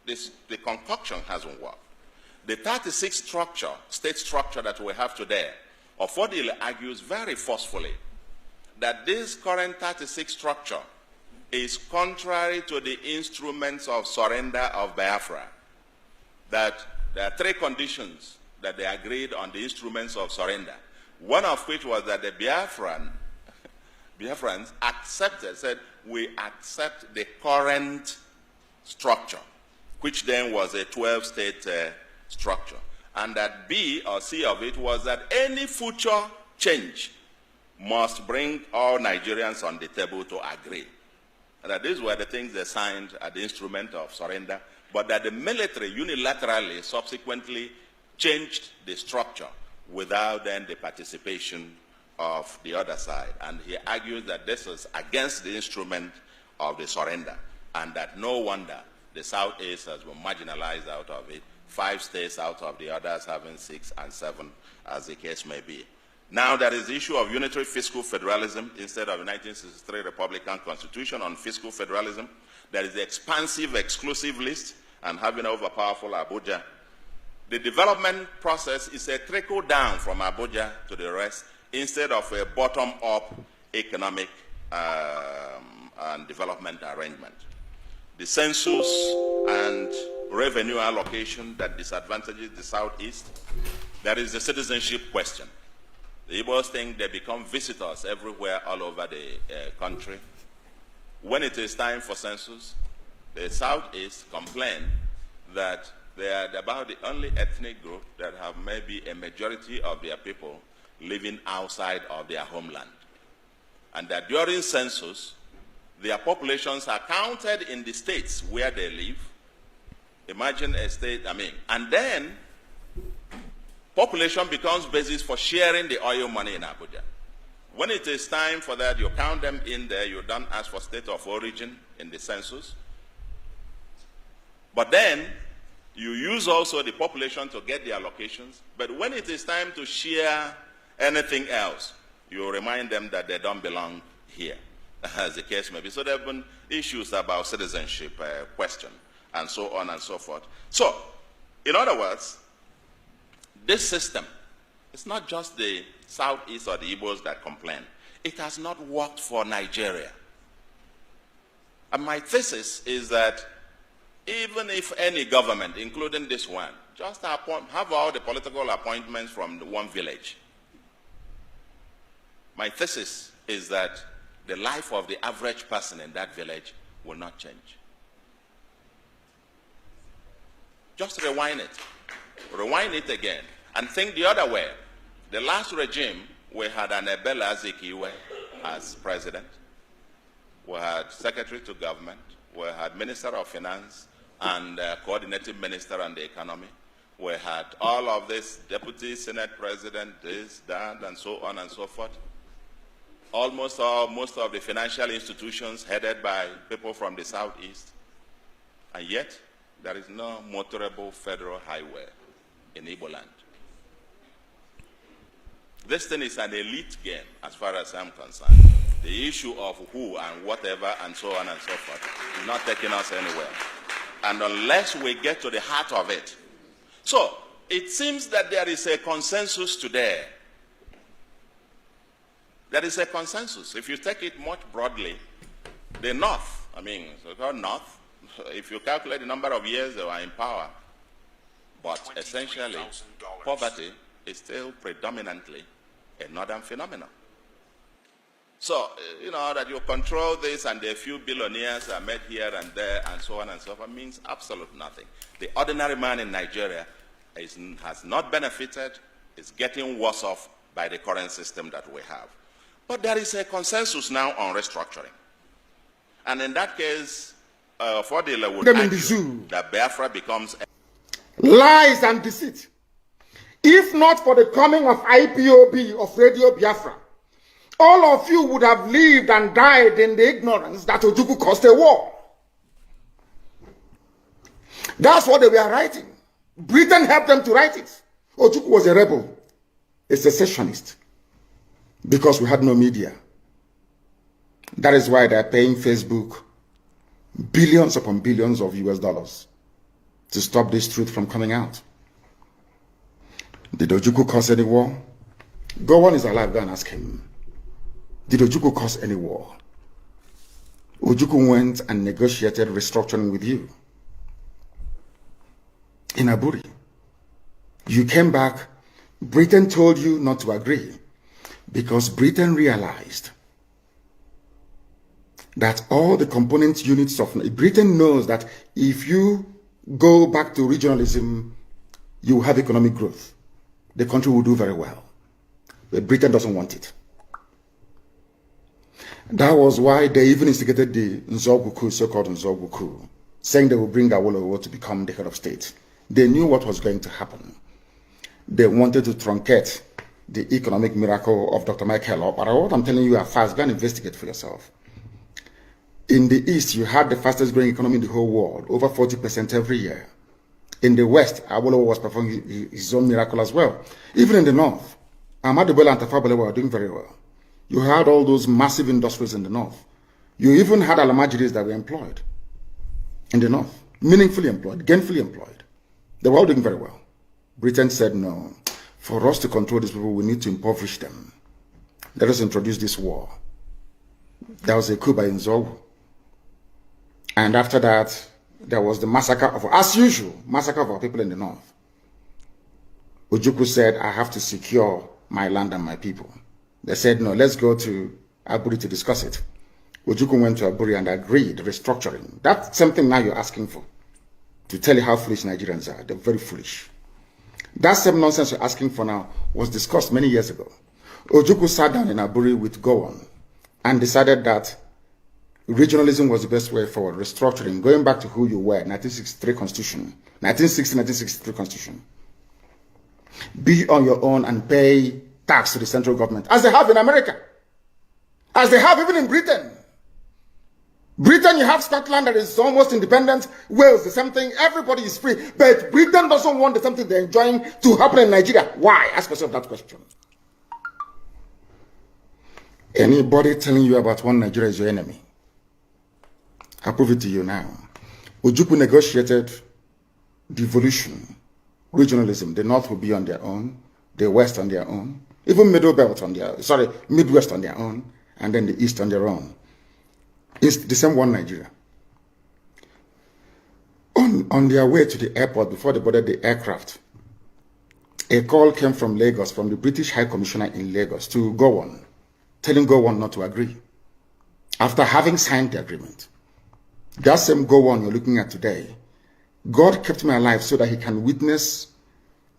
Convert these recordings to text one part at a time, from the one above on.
the concoction hasn't worked. The 36 state structure that we have today, Ofodile argues very forcefully that this current 36 structure is contrary to the instruments of surrender of Biafra, that there are 3 conditions that they agreed on the instruments of surrender, one of which was that the Biafrans accepted, said, we accept the current structure, which then was a 12-state structure. And that B or C of it was that any future change must bring all Nigerians on the table to agree. And that these were the things they signed at the instrument of surrender, but that the military unilaterally subsequently changed the structure without then the participation of the other side. And he argues that this is against the instrument of the surrender, and that no wonder the Southeast has been marginalized out of it, 5 states out of the others having 6 and 7, as the case may be. Now there is the issue of unitary fiscal federalism instead of the 1963 Republican Constitution on fiscal federalism. There is the expansive exclusive list and having overpowerful Abuja. The development process is a trickle down from Abuja to the rest instead of a bottom-up economic and development arrangement. The census and revenue allocation that disadvantages the Southeast. There is the citizenship question. The Igbos think they become visitors everywhere all over the country. When it is time for census, the Southeast complain that they are about the only ethnic group that have maybe a majority of their people living outside of their homeland. And that during census, their populations are counted in the states where they live. Imagine a state, and then population becomes basis for sharing the oil money in Abuja. When it is time for that, you count them in there, you don't ask for state of origin in the census. But then, you use also the population to get the allocations. But when it is time to share anything else, you remind them that they don't belong here, as the case may be. So there have been issues about citizenship question, and so on and so forth. So, in other words, this system, it's not just the Southeast or the Igbos that complain. It has not worked for Nigeria. And my thesis is that even if any government, including this one, just have all the political appointments from one village, my thesis is that the life of the average person in that village will not change. Just rewind it again, and think the other way. The last regime, we had an Ebele Azikiwe as president. We had secretary to government. We had minister of finance and coordinating minister on the economy. We had all of this, deputy senate president, this, that, and so on and so forth. Most of the financial institutions headed by people from the Southeast. And yet, there is no motorable federal highway in Igbo land. This thing is an elite game, as far as I'm concerned. The issue of who and whatever and so on and so forth is not taking us anywhere. And unless we get to the heart of it. So, it seems that there is a consensus today. There is a consensus. If you take it much broadly, the North, so-called North, if you calculate the number of years they were in power, but essentially, poverty is still predominantly a northern phenomenon. So, that you control this and a few billionaires are made here and there and so on and so forth means absolutely nothing. The ordinary man in Nigeria has not benefited, is getting worse off by the current system that we have. But there is a consensus now on restructuring. And in that case, Fordila would argue that Biafra becomes lies and deceit. If not for the coming of IPOB, of Radio Biafra, all of you would have lived and died in the ignorance that Ojukwu caused a war. That's what they were writing. Britain helped them to write it. Ojukwu was a rebel, a secessionist, because we had no media. That is why they're paying Facebook billions upon billions of US dollars to stop this truth from coming out. Did Ojukwu cause any war? Gowon is alive, go and ask him. Did Ojukwu cause any war? Ojukwu went and negotiated restructuring with you in Aburi. You came back, Britain told you not to agree because Britain realized that all the component units of Britain knows that if you go back to regionalism, you will have economic growth. The country will do very well. But Britain doesn't want it. That was why they even instigated the Nzogwu coup, so-called Nzogwu coup, saying they will bring Awolowo to become the head of state. They knew what was going to happen. They wanted to truncate the economic miracle of Dr. Michael. But what I'm telling you are fast. Go and investigate for yourself. In the East, you had the fastest growing economy in the whole world, over 40% every year. In the West, Awolowo was performing his own miracle as well. Even in the North, Ahmadu Bello and Tafawa Balewa were doing very well. You had all those massive industries in the North. You even had Alamajiris that were employed in the North, meaningfully employed, gainfully employed. They were all doing very well. Britain said, no, for us to control these people, we need to impoverish them. Let us introduce this war. There was a coup by Nzogwu. And after that, there was the massacre of, as usual, massacre of our people in the North. Ojukwu said, I have to secure my land and my people. They said, no, let's go to Aburi to discuss it. Ojukwu went to Aburi and agreed restructuring. That's something now you're asking for. To tell you how foolish Nigerians are. They're very foolish. That same nonsense you're asking for now was discussed many years ago. Ojukwu sat down in Aburi with Gowon and decided that regionalism was the best way forward. Restructuring, going back to who you were, 1963 Constitution, 1963 Constitution. Be on your own and pay tax to the central government, as they have in America, as they have even in Britain. Britain, you have Scotland that is almost independent. Wales, the same thing. Everybody is free. But Britain doesn't want the same thing they're enjoying to happen in Nigeria. Why? Ask yourself that question. Anybody telling you about one Nigeria is your enemy. I'll prove it to you now. Ojukwu negotiated devolution, regionalism. The North will be on their own, the West on their own, even Midwest on their own, and then the East on their own. It's the same one Nigeria. On their way to the airport, before they boarded the aircraft, a call came from Lagos, from the British High Commissioner in Lagos, to Gowon, telling Gowon not to agree, after having signed the agreement. That same Gowon you're looking at today, God kept me alive so that he can witness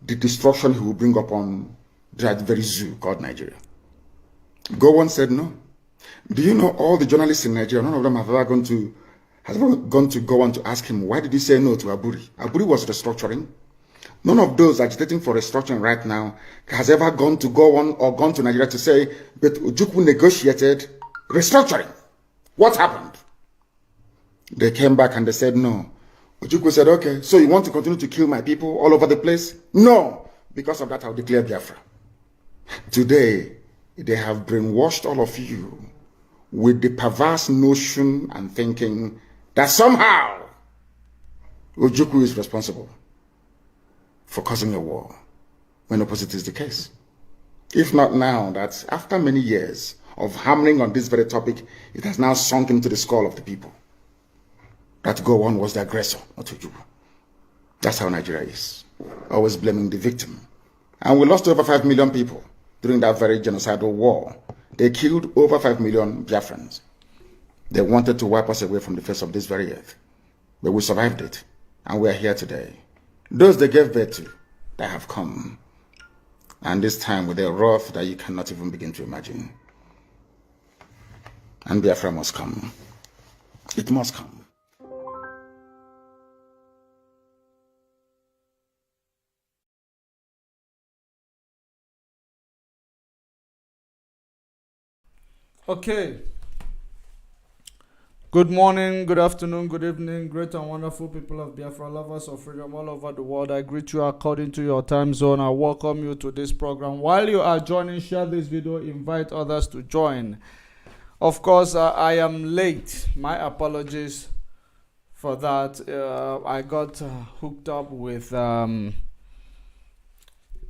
the destruction he will bring upon that very zoo called Nigeria. Gowon said no. Do you know all the journalists in Nigeria, none of them have ever gone to Gowon to ask him, why did he say no to Aburi? Aburi was restructuring. None of those agitating for restructuring right now has ever gone to Gowon or gone to Nigeria to say, but Ojukwu negotiated restructuring. What happened? They came back and they said no. Ojukwu said, okay, so you want to continue to kill my people all over the place? No. Because of that, I'll declare Biafra. Today, they have brainwashed all of you with the perverse notion and thinking that somehow Ojukwu is responsible for causing a war, when opposite is the case. If not now, that after many years of hammering on this very topic, it has now sunk into the skull of the people that Gowon was the aggressor, not Ojukwu. That's how Nigeria is, always blaming the victim. And we lost over 5 million people during that very genocidal war. They killed over 5 million Biafrans. They wanted to wipe us away from the face of this very earth. But we survived it, and we are here today. Those they gave birth to, they have come. And this time with a wrath that you cannot even begin to imagine. And Biafra must come. It must come. Okay. Good morning, good afternoon, good evening, great and wonderful people of Biafra, lovers of freedom all over the world. I greet you according to your time zone. I welcome you to this program. While you are joining, share this video, invite others to join. Of course, I am late. My apologies for that. I got hooked up with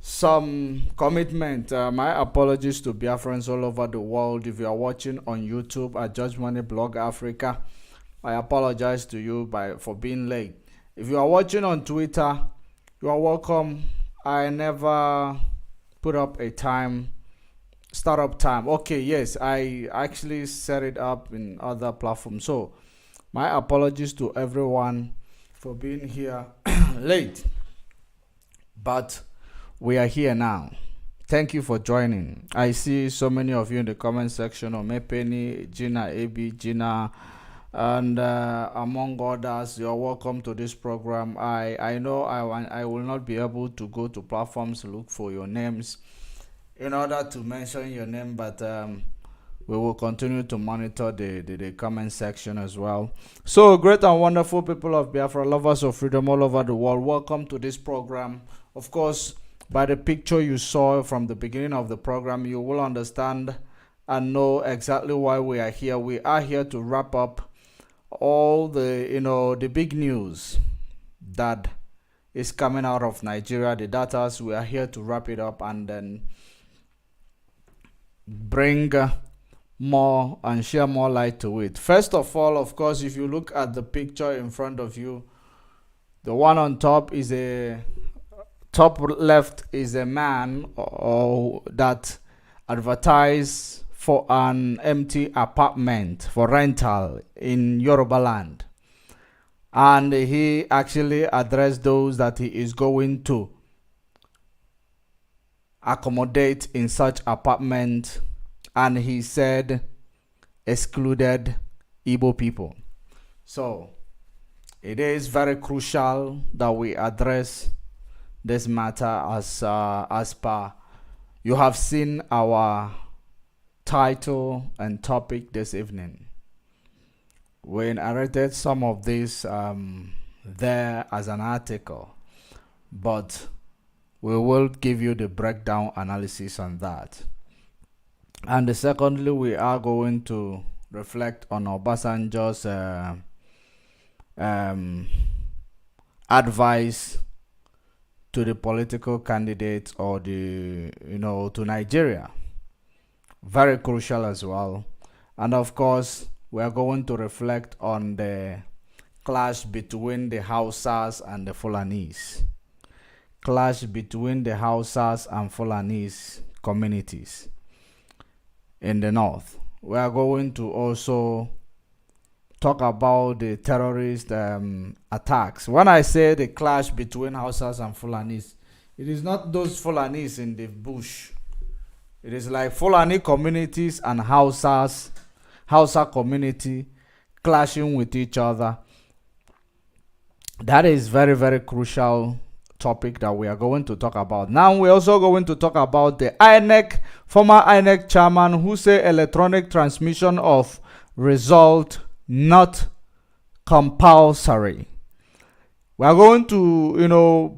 some commitment. My apologies to Biafrans all over the world. If you are watching on YouTube at Judge Money Blog Africa, I apologize to you for being late. If you are watching on Twitter, you are welcome. I never put up a startup time. Okay, yes, I actually set it up in other platforms. So my apologies to everyone for being here late. But we are here now. Thank you for joining. I see so many of you in the comment section. Omepeni, Gina, AB, Gina, and among others. You're welcome to this program. I know I will not be able to go to platforms to look for your names in order to mention your name, but we will continue to monitor the comment section as well. So, great and wonderful people of Biafra, lovers of freedom all over the world, welcome to this program. Of course, by the picture you saw from the beginning of the program, you will understand and know exactly why we are here. We are here to wrap up all the big news that is coming out of Nigeria, the data. We are here to wrap it up and then bring more and share more light to it. First of all, of course, if you look at the picture in front of you, the one on top is top left is a man that advertised for an empty apartment for rental in Yoruba land, and he actually addressed those that he is going to accommodate in such apartment, and he said excluded Igbo people. So it is very crucial that we address this matter as per you have seen our title and topic this evening. We narrated some of this there as an article, but we will give you the breakdown analysis on that. And secondly, we are going to reflect on Obasanjo's advice to the political candidates or to Nigeria. Very crucial as well. And of course, we are going to reflect on the clash between the Hausas and the Fulanis. Clash between the Hausas and Fulanis communities in the north. We are going to also talk about the terrorist attacks. When I say the clash between Hausas and Fulanis, it is not those Fulanis in the bush. It is like Fulani communities and Hausa community clashing with each other. That is very, very crucial topic that we are going to talk about. Now we're also going to talk about the former INEC chairman who say electronic transmission of result not compulsory. We are going to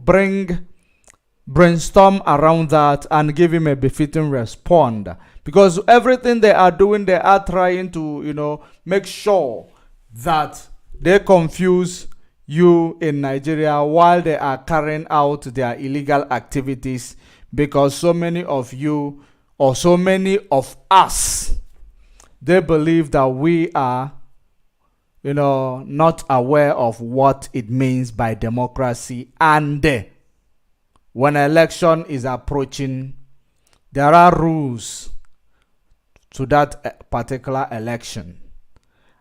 brainstorm around that and give him a befitting response, because everything they are doing, they are trying to make sure that they confuse you in Nigeria while they are carrying out their illegal activities, because so many of you or so many of us, they believe that we are not aware of what it means by democracy, and when election is approaching, there are rules to that particular election.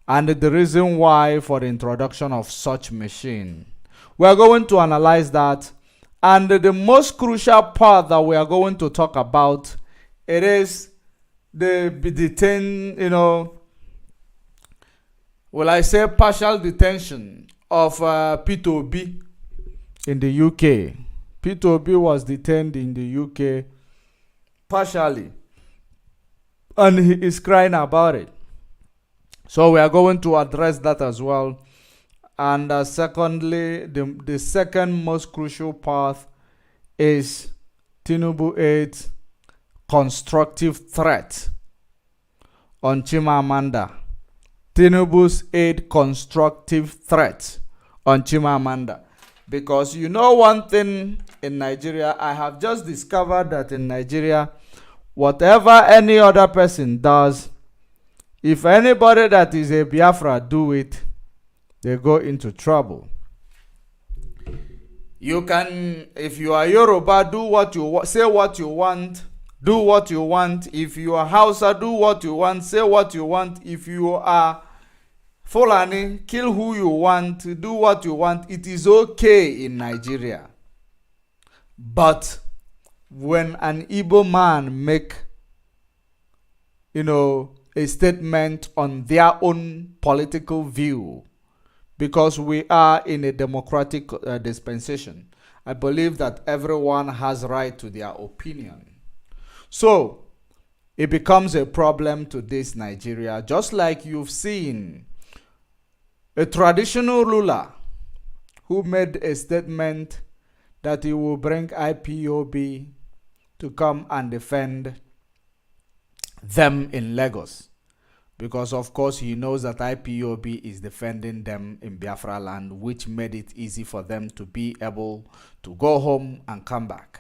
And the reason why for the introduction of such machine, we are going to analyze that. And the most crucial part that we are going to talk about, it is the partial detention of P2B in the UK. P2B was detained in the UK partially, and he is crying about it. So we are going to address that as well. And secondly, the second most crucial part is Tinubu 8 constructive threat on Chimamanda. Tinubu's aid constructive threat on Chimamanda. Because you know one thing in Nigeria, I have just discovered that in Nigeria, whatever any other person does, if anybody that is a Biafra do it, they go into trouble. You can, if you are Yoruba, do what you want, say what you want, do what you want. If you are Hausa, do what you want, say what you want. If you are Fulani, kill who you want, do what you want. It is okay in Nigeria. But when an Igbo man make, a statement on their own political view, because we are in a democratic dispensation, I believe that everyone has right to their opinion. So it becomes a problem to this Nigeria, just like you've seen a traditional ruler who made a statement that he will bring IPOB to come and defend them in Lagos. Because of course he knows that IPOB is defending them in Biafra land, which made it easy for them to be able to go home and come back.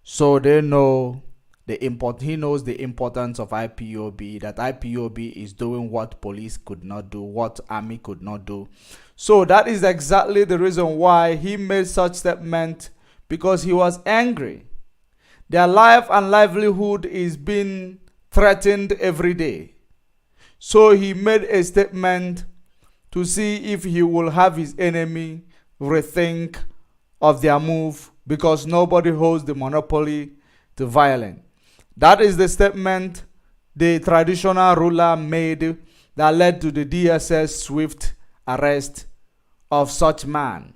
So they know he knows the importance of IPOB, that IPOB is doing what police could not do, what army could not do. So that is exactly the reason why he made such statement, because he was angry. Their life and livelihood is being threatened every day. So he made a statement to see if he will have his enemy rethink of their move, because nobody holds the monopoly to violence. That is the statement the traditional ruler made that led to the DSS swift arrest of such man.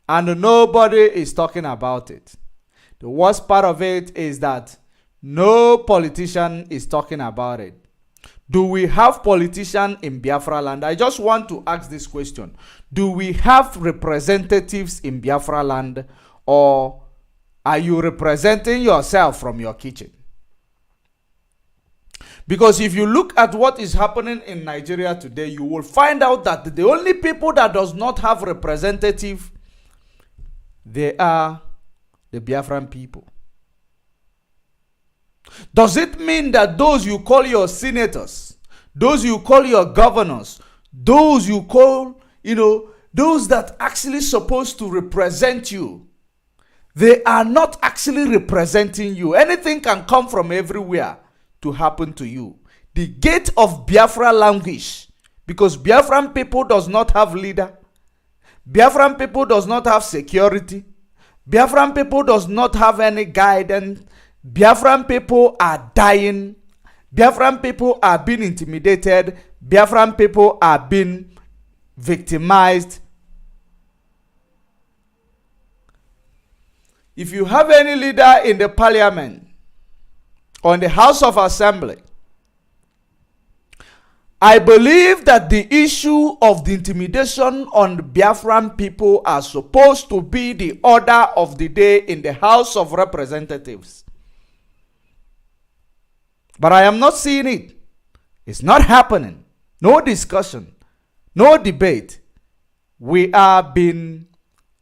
And nobody is talking about it. The worst part of it is that no politician is talking about it. Do we have politicians in Biafra land? I just want to ask this question. Do we have representatives in Biafra land, or are you representing yourself from your kitchen? Because if you look at what is happening in Nigeria today, you will find out that the only people that does not have representative, they are the Biafran people. Does it mean that those you call your senators, those you call your governors, those you call, those that actually supposed to represent you, they are not actually representing you? Anything can come from everywhere to happen to you. The gate of Biafra languish because Biafran people does not have leader. Biafran people does not have security. Biafran people does not have any guidance. Biafran people are dying. Biafran people are being intimidated. Biafran people are being victimized. If you have any leader in the parliament or in the House of Assembly, I believe that the issue of the intimidation on the Biafran people are supposed to be the order of the day in the House of Representatives. But I am not seeing it. It's not happening. No discussion. No debate. We are being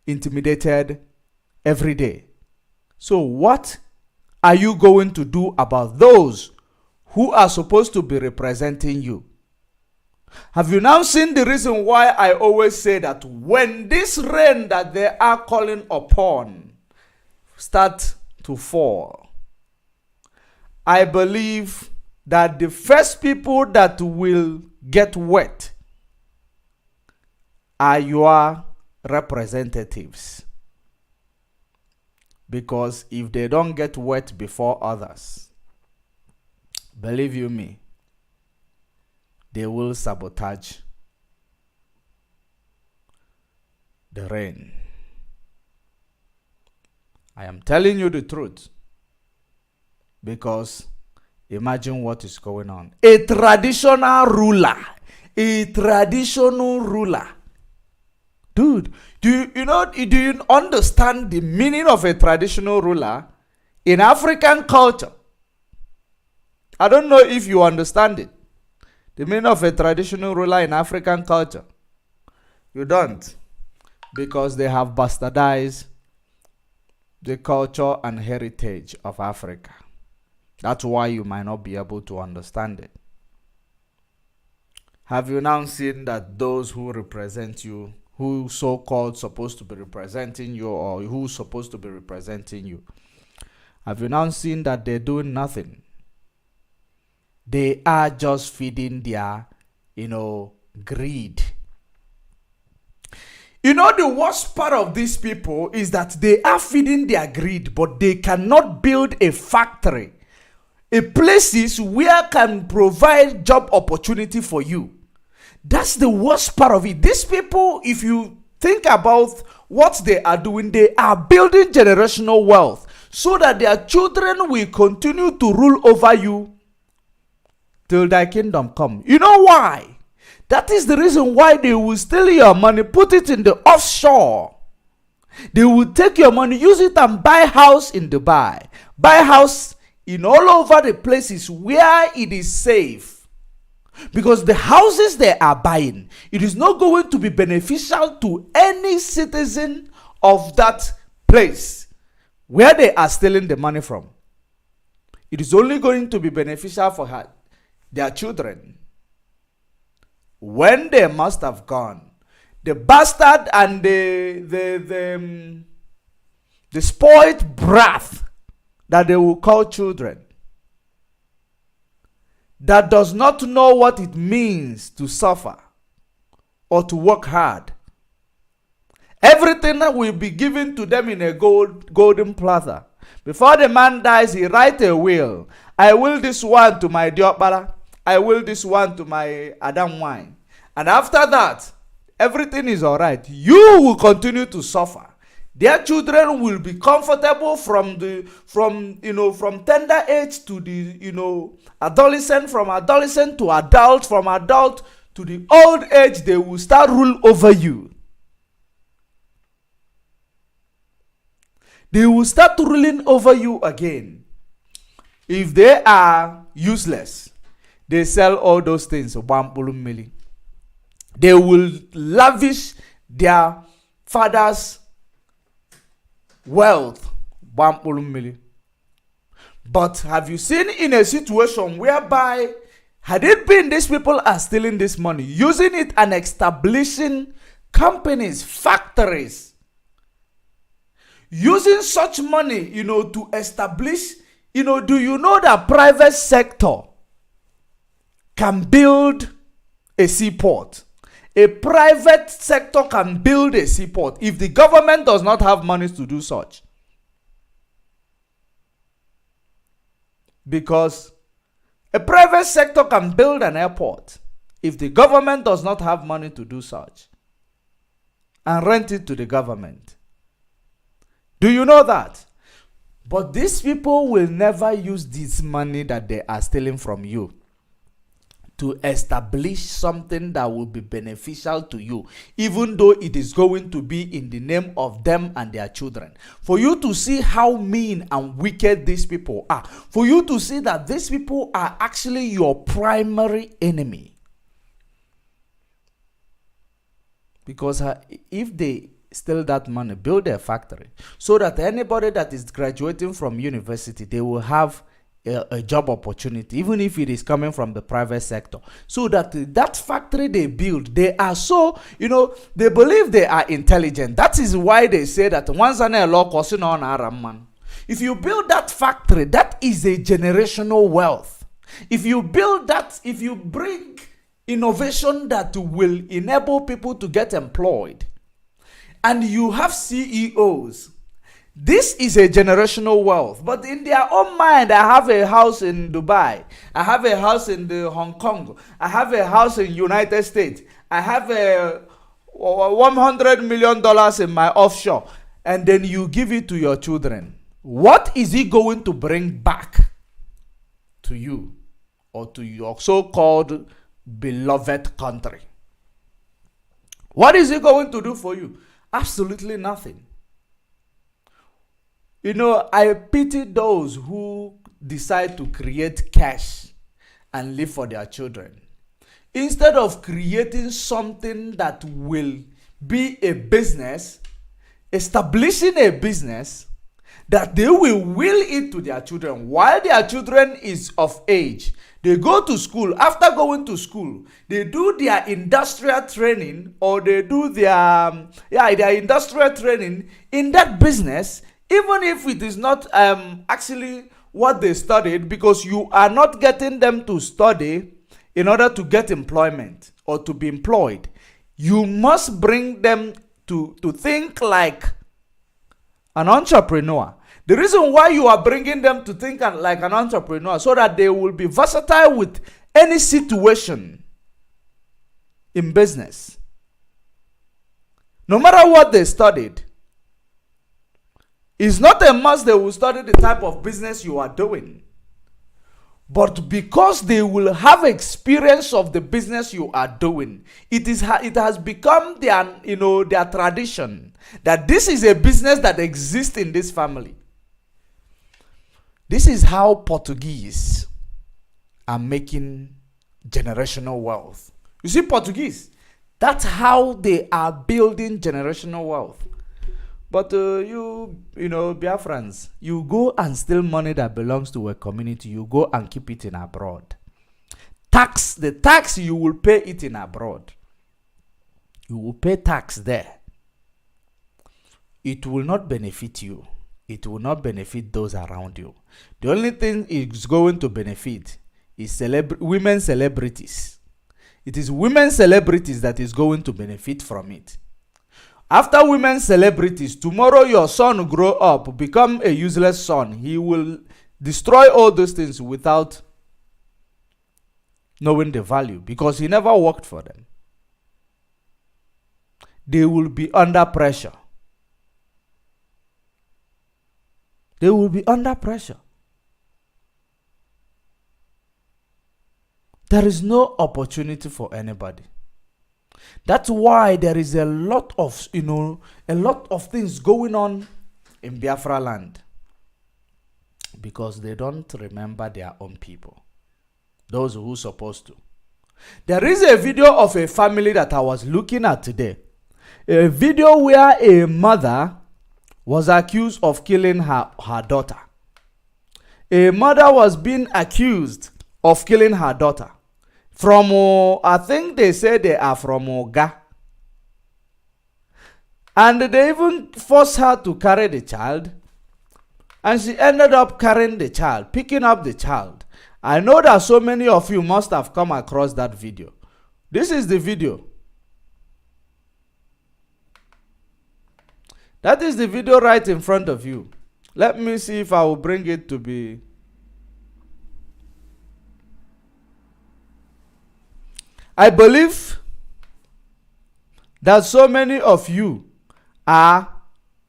intimidated every day. So what are you going to do about those who are supposed to be representing you? Have you now seen the reason why I always say that when this rain that they are calling upon start to fall, I believe that the first people that will get wet are your representatives. Because if they don't get wet before others, believe you me, they will sabotage the rain. I am telling you the truth. Because imagine what is going on. A traditional ruler. Dude, do you understand the meaning of a traditional ruler in African culture? I don't know if you understand it. The meaning of a traditional ruler in African culture? You don't. Because they have bastardized the culture and heritage of Africa. That's why you might not be able to understand it. Have you now seen that those who represent you, who so-called supposed to be representing you, or who's supposed to be representing you, have you now seen that they're doing nothing? They are just feeding their, greed. The worst part of these people is that they are feeding their greed, but they cannot build a factory, a places where can provide job opportunity for you. That's the worst part of it. These people, if you think about what they are doing, they are building generational wealth so that their children will continue to rule over you till thy kingdom come. You know why? That is the reason why they will steal your money, put it in the offshore. They will take your money, use it and buy house in Dubai, buy house in all over the places where it is safe. Because the houses they are buying, it is not going to be beneficial to any citizen of that place where they are stealing the money from. It is only going to be beneficial for their children. When they must have gone, the bastard and the spoiled brat that they will call children, that does not know what it means to suffer or to work hard. Everything that will be given to them in a golden platter. Before the man dies, he writes a will. I will this one to my Diopara. I will this one to my Adam wine. And after that, everything is all right. You will continue to suffer. Their children will be comfortable from tender age to the adolescent, from adolescent to adult, from adult to the old age. They will start rule over you. They will start ruling over you again. If they are useless, they sell all those things. They will lavish their father's wealth. But have you seen in a situation whereby, had it been these people are stealing this money, using it and establishing companies, factories, using such money, to establish, do you know that private sector can build a seaport? A private sector can build a seaport if the government does not have money to do such. Because a private sector can build an airport if the government does not have money to do such and rent it to the government. Do you know that? But these people will never use this money that they are stealing from you to establish something that will be beneficial to you, even though it is going to be in the name of them and their children. For you to see how mean and wicked these people are. For you to see that these people are actually your primary enemy. Because if they steal that money, build a factory, so that anybody that is graduating from university, they will have a job opportunity, even if it is coming from the private sector. So that factory they build, they are so, they believe they are intelligent. That is why they say that once an law causing on Araman. If you build that factory, that is a generational wealth. If you build that, if you bring innovation that will enable people to get employed, and you have CEOs, this is a generational wealth. But in their own mind, I have a house in Dubai. I have a house in Hong Kong. I have a house in United States. I have a $100 million in my offshore. And then you give it to your children. What is he going to bring back to you or to your so-called beloved country? What is he going to do for you? Absolutely nothing. I pity those who decide to create cash and live for their children. instead of creating something that will be a business, establishing a business that they will will it to their children while their children is of age. They go to school. After going to school, they do their industrial training, or they do their industrial training in that business, even if it is not actually what they studied, because you are not getting them to study in order to get employment or to be employed. You must bring them to think like an entrepreneur. The reason why you are bringing them to think like an entrepreneur, so that they will be versatile with any situation in business. No matter what they studied, it's not a must they will study the type of business you are doing. But because they will have experience of the business you are doing, it has become their tradition that this is a business that exists in this family. This is how Portuguese are making generational wealth. You see, Portuguese, that's how they are building generational wealth. But you Biafrans, you go and steal money that belongs to a community, you go and keep it in abroad. The tax you will pay it in abroad. You will pay tax there. It will not benefit you. It will not benefit those around you. The only thing it's going to benefit is women celebrities. It is women celebrities that is going to benefit from it. After women celebrities, tomorrow your son will grow up, become a useless son. He will destroy all those things without knowing the value, because he never worked for them. They will be under pressure. They will be under pressure. There is no opportunity for anybody. That's why there is a lot of things going on in Biafra land, because they don't remember their own people, those who are supposed to. There is a video of a family that I was looking at today. A video where a mother was accused of killing her daughter. A mother was being accused of killing her daughter. From, I think they say they are from Oga. And they even forced her to carry the child. And she ended up carrying the child, picking up the child. I know that so many of you must have come across that video. This is the video. That is the video right in front of you. Let me see if I will bring it to be. I believe that so many of you are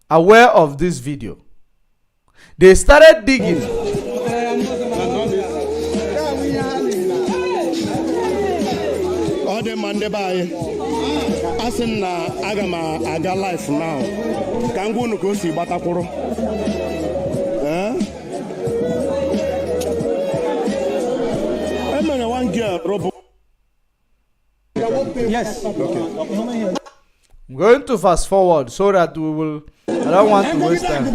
aware of this video. They started digging. Asina aga life now. Kangu no go si batakoro. I'm one girl, Robo. Yes. Okay. I'm going to fast forward so that we will. I don't want to waste time.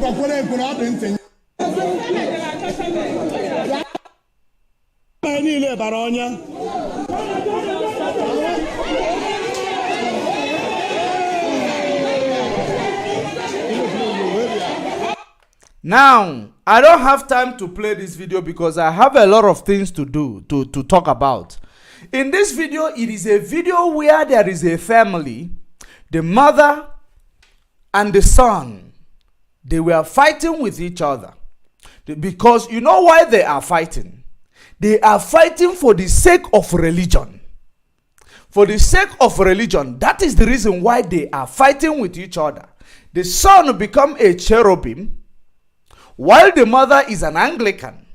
Now, I don't have time to play this video because I have a lot of things to do, to talk about. In this video, it is a video where there is a family, the mother and the son. They were fighting with each other. Because you know why they are fighting? They are fighting for the sake of religion. For the sake of religion, that is the reason why they are fighting with each other. The son become a cherubim, while the mother is an Anglican.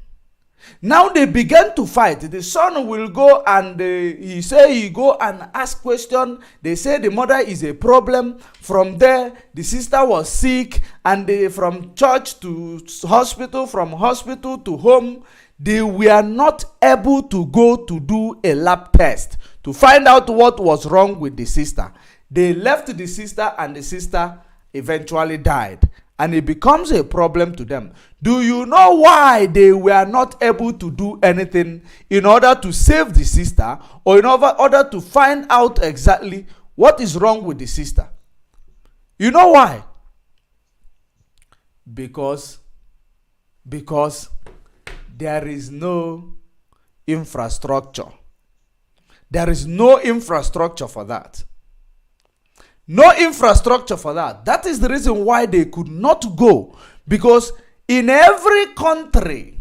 Now they began to fight. The son will go and he go and ask question. They say the mother is a problem. From there, the sister was sick, and from church to hospital, from hospital to home, they were not able to go to do a lab test to find out what was wrong with the sister. They left the sister, and the sister eventually died. And it becomes a problem to them. Do you know why they were not able to do anything in order to save the sister, or in order to find out exactly what is wrong with the sister? You know why? Because there is no infrastructure. There is no infrastructure for that. No infrastructure for that. That is the reason why they could not go. Because in every country,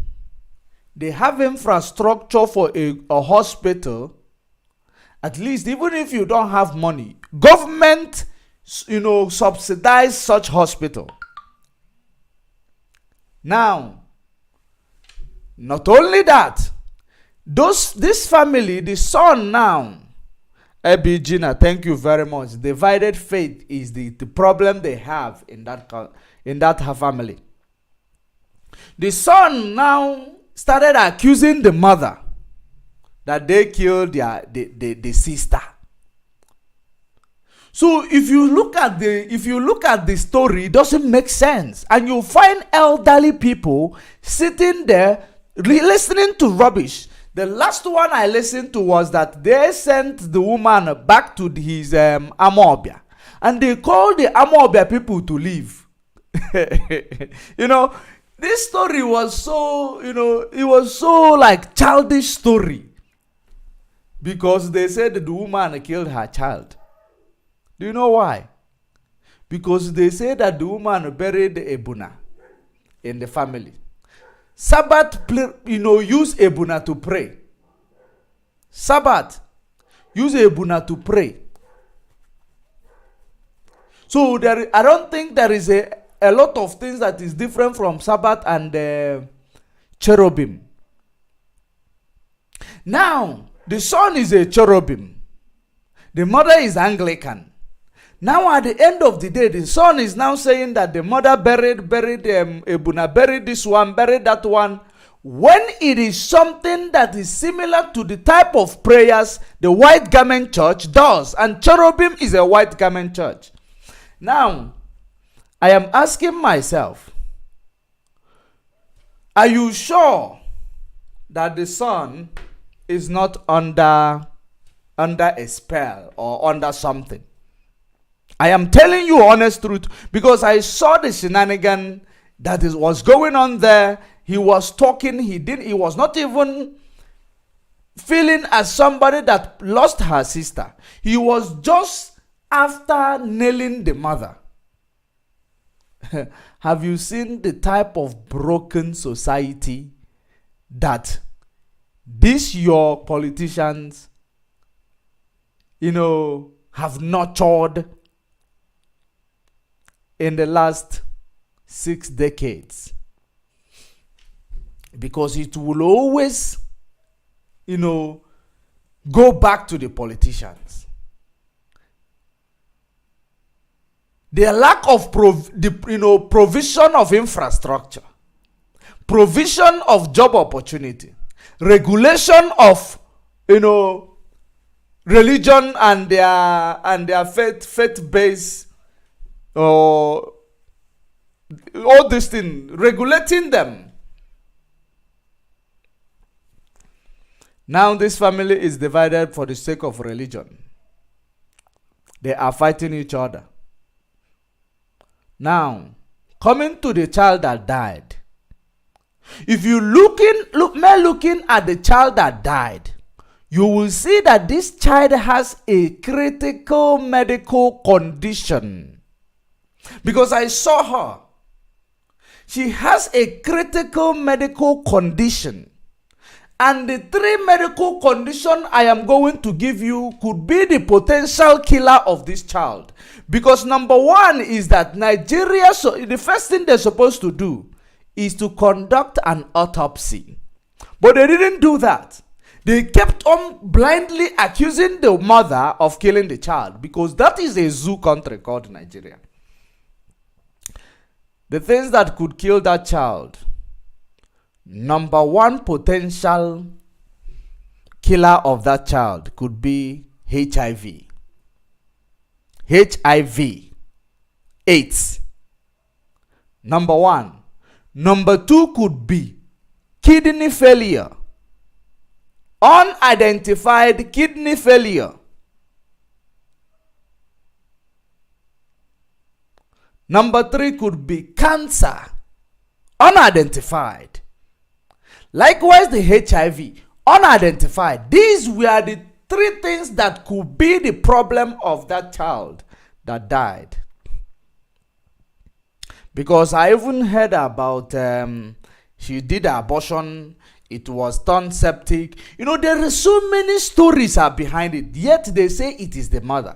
they have infrastructure for a hospital. At least, even if you don't have money, government, subsidize such hospital. Now, not only that, this family, the son now, Gina, thank you very much. Divided faith is the problem they have in that family. The son now started accusing the mother that they killed the sister. So if you look at the story, it doesn't make sense, and you find elderly people sitting there listening to rubbish. The last one I listened to was that they sent the woman back to his Amobia, and they called the Amobia people to leave. This story was so, it was so like childish story, because they said the woman killed her child. Do you know why? Because they say that the woman buried Ebuna in the family. Sabbath, use Ebuna to pray. Sabbath, use Ebuna to pray. So I don't think there is a lot of things that is different from Sabbath and cherubim. Now, the son is a cherubim. The mother is Anglican. Now at the end of the day, the son is now saying that the mother buried Ebuna, buried this one, buried that one, when it is something that is similar to the type of prayers the white garment church does. And cherubim is a white garment church. Now, I am asking myself, are you sure that the son is not under a spell or under something? I am telling you honest truth, because I saw the shenanigan that was going on there. He was talking, he was not even feeling as somebody that lost her sister. He was just after nailing the mother. Have you seen the type of broken society that these your politicians, have nurtured in the last 6 decades? Because it will always, go back to the politicians. The lack of provision of infrastructure, provision of job opportunity, regulation of, religion and their faith base, or all these things, regulating them. Now this family is divided for the sake of religion. They are fighting each other. Now, coming to the child that died. If you looking at the child that died, you will see that this child has a critical medical condition. Because I saw her. She has a critical medical condition. And the 3 medical conditions I am going to give you could be the potential killer of this child. Because number 1 is that Nigeria, the first thing they're supposed to do is to conduct an autopsy. But they didn't do that. They kept on blindly accusing the mother of killing the child, because that is a zoo country called Nigeria. The things that could kill that child. Number 1 potential killer of that child could be HIV. HIV. AIDS. Number one. Number two could be kidney failure. Unidentified kidney failure. Number three could be cancer. Unidentified. Likewise, the HIV. Unidentified. These were the three things that could be the problem of that child that died. Because I even heard about she did an abortion, it was turned septic. You know, there are so many stories are behind it, yet they say it is the mother.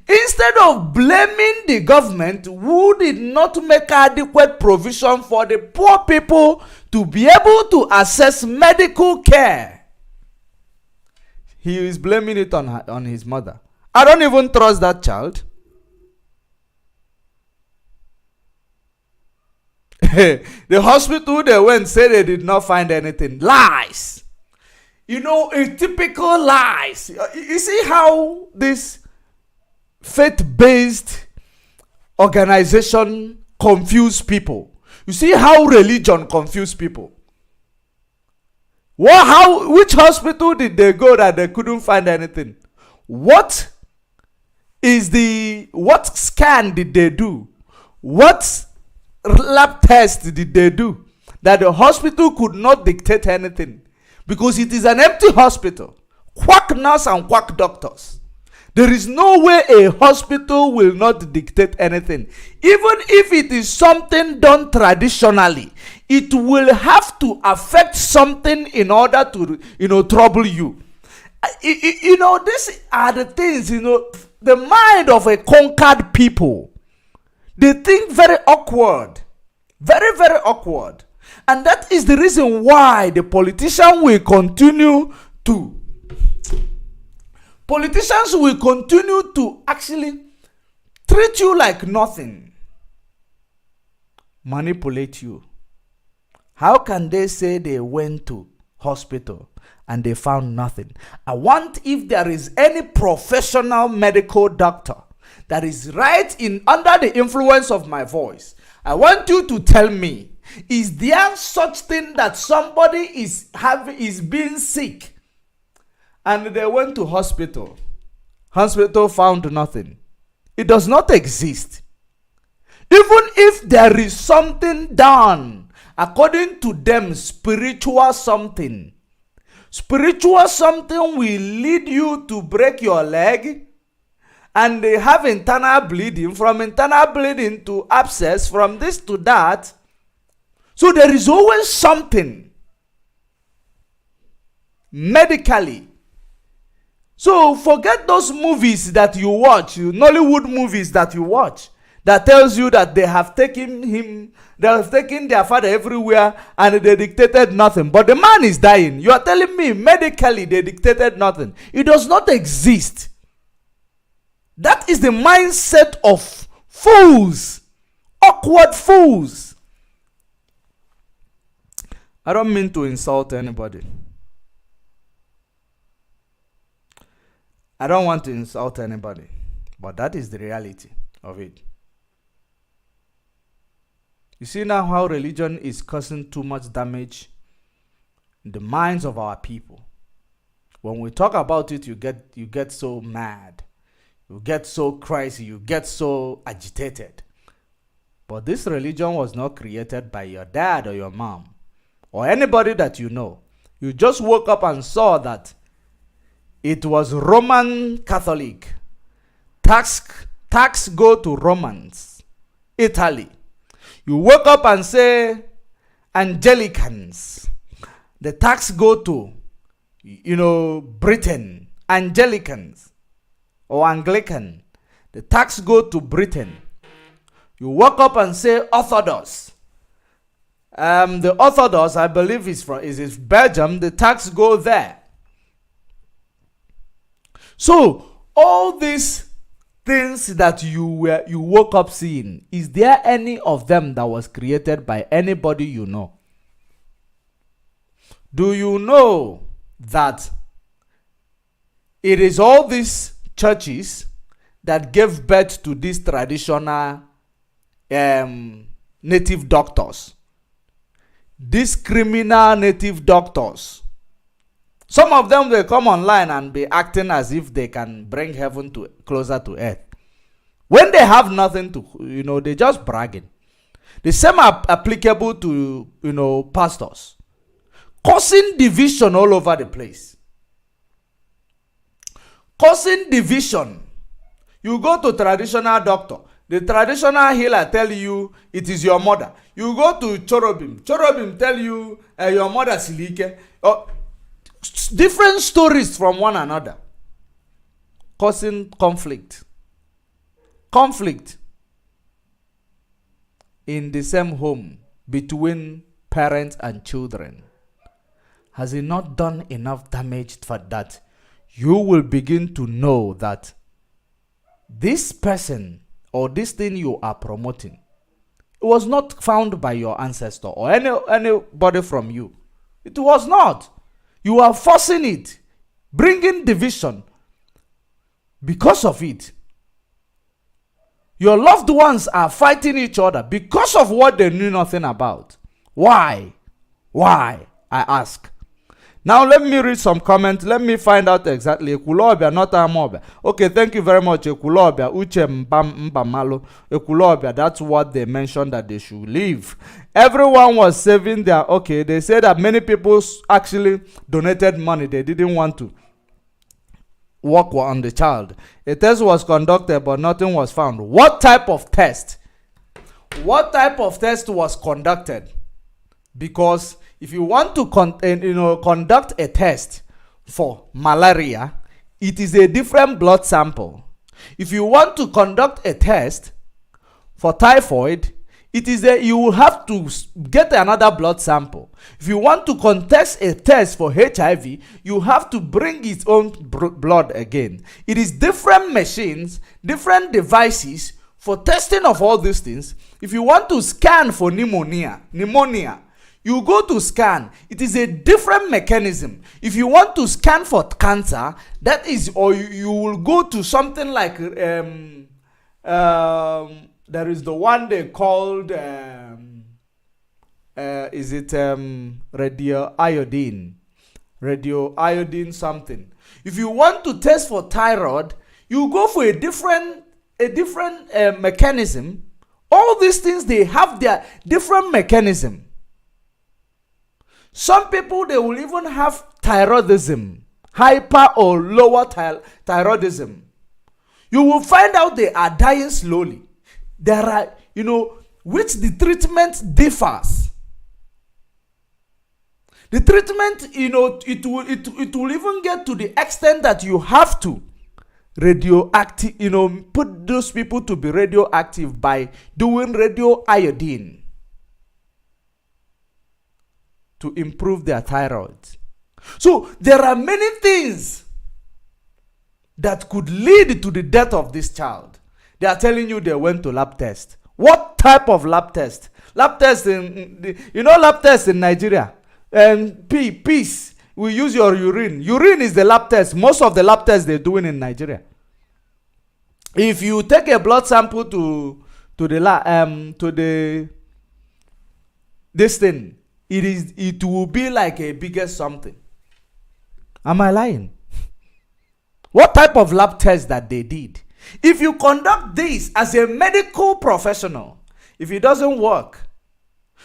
Instead of blaming the government who did not make adequate provision for the poor people to be able to access medical care, he is blaming it on his mother. I don't even trust that child. The hospital they went said they did not find anything. Lies. You know, a typical lies. You see how this faith-based organization confuse people. You see how religion confuse people. Which hospital did they go that they couldn't find anything? What scan did they do? What lab test did they do that the hospital could not dictate anything? Because it is an empty hospital. Quack nurse and quack doctors. There is no way a hospital will not dictate anything. Even if it is something done traditionally, it will have to affect something in order to, trouble you. These are the things, the mind of a conquered people. They think very awkward. Very, very awkward. And that is the reason why the politicians will continue to actually treat you like nothing. Manipulate you. How can they say they went to hospital and they found nothing? I want, if there is any professional medical doctor that is right under the influence of my voice, I want you to tell me, is there such thing that somebody is being sick and they went to hospital found nothing? It does not exist. Even if there is something done according to them, spiritual something will lead you to break your leg, and they have internal bleeding, from internal bleeding to abscess, from this to that. So there is always something medically. So forget those movies that you watch, Nollywood movies that you watch, that tells you that they have taken their father everywhere and they dictated nothing. But the man is dying. You are telling me medically they dictated nothing. It does not exist. That is the mindset of fools. Awkward fools. I don't mean to insult anybody. I don't want to insult anybody. But that is the reality of it. You see now how religion is causing too much damage in the minds of our people. When we talk about it, you get so mad. You get so crazy. You get so agitated. But this religion was not created by your dad or your mom or anybody that you know. You just woke up and saw that it was Roman Catholic. Tax go to Romans. Italy. You woke up and say Anglicans. The tax go to, Britain. Anglicans or Anglican. The tax go to Britain. You woke up and say Orthodox. The Orthodox, I believe, is Belgium. The tax go there. So all these things that you woke up seeing, is there any of them that was created by anybody you know? Do you know that it is all these churches that gave birth to these traditional native doctors. These criminal native doctors. Some of them, they come online and be acting as if they can bring heaven to closer to earth. When they have nothing to, they just bragging. The same are applicable to, pastors. Causing division all over the place. Causing division. You go to traditional doctor. The traditional healer tell you it is your mother. You go to cherubim. Cherubim tell you your mother silike. Different stories from one another. Causing conflict. Conflict in the same home between parents and children. Has it not done enough damage for that? You will begin to know that this person or this thing you are promoting, it was not found by your ancestor or anybody from you. It was not. You are forcing it, bringing division because of it. Your loved ones are fighting each other because of what they knew nothing about. Why? Why? I ask. Now let me read some comments. Let me find out exactly. Ekulobia, not Amoba. Okay, thank you very much. Ekulobia, Uche Mbamalo. Ekulobia, that's what they mentioned that they should leave. Everyone was saving their, okay, they said that many people actually donated money. They didn't want to work on the child. A test was conducted, but nothing was found. What type of test? What type of test was conducted? Because if you want to conduct a test for malaria, it is a different blood sample. If you want to conduct a test for typhoid, it is you will have to get another blood sample. If you want to conduct a test for HIV, you have to bring its own blood again. It is different machines, different devices for testing of all these things. If you want to scan for pneumonia, you go to scan. It is a different mechanism. If you want to scan for cancer, that is, or you will go to something like there is the one they called radioiodine something. If you want to test for thyroid, you go for a different mechanism. All these things, they have their different mechanism. Some people, they will even have thyroidism, hyper or lower thyroidism. You will find out they are dying slowly. There are, which the treatment differs. The treatment, it will even get to the extent that you have to radioactive, put those people to be radioactive by doing radioiodine to improve their thyroid. So there are many things that could lead to the death of this child. They are telling you they went to lab test. What type of lab test? Lab test lab test in Nigeria. And peace, we use your urine. Urine is the lab test. Most of the lab tests they're doing in Nigeria. If you take a blood sample to the lab, this thing, it will be like a bigger something. Am I lying? What type of lab test that they did? If you conduct this as a medical professional, if it doesn't work,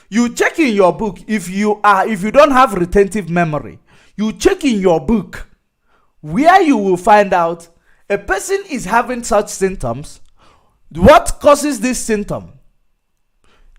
you check in your book. If you don't have retentive memory, you check in your book where you will find out a person is having such symptoms. What causes this symptom?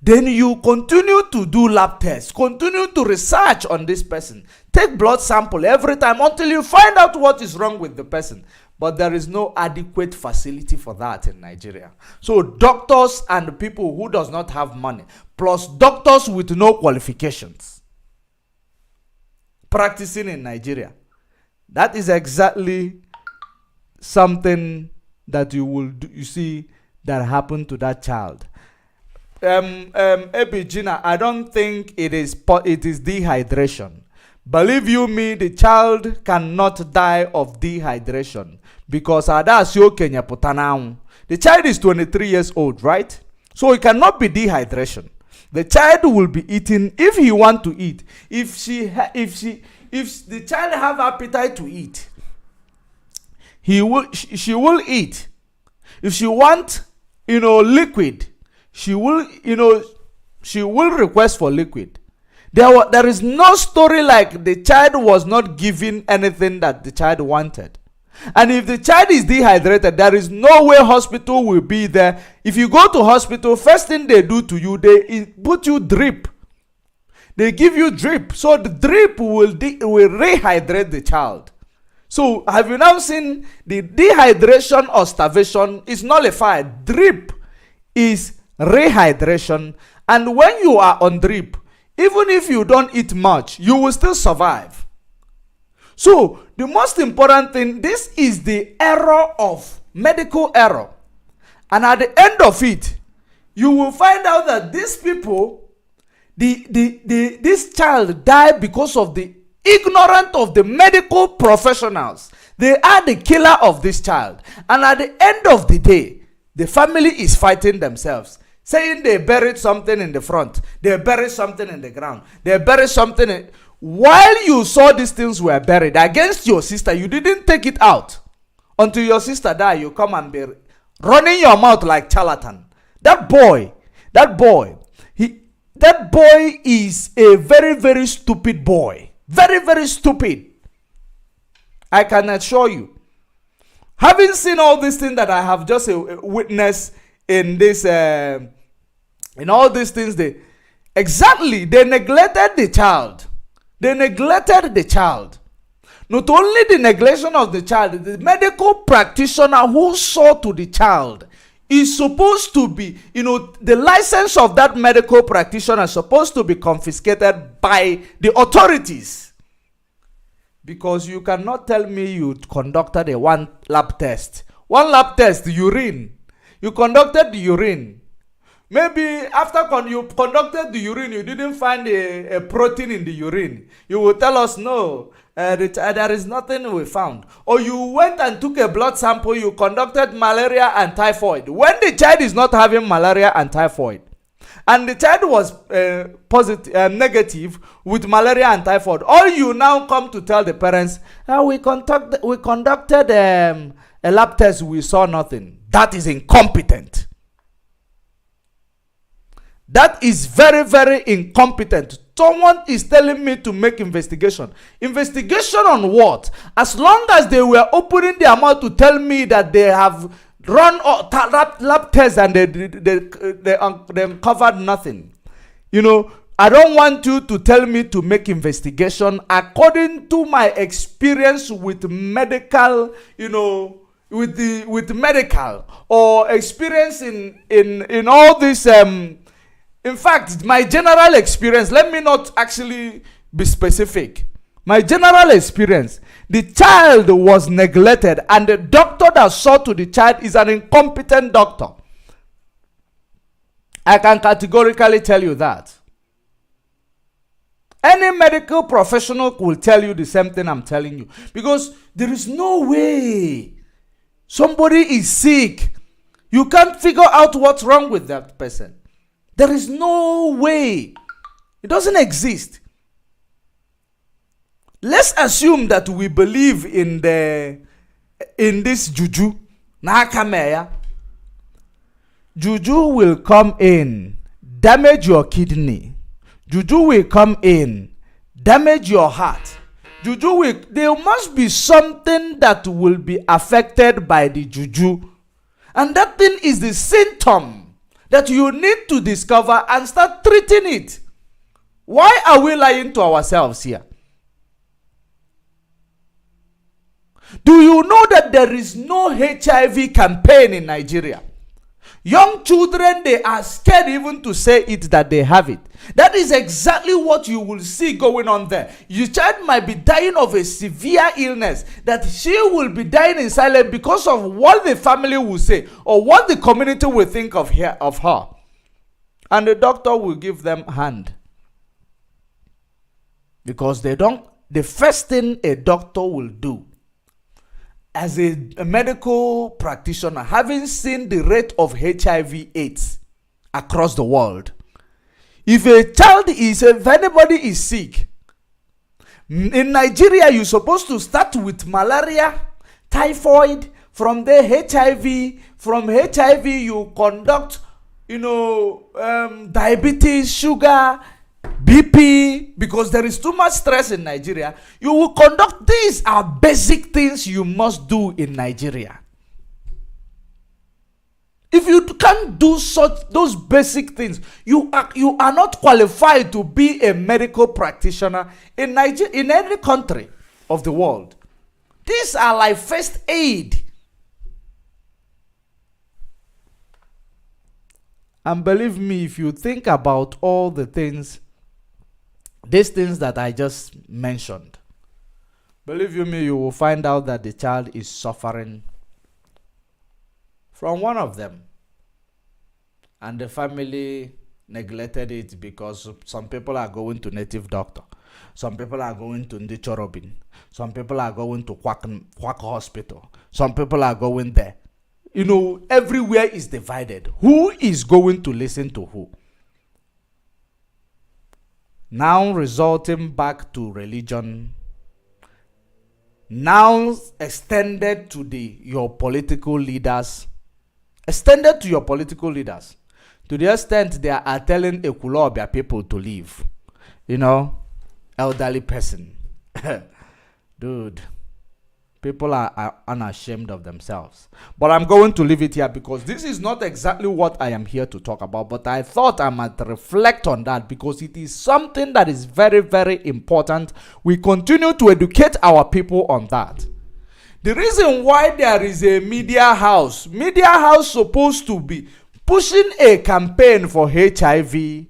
Then you continue to do lab tests, continue to research on this person. Take blood sample every time until you find out what is wrong with the person. But there is no adequate facility for that in Nigeria. So doctors and people who does not have money, plus doctors with no qualifications, practicing in Nigeria. That is exactly something that you see that happened to that child. Ebigina, I don't think it is dehydration, Believe you me, the child cannot die of dehydration because the child is 23 years old, right? So it cannot be dehydration. The child will be eating if he want to eat. If the child have appetite to eat, she will eat. If she want, liquid, she will request for liquid. There is no story like the child was not given anything that the child wanted. And if the child is dehydrated, there is no way hospital will be there. If you go to hospital, first thing they do to you, they put you drip. They give you drip. So the drip will rehydrate the child. So have you now seen the dehydration or starvation is nullified? Drip is rehydration. And when you are on drip, even if you don't eat much, you will still survive. So the most important thing, this is the error of medical error. And at the end of it, you will find out that these people, this child died because of the ignorance of the medical professionals. They are the killer of this child. And at the end of the day, the family is fighting themselves, saying they buried something in the front, they buried something in the ground, they buried something in... While you saw these things were buried against your sister, you didn't take it out. Until your sister died, you come and be running your mouth like charlatan. That boy is a very, very stupid boy. Very, very stupid. I can assure you. Having seen all these things that I have just witnessed in this, in all these things, they neglected the child. They neglected the child. Not only the neglection of the child, the medical practitioner who saw to the child is supposed to be, the license of that medical practitioner is supposed to be confiscated by the authorities. Because you cannot tell me you conducted one lab test. One lab test, urine. You conducted the urine. Maybe after you conducted the urine, you didn't find a protein in the urine. You will tell us, no, there is nothing we found. Or you went and took a blood sample, you conducted malaria and typhoid. When the child is not having malaria and typhoid, and the child was negative with malaria and typhoid, all you now come to tell the parents, we conducted a lab test, we saw nothing. That is incompetent. That is very, very incompetent. Someone is telling me to make investigation. Investigation on what? As long as they were opening their mouth to tell me that they have run lab tests and they uncovered nothing. I don't want you to tell me to make investigation according to my experience with medical, with medical or experience in all this in fact, my general experience, let me not actually be specific. My general experience, the child was neglected and the doctor that saw to the child is an incompetent doctor. I can categorically tell you that. Any medical professional will tell you the same thing I'm telling you. Because there is no way somebody is sick. You can't figure out what's wrong with that person. There is no way. It doesn't exist. Let's assume that we believe in this juju. Nakameya. Juju will come in, damage your kidney. Juju will come in, damage your heart. There must be something that will be affected by the juju. And that thing is the symptom that you need to discover and start treating it. Why are we lying to ourselves here? Do you know that there is no HIV campaign in Nigeria? Young children, they are scared even to say it that they have it. That is exactly what you will see going on there. Your child might be dying of a severe illness, that she will be dying in silence because of what the family will say or what the community will think of her. And the doctor will give them hand. Because they don't the first thing a doctor will do as a medical practitioner, having seen the rate of HIV/AIDS across the world, if anybody is sick, in Nigeria, you're supposed to start with malaria, typhoid, from there HIV. From HIV, you conduct, diabetes, sugar, BP, because there is too much stress in Nigeria. You will conduct. These are basic things you must do in Nigeria. If you can't do those basic things, you are not qualified to be a medical practitioner in Nigeria, in any country of the world. These are like first aid. And believe me, if you think about all the things, these things that I just mentioned, believe you me, you will find out that the child is suffering from one of them. And the family neglected it because some people are going to native doctor. Some people are going to Ndichorobin. Some people are going to Quack Hospital. Some people are going there. Everywhere is divided. Who is going to listen to who? Now resulting back to religion. Now extended to your political leaders. Extended to your political leaders. To the extent they are telling Ekulobia people to leave. Elderly person. Dude. People are unashamed of themselves. But I'm going to leave it here because this is not exactly what I am here to talk about. But I thought I might reflect on that because it is something that is very, very important. We continue to educate our people on that. The reason why there is a media house supposed to be pushing a campaign for HIV,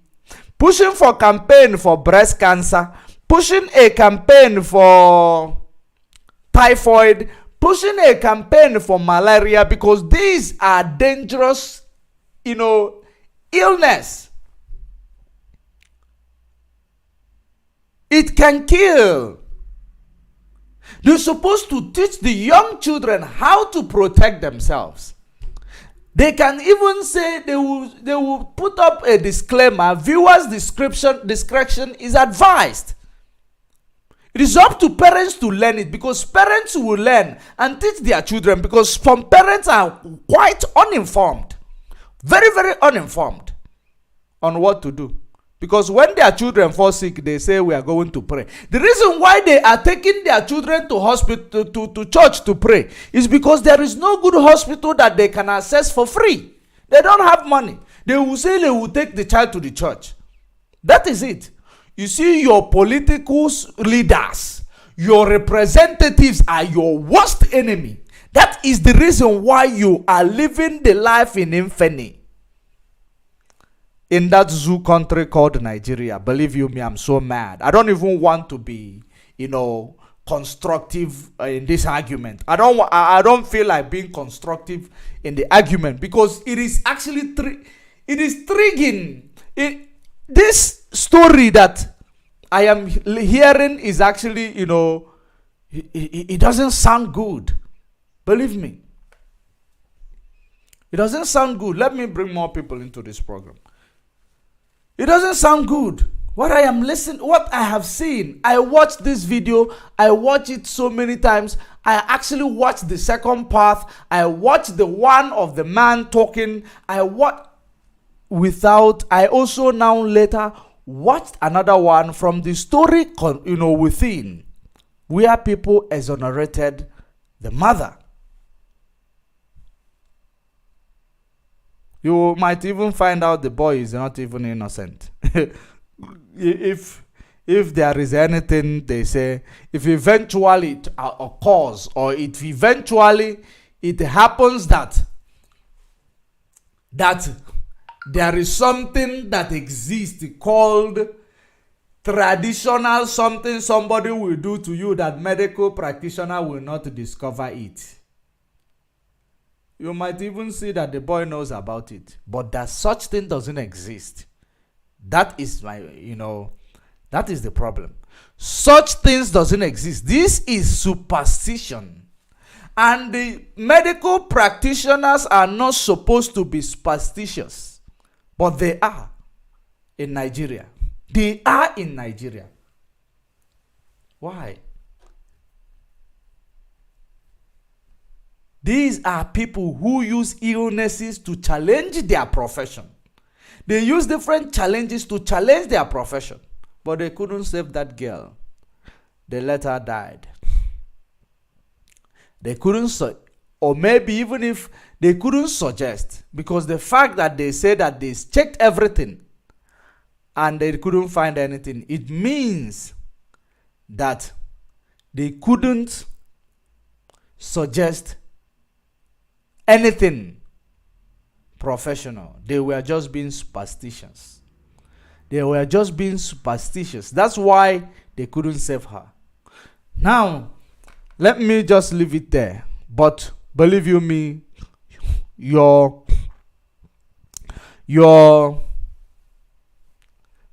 pushing for campaign for breast cancer, pushing a campaign for typhoid, pushing a campaign for malaria, because these are dangerous, illness. It can kill. They're supposed to teach the young children how to protect themselves. They can even say they will put up a disclaimer, viewers' discretion is advised. It is up to parents to learn it, because parents will learn and teach their children, because some parents are quite uninformed, very, very uninformed on what to do. Because when their children fall sick, they say we are going to pray. The reason why they are taking their children to hospital, to church to pray, is because there is no good hospital that they can access for free. They don't have money. They will say they will take the child to the church. That is it. You see, your political leaders, your representatives are your worst enemy. That is the reason why you are living the life in infamy. In that zoo country called Nigeria, believe you me, I'm so mad. I don't even want to be, constructive in this argument. I don't feel like being constructive in the argument, because it is actually triggering. This story that I am hearing is actually, it doesn't sound good. Believe me. It doesn't sound good. Let me bring more people into this program. It doesn't sound good. What I have seen, I watched this video, I watched it so many times. I actually watched the second part. I watched the one of the man talking. I also now later watched another one from the story, within, where people exonerated the mother. You might even find out the boy is not even innocent. If there is anything they say, if eventually it occurs, or if eventually it happens that there is something that exists called traditional something somebody will do to you that medical practitioner will not discover it. You might even see that the boy knows about it, but that such thing doesn't exist. That is my, That is the problem. Such things doesn't exist. This is superstition. And the medical practitioners are not supposed to be superstitious. But they are in Nigeria. They are in Nigeria. Why? These are people who use illnesses to challenge their profession. They use different challenges to challenge their profession. But they couldn't save that girl. They let her die. They couldn't, or maybe even if they couldn't suggest, because the fact that they said that they checked everything and they couldn't find anything, it means that they couldn't suggest anything professional. They were just being superstitious. They were just being superstitious. That's why they couldn't save her. Now, let me just leave it there. But believe you me, your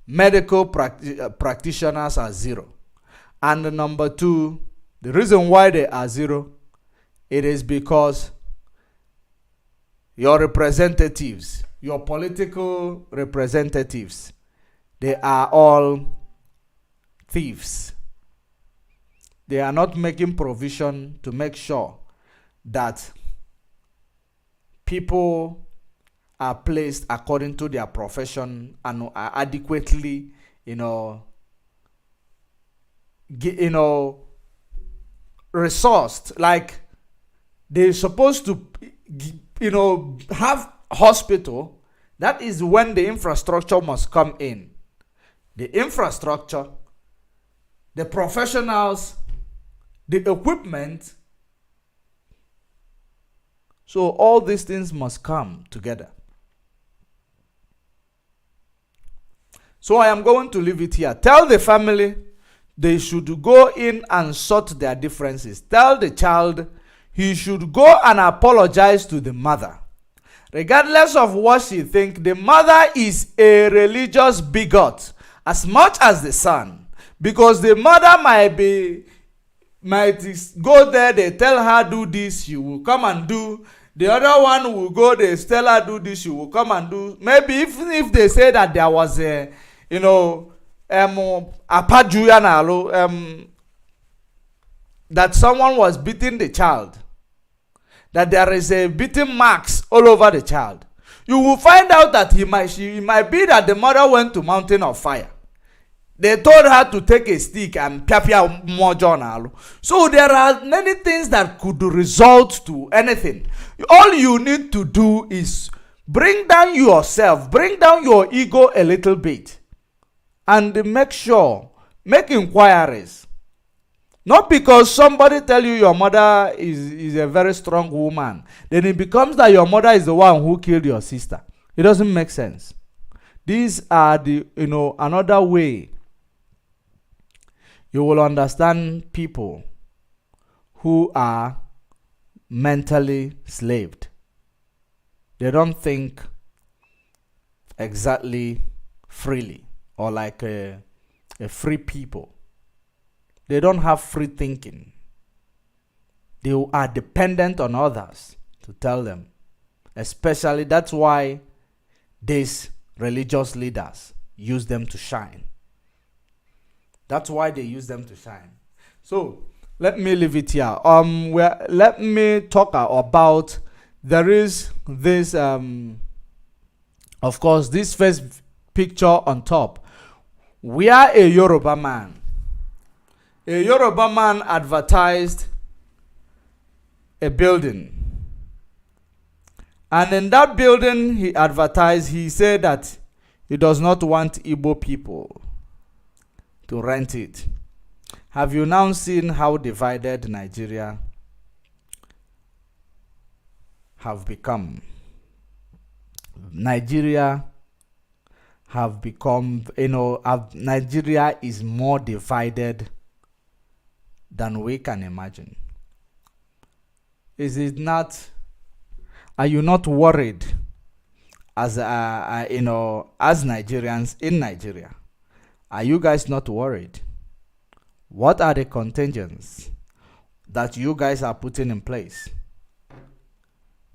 medical practitioners are zero. And number two, the reason why they are zero, it is because your representatives, your political representatives, they are all thieves. They are not making provision to make sure that people are placed according to their profession and are adequately, resourced. Like they're supposed to, have hospital. That is when the infrastructure must come in. The infrastructure, the professionals, the equipment. So all these things must come together. So I am going to leave it here. Tell the family they should go in and sort their differences. Tell the child he should go and apologize to the mother. Regardless of what she thinks, the mother is a religious bigot as much as the son. Because the mother might go there, they tell her do this, she will come and do. The other one will go, they tell her do this, she will come and do. Maybe even if they say that there was a, that someone was beating the child, that there is a beating marks all over the child, you will find out that it might be that the mother went to mountain of fire. They told her to take a stick and pia mojo. So there are many things that could result to anything. All you need to do is bring down yourself, bring down your ego a little bit, and make inquiries. Not because somebody tell you your mother is a very strong woman, then it becomes that your mother is the one who killed your sister. It doesn't make sense. These are another way you will understand people who are mentally slaved. They don't think exactly freely or like a free people. They don't have free thinking. They are dependent on others to tell them. Especially that's why these religious leaders use them to shine. That's why they use them to shine. So let me leave it here. Let me talk about, there is this of course this first picture on top. We are a Yoruba man. A Yoruba man advertised a building. And in that building he advertised, he said that he does not want Igbo people to rent it. Have you now seen how divided Nigeria have become? Nigeria have become, Nigeria is more divided than we can imagine. Is it not? Are you not worried as as Nigerians in Nigeria? Are you guys not worried? What are the contingents that you guys are putting in place?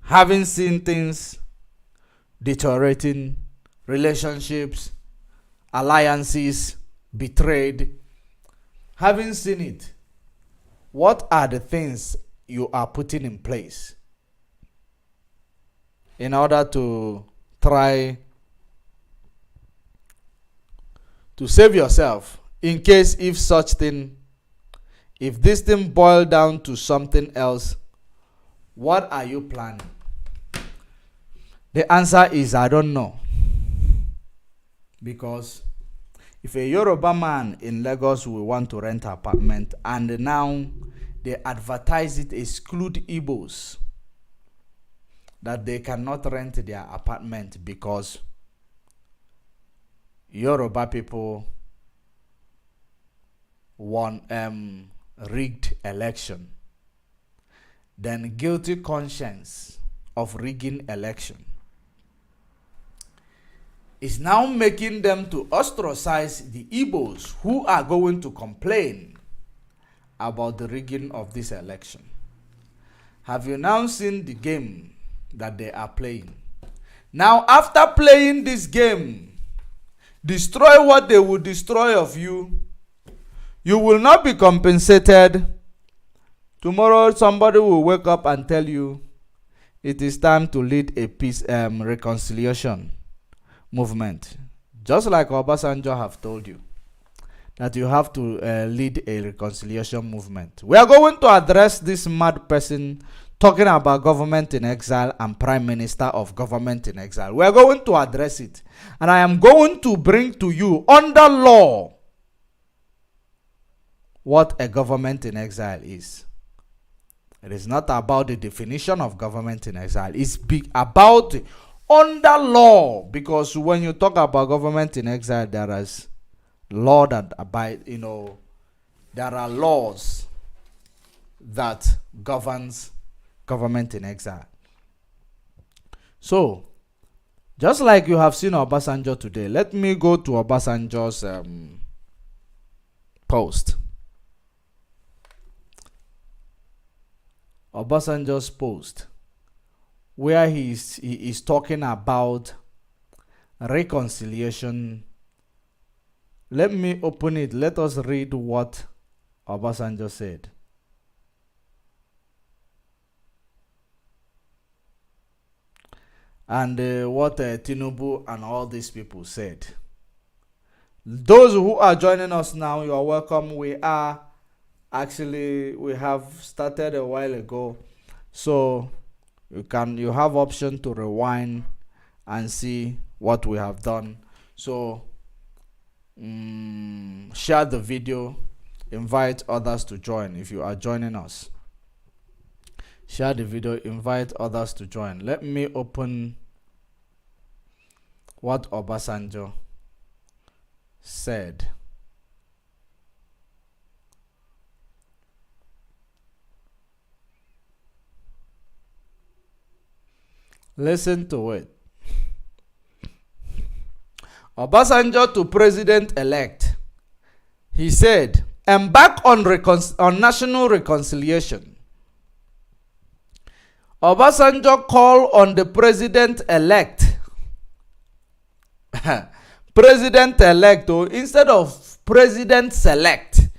Having seen things deteriorating, relationships, alliances betrayed, having seen it, what are the things you are putting in place in order to try to save yourself in case if this thing boils down to something else? What are you planning? The answer is I don't know. Because if a Yoruba man in Lagos will want to rent an apartment and now they advertise it, exclude Igbos, that they cannot rent their apartment because Yoruba people won rigged election, then guilty conscience of rigging election is now making them to ostracize the Igbos who are going to complain about the rigging of this election. Have you now seen the game that they are playing? Now, after playing this game, destroy what they will destroy of you, you will not be compensated. Tomorrow, somebody will wake up and tell you it is time to lead a peace reconciliation movement. Just like Obasanjo have told you that you have to lead a reconciliation movement. We are going to address this mad person talking about government in exile and prime minister of government in exile. We are going to address it. And I am going to bring to you under law what a government in exile is. It is not about the definition of government in exile. It's about under law, because when you talk about government in exile, there is law that abide, there are laws that governs government in exile. So, just like you have seen Obasanjo today, let me go to Obasanjo's post. Obasanjo's post, where he is talking about reconciliation. Let me open it. Let us read what Obasanjo said. And what Tinubu and all these people said. Those who are joining us now, you are welcome. We have started a while ago, so you have option to rewind and see what we have done. So share the video, invite others to join. If you are joining us, share the video, invite others to join. Let me open what Obasanjo said. Listen to it. Obasanjo to president-elect. He said, embark on national reconciliation. Obasanjo called on the president-elect. President-elect instead of president-select.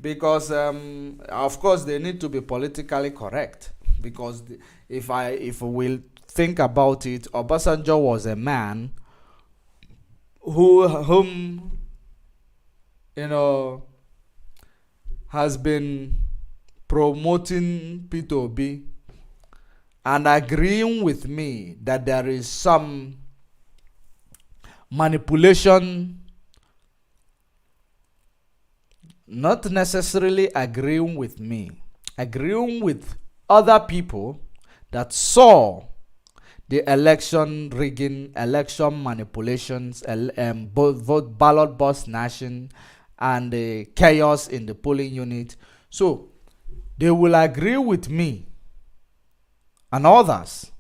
Because, of course, they need to be politically correct. Because if we think about it, Obasanjo was a man whom has been promoting P2B and agreeing with me that there is some manipulation, not necessarily agreeing with me, agreeing with other people that saw the election rigging, election manipulations, both ballot box snatching and the chaos in the polling unit. So they will agree with me and others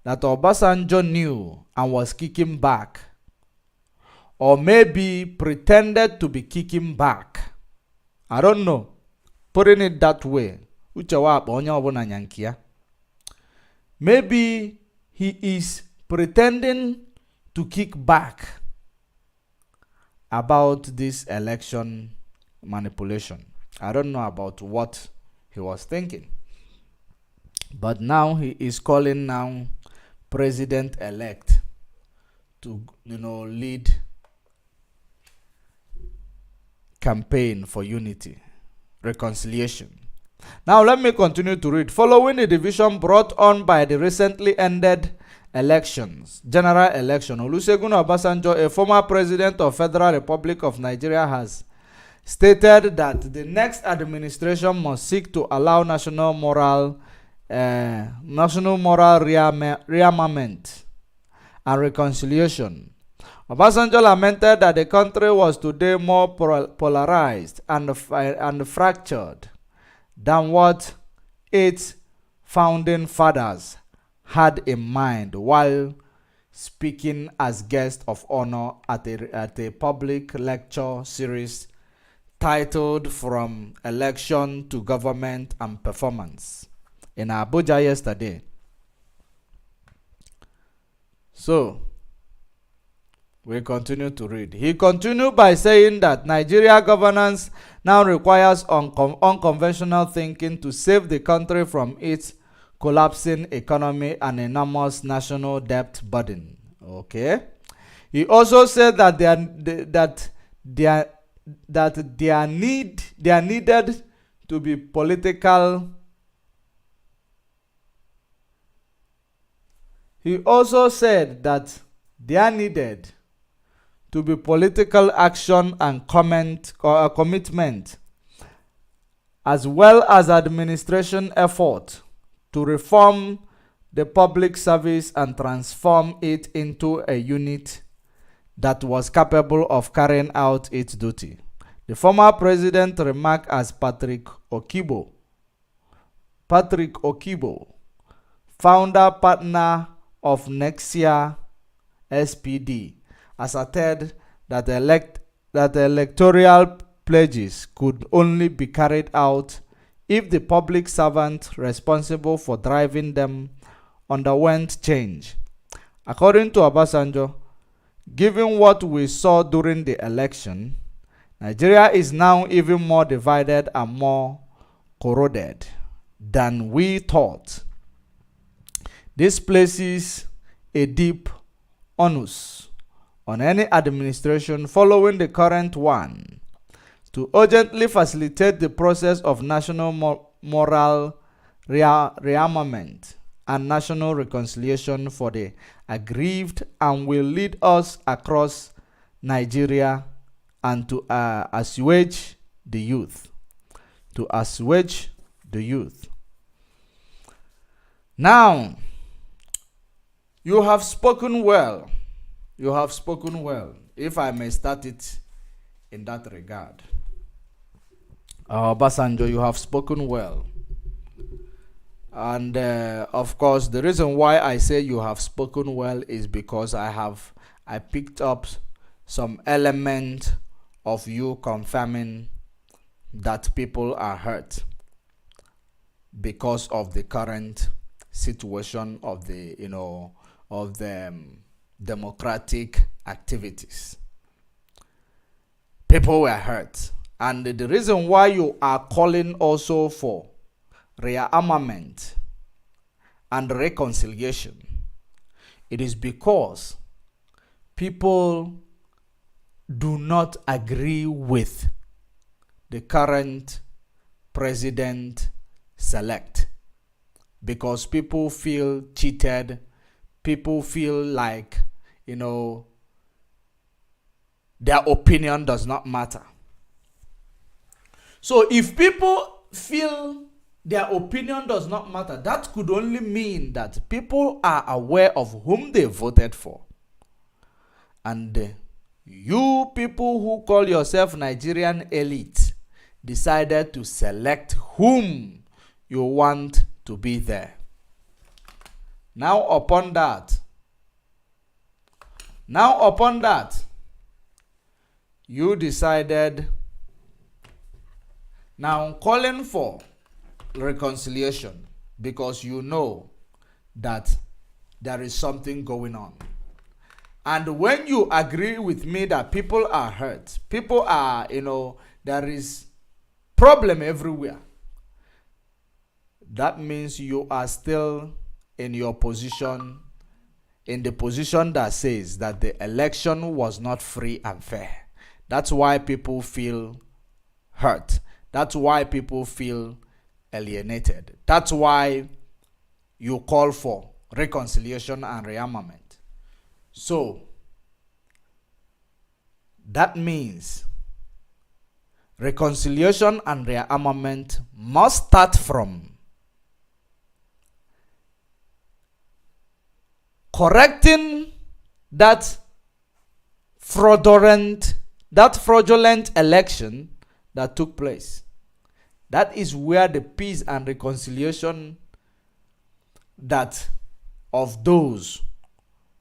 that Obasanjo knew and was kicking back or maybe pretended to be kicking back. I don't know. Putting it that way. Maybe he is pretending to kick back about this election manipulation. I don't know about what he was thinking. But now he is calling now president-elect to, lead campaign for unity, reconciliation. Now let me continue to read. Following the division brought on by the recently ended general election, Olusegun Obasanjo, a former president of Federal Republic of Nigeria, has stated that the next administration must seek to allow national moral rearmament and reconciliation. Obasanjo lamented that the country was today more polarized and fractured than what its founding fathers had in mind while speaking as guest of honor at a public lecture series titled From Election to Government and Performance in Abuja yesterday. So, we continue to read. He continued by saying that Nigeria governance now requires unconventional thinking to save the country from its collapsing economy and enormous national debt burden. Okay. He also said that there needed to be political. He also said that there needed to be political action and commitment, as well as administration effort to reform the public service and transform it into a unit that was capable of carrying out its duty. The former president remarked as Patrick Okibo, founder partner of Nexia SPD, asserted that the electoral pledges could only be carried out if the public servant responsible for driving them underwent change. According to Obasanjo, given what we saw during the election, Nigeria is now even more divided and more corroded than we thought. This places a deep onus on any administration following the current one to urgently facilitate the process of national moral rearmament and national reconciliation for the aggrieved, and will lead us across Nigeria and to assuage the youth. Now, you have spoken well. If I may start it in that regard. Obasanjo, you have spoken well. And of course, the reason why I say you have spoken well is because I picked up some element of you confirming that people are hurt because of the current situation of the democratic activities. People were hurt, and the reason why you are calling also for rearmament and reconciliation, it is because people do not agree with the current president-select, because people feel cheated, people feel like, their opinion does not matter. So if people feel their opinion does not matter, that could only mean that people are aware of whom they voted for. And you people who call yourself Nigerian elite decided to select whom you want to be there. Now upon that, you decided, now calling for reconciliation because you know that there is something going on. And when you agree with me that people are hurt, people are, there is problem everywhere, that means you are still in your position, in the position that says that the election was not free and fair. That's why people feel hurt. That's why people feel alienated. That's why you call for reconciliation and rearmament. So, that means reconciliation and rearmament must start from correcting that fraudulent election that took place. That is where the peace and reconciliation that of those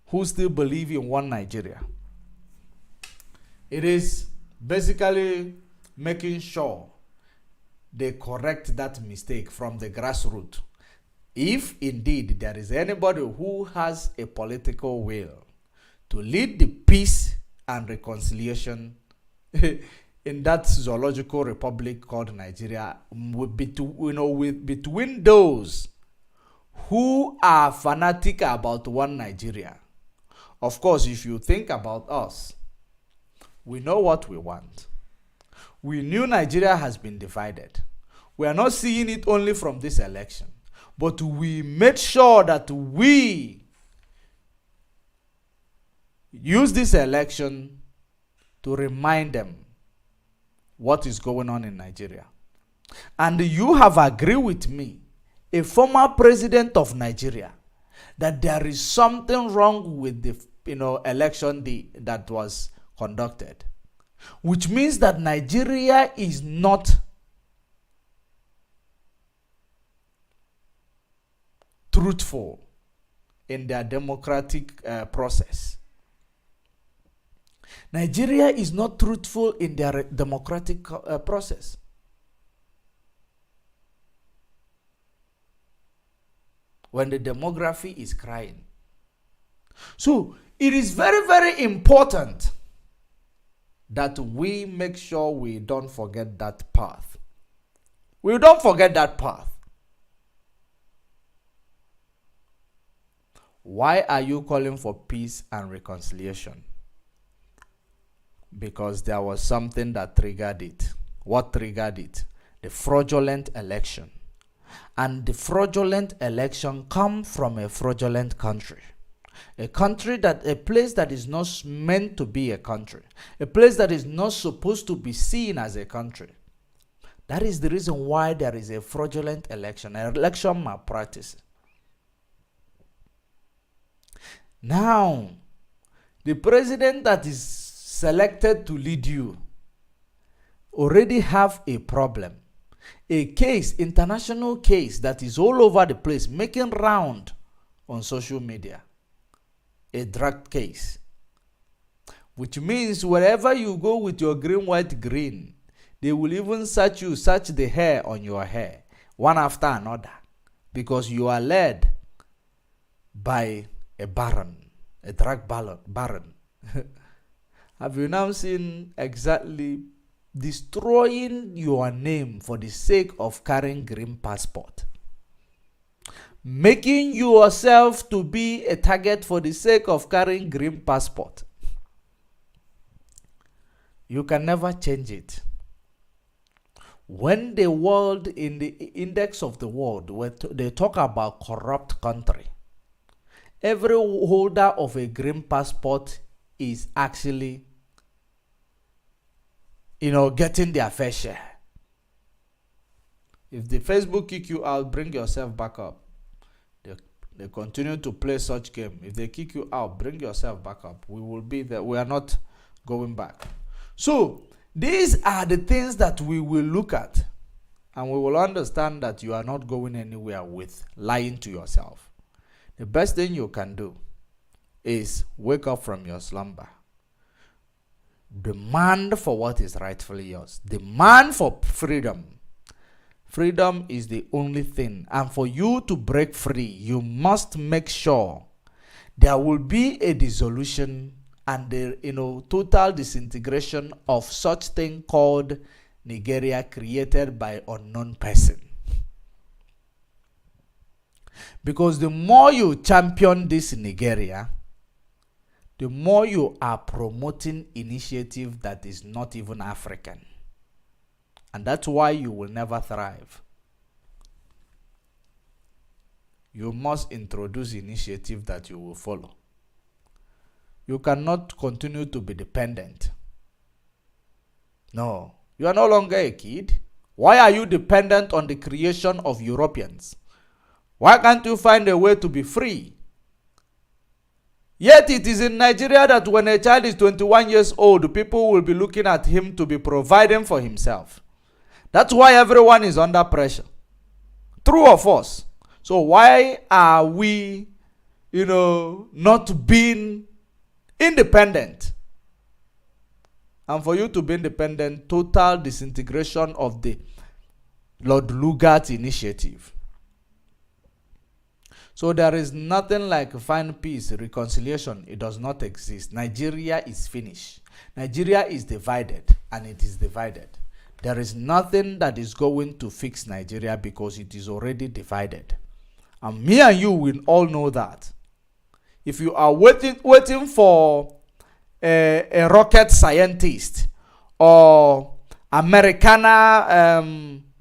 who still believe in one Nigeria. It is basically making sure they correct that mistake from the grassroots. If indeed there is anybody who has a political will to lead the peace and reconciliation in that zoological republic called Nigeria, between those who are fanatic about one Nigeria. Of course, if you think about us, we know what we want. We knew Nigeria has been divided. We are not seeing it only from this election, but we made sure that we use this election to remind them what is going on in Nigeria. And you have agreed with me, a former president of Nigeria, that there is something wrong with the election that was conducted, which means that Nigeria is not truthful in their democratic process. Nigeria is not truthful in their democratic process. When the demography is crying. So it is very, very important that we make sure we don't forget that path. We don't forget that path. Why are you calling for peace and reconciliation? Because there was something that triggered it. What triggered it? The fraudulent election. And the fraudulent election comes from a fraudulent country. A place that is not meant to be a country. A place that is not supposed to be seen as a country. That is the reason why there is a fraudulent election, an election malpractice. Now, the president that is selected to lead you already have a problem. A case, international case that is all over the place, making round on social media. A drug case. Which means wherever you go with your green, white, green, they will even search the hair on your hair, one after another. Because you are led by a baron, a drug baron. Have you now seen exactly destroying your name for the sake of carrying green passport? Making yourself to be a target for the sake of carrying green passport. You can never change it. When the world, in the index of the world, they talk about corrupt country, every holder of a green passport is actually, getting their fair share. If the Facebook kick you out, bring yourself back up. They continue to play such game. If they kick you out, bring yourself back up. We will be there. We are not going back. So, these are the things that we will look at. And we will understand that you are not going anywhere with lying to yourself. The best thing you can do is wake up from your slumber. demand for what is rightfully yours. Demand for freedom. Freedom is the only thing. And for you to break free, you must make sure there will be a dissolution and the total disintegration of such thing called Nigeria, created by unknown person. Because the more you champion this Nigeria, the more you are promoting initiative that is not even African. And that's why you will never thrive. You must introduce initiative that you will follow. You cannot continue to be dependent. No, you are no longer a kid. Why are you dependent on the creation of Europeans? Why can't you find a way to be free? Yet it is in Nigeria that when a child is 21 years old, people will be looking at him to be providing for himself. That's why everyone is under pressure. True or false? So why are we, not being independent? And for you to be independent, total disintegration of the Lord Lugard initiative. So there is nothing like find peace, reconciliation. It does not exist. Nigeria is finished. Nigeria is divided, and it is divided. There is nothing that is going to fix Nigeria because it is already divided. And me and you will all know that. If you are waiting for a rocket scientist or Americana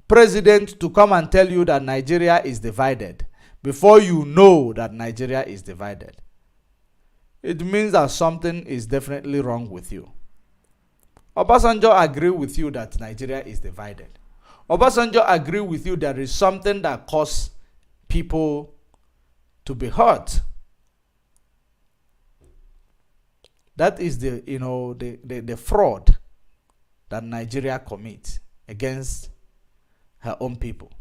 president to come and tell you that Nigeria is divided, before you know that Nigeria is divided, it means that something is definitely wrong with you. Obasanjo agree with you that Nigeria is divided. Obasanjo agree with you there is something that caused people to be hurt. That is the fraud that Nigeria commits against her own people.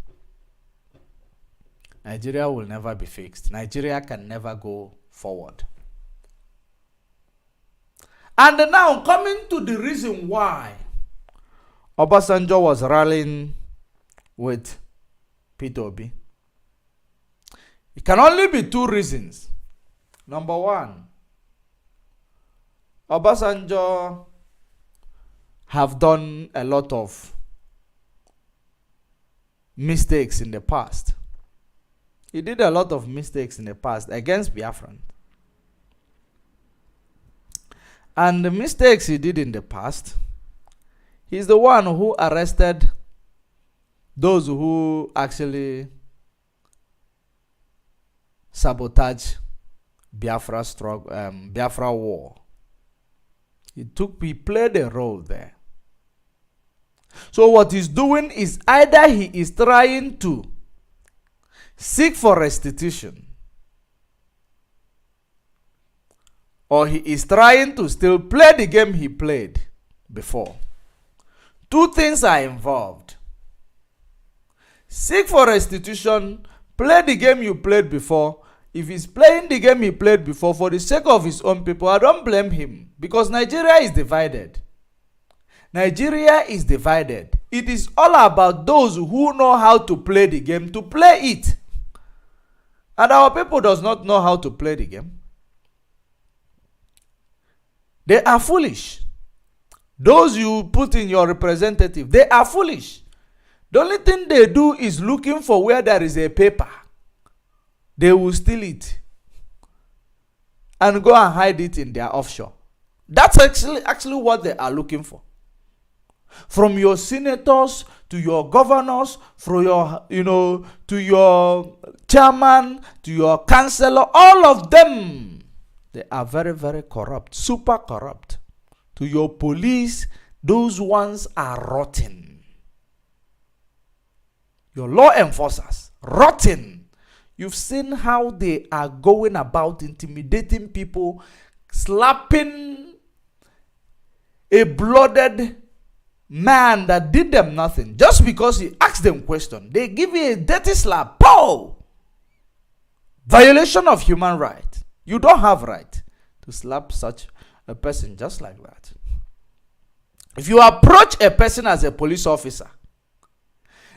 Nigeria will never be fixed. Nigeria can never go forward. And now, coming to the reason why Obasanjo was rallying with Peter Obi. It can only be two reasons. Number one, Obasanjo have done a lot of mistakes in the past. He did a lot of mistakes in the past against Biafran. And the mistakes he did in the past, he's the one who arrested those who actually sabotage Biafra war. He played a role there. So what he's doing is either he is trying to seek for restitution, or he is trying to still play the game he played before. Two things are involved. Seek for restitution, play the game you played before. If he's playing the game he played before for the sake of his own people, I don't blame him, because Nigeria is divided. Nigeria is divided. It is all about those who know how to play the game to play it. And our people does not know how to play the game. They are foolish. Those you put in your representative, they are foolish. The only thing they do is looking for where there is a paper. They will steal it and go and hide it in their offshore. That's actually what they are looking for. From your senators to your governors, from your, to your chairman, to your councillor, all of them, they are very, very corrupt, super corrupt. To your police, those ones are rotten. Your law enforcers, rotten. You've seen how they are going about intimidating people, slapping a blooded man that did them nothing just because he asked them question. They give you a dirty slap. Pow! Violation of human right. You don't have right to slap such a person just like that. If you approach a person as a police officer,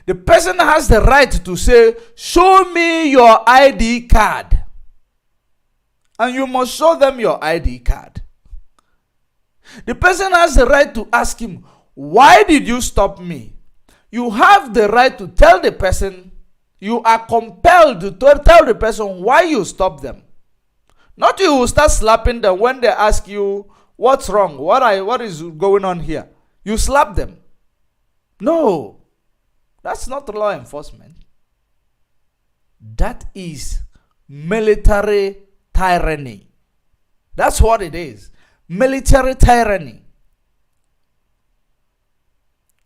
the person has the right to say, show me your ID card. And you must show them your ID card. The person has the right to ask him, why did you stop me? You have the right to tell the person, you are compelled to tell the person why you stopped them. Not you will start slapping them when they ask you, what's wrong? What is going on here? You slap them. No, that's not law enforcement. That is military tyranny. That's what it is. Military tyranny.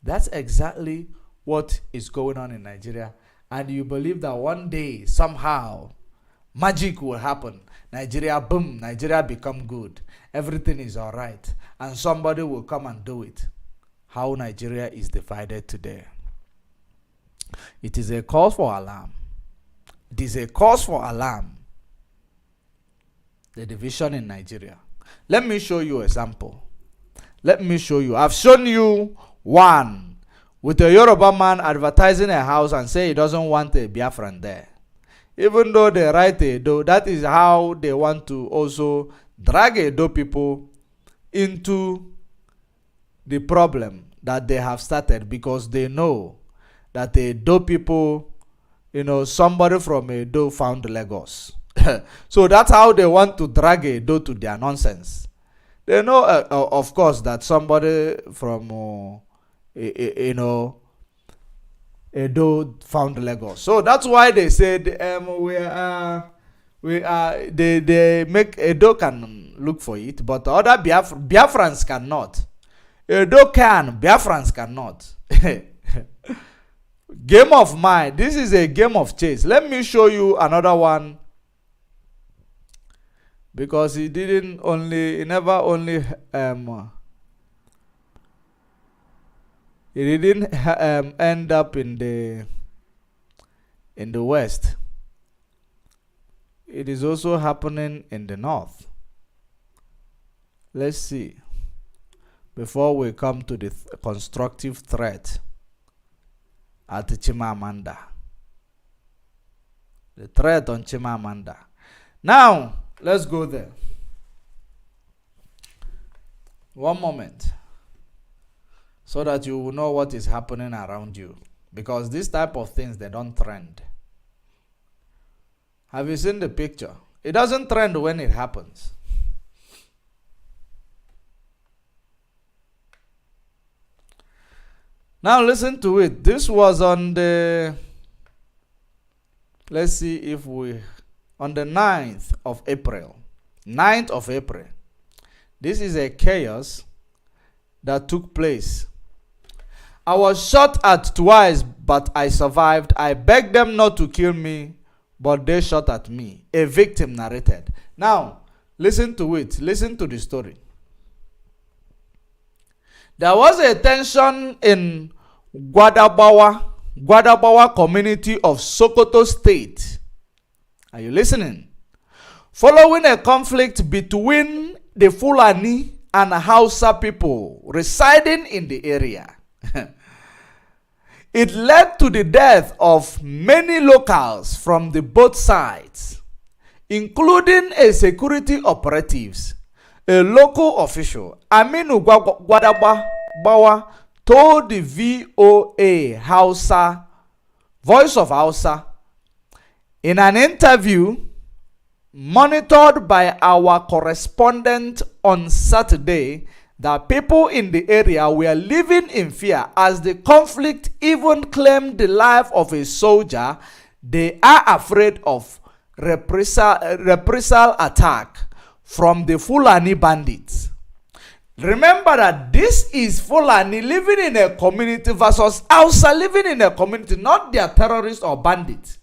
That's exactly what is going on in Nigeria. And you believe that one day, somehow, magic will happen. Nigeria, boom, Nigeria become good. Everything is all right. And somebody will come and do it. How Nigeria is divided today. It is a cause for alarm. It is a cause for alarm. The division in Nigeria. Let me show you a sample. Let me show you. I've shown you one with a Yoruba man advertising a house and say he doesn't want a Biafran there. Even though they write Edo, that is how they want to also drag Edo people into the problem that they have started, because they know that the Edo people, somebody from Edo found Lagos. So that's how they want to drag Edo to their nonsense. They know, of course, that somebody from, Edo found Lagos. So that's why they said they make Edo can look for it, but other Biafrans cannot. Edo can, Biafrans cannot. Game of mind. This is a game of chase. Let me show you another one, because he never only he didn't end up in the west. It is also happening in the north. Let's see. Before we come to the constructive threat at Chimamanda. The threat on Chimamanda. Now, let's go there. One moment. So that you will know what is happening around you. Because this type of things, they don't trend. Have you seen the picture? It doesn't trend when it happens. Now listen to it. This was on the, let's see if on the 9th of April. 9th of April. This is a chaos that took place. I was shot at twice, but I survived. I begged them not to kill me, but they shot at me. A victim narrated. Now, listen to it. Listen to the story. There was a tension in Gwadabawa community of Sokoto State. Are you listening? Following a conflict between the Fulani and Hausa people residing in the area. It led to the death of many locals from the both sides, including a security operatives. A local official, Aminu Gwadabawa, told the VOA Hausa, Voice of Hausa, in an interview monitored by our correspondent on Saturday, that people in the area were living in fear as the conflict even claimed the life of a soldier. They are afraid of reprisal attack from the Fulani bandits. Remember that this is Fulani living in a community versus Hausa living in a community, not their terrorists or bandits.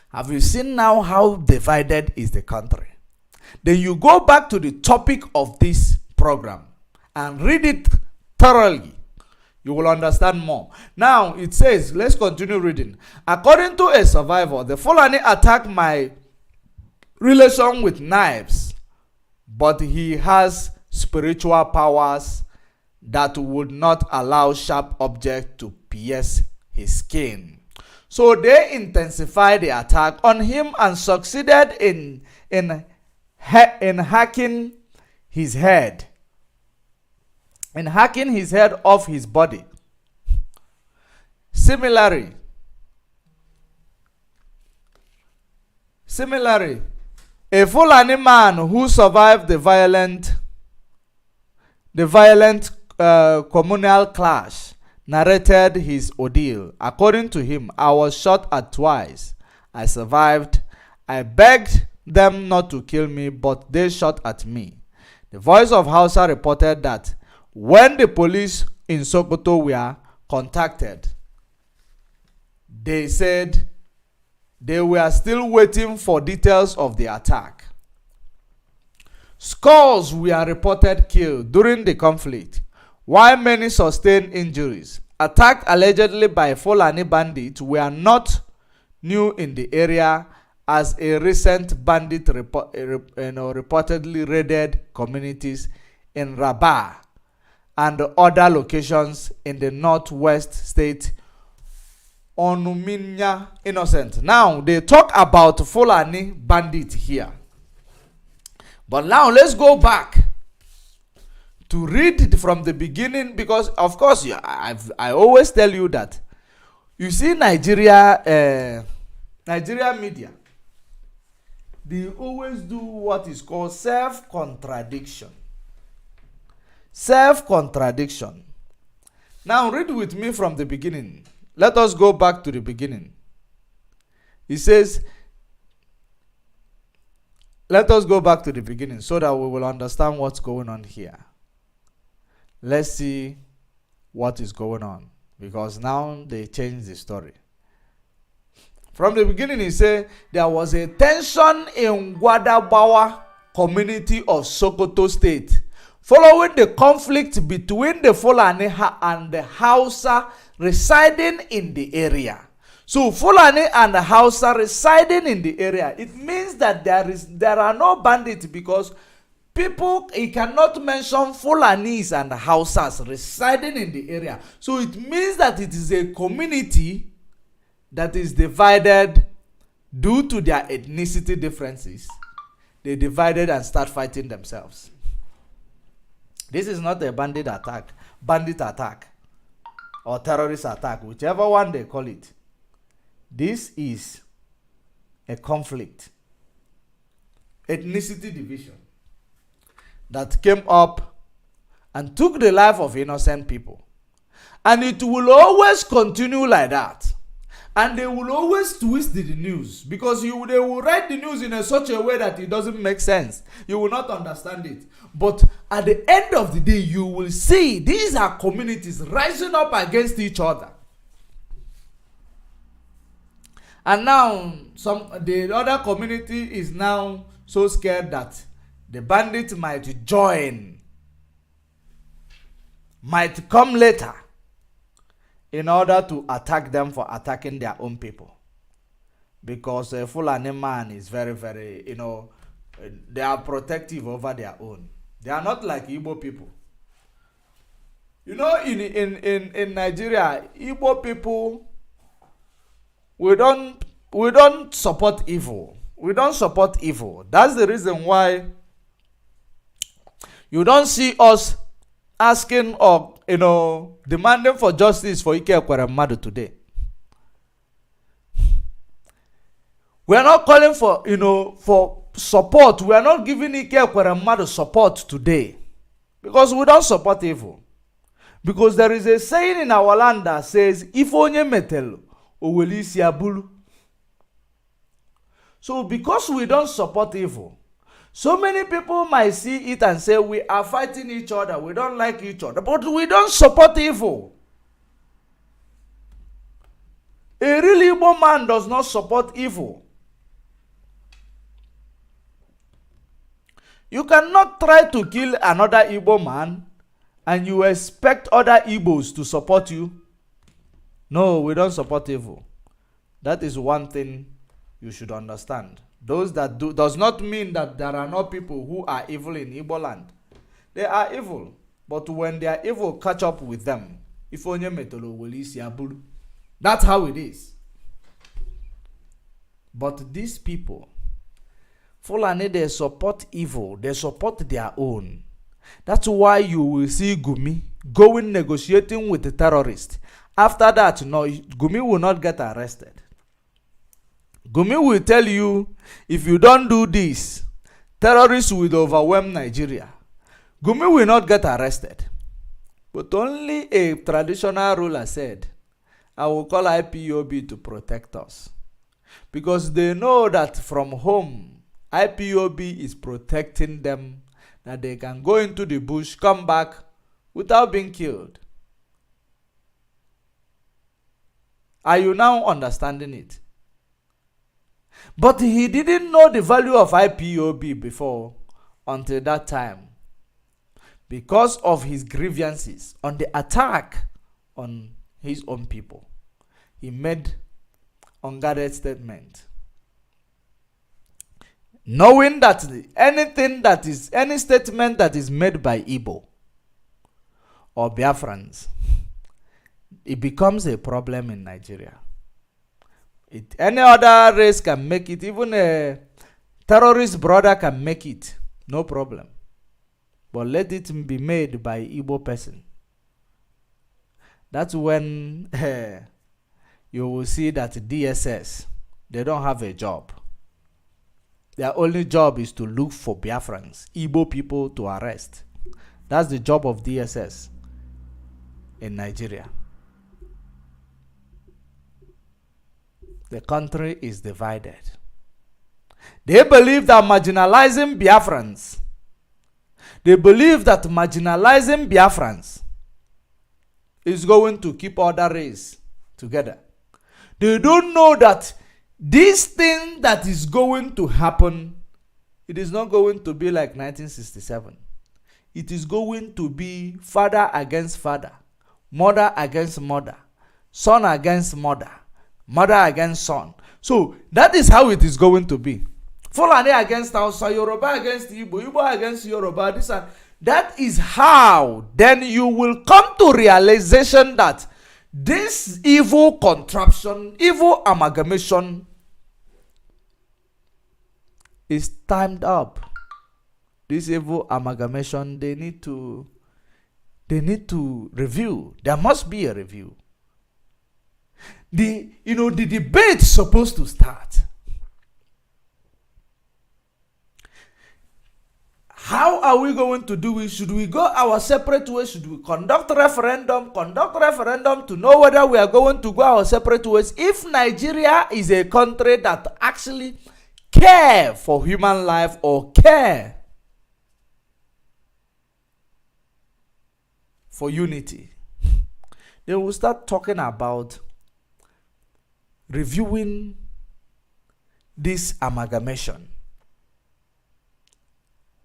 Have you seen now how divided is the country? Then you go back to the topic of this program and read it thoroughly. You will understand more. Now it says, let's continue reading. According to a survivor, the Fulani attacked my relation with knives, but he has spiritual powers that would not allow sharp objects to pierce his skin. So they intensified the attack on him and succeeded in hacking his head. In hacking his head off his body. Similarly, a Fulani man who survived the violent communal clash narrated his ordeal. According to him, I was shot at twice. I survived. I begged them not to kill me, but they shot at me. The Voice of Hausa reported that when the police in Sokoto were contacted, they said they were still waiting for details of the attack. Scores were reported killed during the conflict, while many sustained injuries. Attacks allegedly by Fulani bandits were not new in the area, as a recent bandit reportedly raided communities in Rabah and other locations in the northwest state Onuminya Innocent. Now, they talk about Fulani bandit here. But now, let's go back to read from the beginning, because, of course, I always tell you that. You see, Nigeria media, they always do what is called self-contradiction. Self-contradiction. Now, read with me from the beginning. Let us go back to the beginning. He says, let us go back to the beginning so that we will understand what's going on here. Let's see what is going on, because now they changed the story. From the beginning, he said there was a tension in Gwadabawa community of Sokoto State following the conflict between the Fulani and the Hausa residing in the area. So Fulani and the Hausa residing in the area, it means that there are no bandits, because people, he cannot mention Fulanis and Hausas residing in the area. So it means that it is a community that is divided due to their ethnicity differences. They divided and start fighting themselves. This is not a bandit attack or terrorist attack, whichever one they call it. This is a conflict, ethnicity division that came up and took the life of innocent people. And it will always continue like that. And they will always twist the news, because they will write the news in such a way that it doesn't make sense. You will not understand it. But at the end of the day, you will see these are communities rising up against each other. And now the other community is now so scared that the bandits might join, might come later in order to attack them for attacking their own people. Because a Fulani man is very, very, they are protective over their own. They are not like Igbo people. In Nigeria, Igbo people, we don't support evil. We don't support evil. That's the reason why you don't see us asking or demanding for justice for Ike Ekweremadu today. We are not calling for support. We are not giving Ike Ekweremadu support today, because we don't support evil. Because there is a saying in our land that says, "If onye metel, owelisi abulu." So because we don't support evil, so many people might see it and say we are fighting each other, we don't like each other, but we don't support evil. A real Igbo man does not support evil. You cannot try to kill another Igbo man and you expect other Igbos to support you. No, we don't support evil. That is one thing you should understand. Those that do does not mean that there are no people who are evil in Igbo land. They are evil. But when their evil catch up with them, if onye metolo will isi aburu. That's how it is. But these people, Fulani, they support evil. They support their own. That's why you will see Gumi going negotiating with the terrorists. After that, no, Gumi will not get arrested. Gumi will tell you, if you don't do this, terrorists will overwhelm Nigeria. Gumi will not get arrested. But only a traditional ruler said, I will call IPOB to protect us. Because they know that from home, IPOB is protecting them, that they can go into the bush, come back without being killed. Are you now understanding it? But he didn't know the value of IPOB before, until that time. Because of his grievances on the attack on his own people, he made unguarded statement. Knowing that any statement that is made by Igbo or Biafrans, it becomes a problem in Nigeria. Any other race can make it, even a terrorist brother can make it, no problem. But let it be made by Igbo person. That's when you will see that DSS, they don't have a job. Their only job is to look for Biafrans, Igbo people to arrest. That's the job of DSS in Nigeria. The country is divided. They believe that marginalizing Biafrans, is going to keep other race together. They don't know that this thing that is going to happen, it is not going to be like 1967. It is going to be father against father, mother against mother, son against mother, mother against son. So that is how it is going to be. Fulani against Hausa, Yoruba against Igbo, Igbo against Yoruba, this and that is how then you will come to realization that this evil contraption, evil amalgamation is timed up. This evil amalgamation, they need to review. There must be a review. The debate is supposed to start. How are we going to do it? Should we go our separate ways? Should we conduct referendum to know whether we are going to go our separate ways? If Nigeria is a country that actually care for human life or care for unity, they will start talking about reviewing this amalgamation.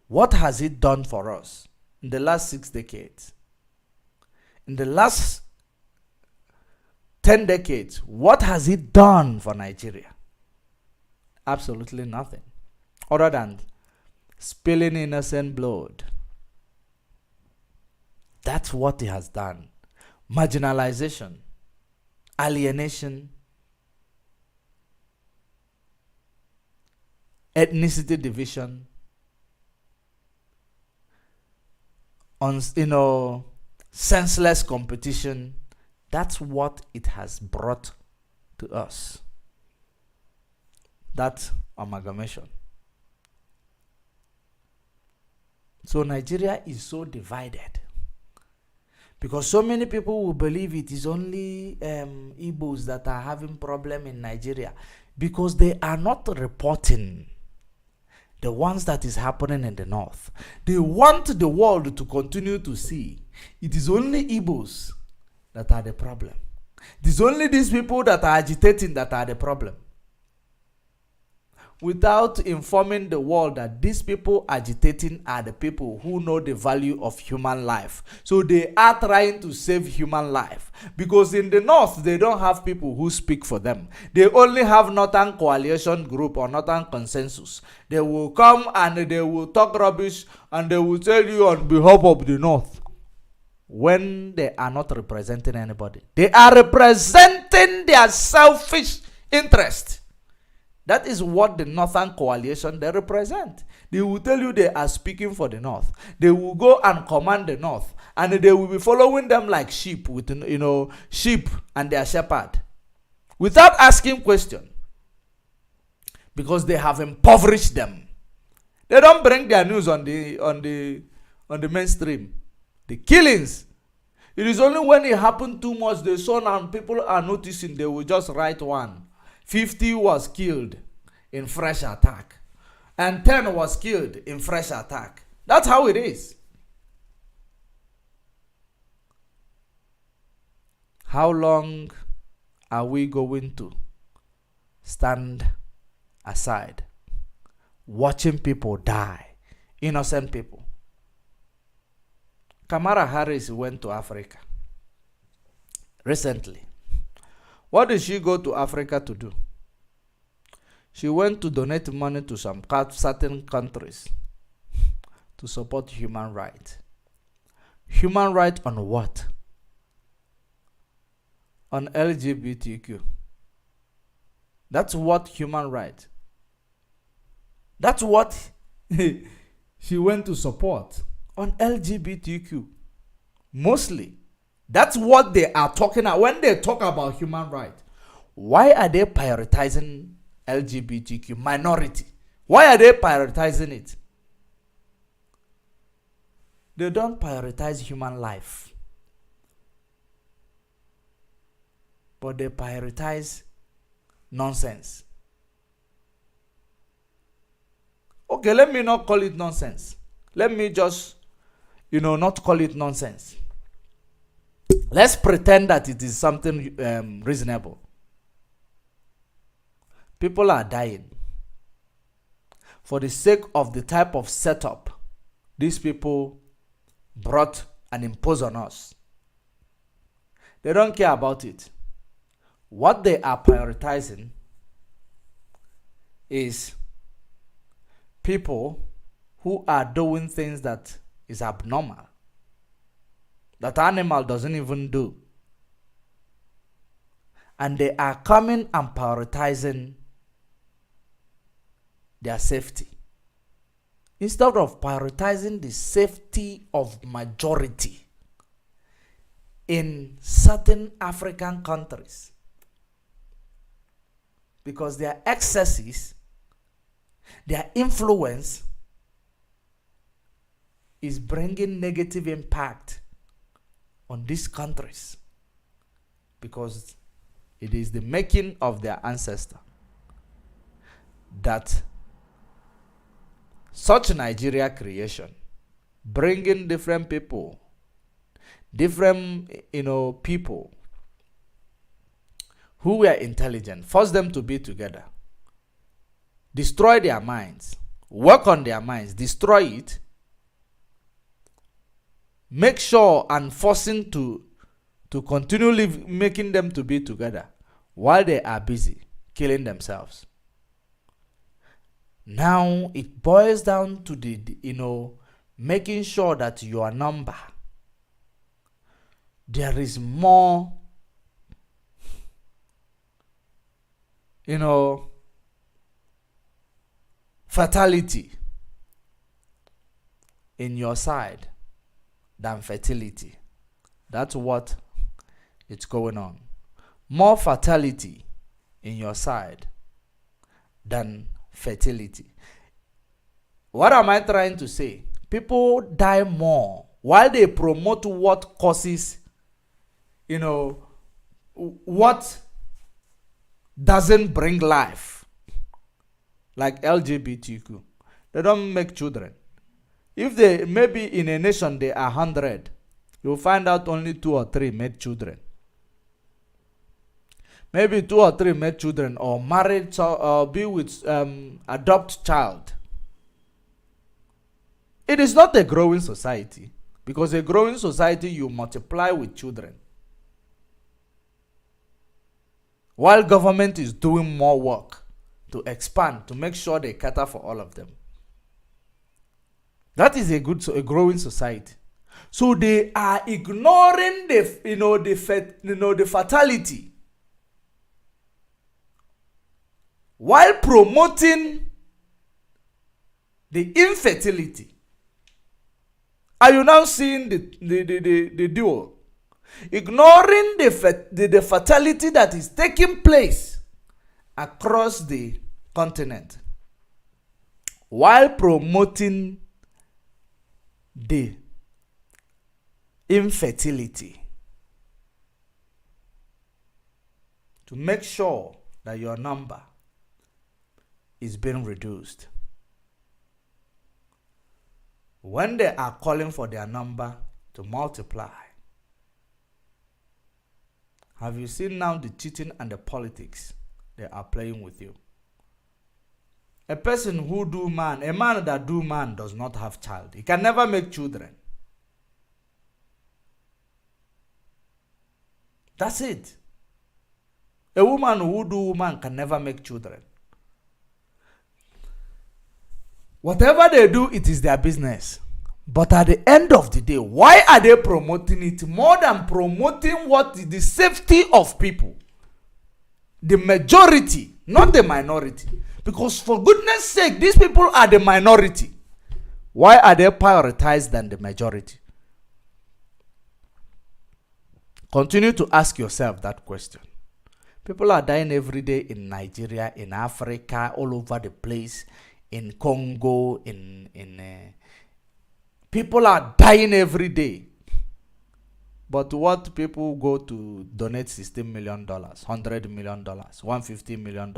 What has it done for us in the last 6 decades? In the last 10 decades, what has it done for Nigeria? Absolutely nothing. Other than spilling innocent blood. That's what it has done. Marginalization, alienation, ethnicity division, senseless competition. That's what it has brought to us. That amalgamation. So Nigeria is so divided because so many people will believe it is only Igbos that are having problem in Nigeria because they are not reporting the ones that is happening in the north. They want the world to continue to see it is only Igbos that are the problem. It is only these people that are agitating that are the problem. Without informing the world that these people agitating are the people who know the value of human life. So they are trying to save human life. Because in the north, they don't have people who speak for them. They only have Northern Coalition Group or Northern Consensus. They will come and they will talk rubbish and they will tell you on behalf of the north. when they are not representing anybody. They are representing their selfish interest. That is what the Northern Coalition, they represent. They will tell you they are speaking for the North. They will go and command the North. And they will be following them like sheep, with, sheep and their shepherd. Without asking question. Because they have impoverished them. They don't bring their news on the mainstream. The killings. It is only when it happened too much, they saw now people are noticing, they will just write one. 50 was killed in fresh attack. And 10 was killed in fresh attack. That's how it is. How long are we going to stand aside, watching people die, innocent people? Kamala Harris went to Africa recently. What did she go to Africa to do? She went to donate money to some certain countries to support human rights. Human rights on what? On LGBTQ. That's what human rights. That's what she went to support. On LGBTQ. Mostly. That's what they are talking about when they talk about human rights. Why are they prioritizing LGBTQ minority? Why are they prioritizing it? They don't prioritize human life. But they prioritize nonsense. Okay, let me not call it nonsense. Let me just, not call it nonsense. Let's pretend that it is something reasonable. People are dying for the sake of the type of setup these people brought and imposed on us. They don't care about it. What they are prioritizing is people who are doing things that is abnormal, that animal doesn't even do. And they are coming and prioritizing their safety. Instead of prioritizing the safety of majority in certain African countries. Because their excesses, their influence is bringing negative impact on these countries. Because it is the making of their ancestor that such Nigeria creation, bringing different people, different people who were intelligent, force them to be together, destroy their minds, work on their minds, destroy it, make sure and forcing to continue making them to be together while they are busy killing themselves. Now it boils down to the making sure that your number, there is more fatality in your side than fertility. That's what it's going on. More fatality in your side than fertility. What am I trying to say? People die more while they promote what causes, what doesn't bring life. Like LGBTQ. They don't make children. If they, maybe in a nation they are 100, you'll find out only 2 or 3 made children. Maybe 2 or 3 made children or married or be with adopt child. It is not a growing society, because a growing society you multiply with children. While government is doing more work to expand, to make sure they cater for all of them. That is a growing society. So they are ignoring the fatality while promoting the infertility. Are you now seeing the dual? Ignoring the fatality that is taking place across the continent while promoting the infertility, to make sure that your number is being reduced. When they are calling for their number to multiply, have you seen now the cheating and the politics they are playing with you? A person who do man, a man that do man does not have child. He can never make children. That's it. A woman who do woman can never make children. Whatever they do, it is their business. But at the end of the day, why are they promoting it more than promoting what is the safety of people? The majority, not the minority. Because for goodness sake, these people are the minority. Why are they prioritized than the majority? Continue to ask yourself that question. People are dying every day in Nigeria, in Africa, all over the place, in Congo, people are dying every day. But what people go to donate $16 million, $100 million, $150 million,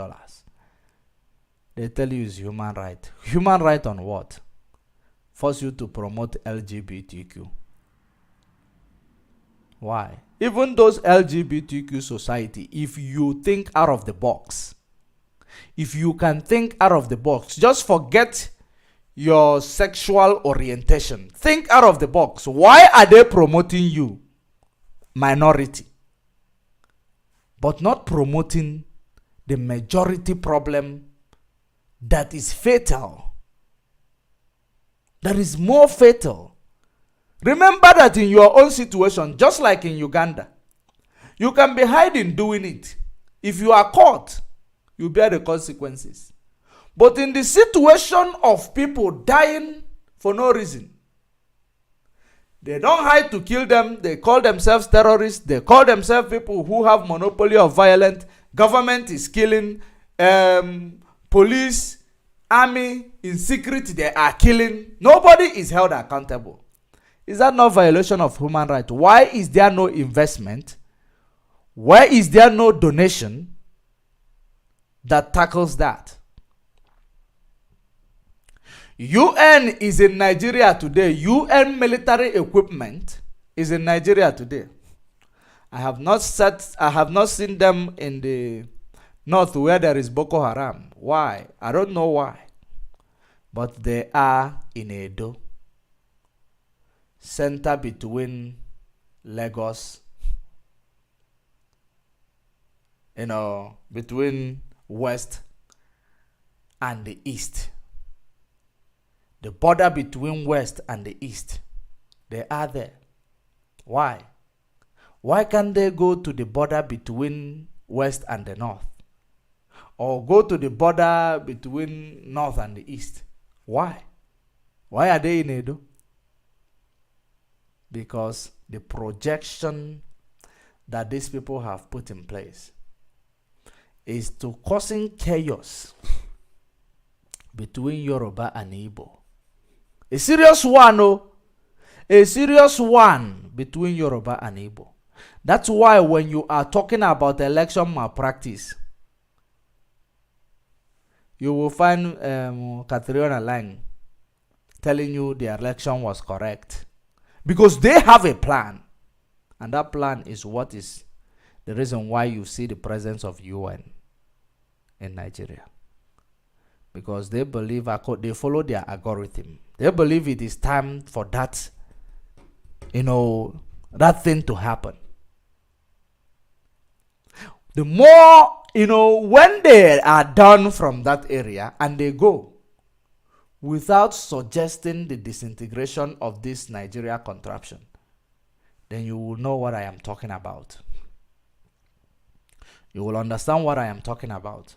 they tell you is human right. Human right on what? Force you to promote LGBTQ. Why? Even those LGBTQ society, if you think out of the box, if you can think out of the box, just forget your sexual orientation. Think out of the box. Why are they promoting you? Minority. But not promoting the majority problem that is fatal. That is more fatal. Remember that in your own situation, just like in Uganda, you can be hiding doing it. If you are caught, you bear the consequences. But in the situation of people dying for no reason, they don't hide to kill them. They call themselves terrorists. They call themselves people who have monopoly of violence. Government is killing. Police, army, in secret, they are killing. Nobody is held accountable. Is that not violation of human rights? Why is there no investment? Why is there no donation that tackles that? UN is in Nigeria today. UN military equipment is in Nigeria today. I have not seen them in the north where there is Boko Haram. Why? I don't know why. But they are in Edo, center between Lagos, between west and the east. The border between west and the east, they are there. Why? Why can't they go to the border between west and the north? Or go to the border between north and the east? Why? Why are they in Edo? Because the projection that these people have put in place is to causing chaos between Yoruba and Igbo. A serious one, a serious one between Yoruba and Igbo. That's why when you are talking about election malpractice, you will find Catriona Lang telling you the election was correct. Because they have a plan. And that plan is what is the reason why you see the presence of UN in Nigeria. Because they believe, they follow their algorithm. They believe it is time for that, that thing to happen. The more, when they are done from that area and they go, without suggesting the disintegration of this Nigeria contraption, then you will know what I am talking about. You will understand what I am talking about.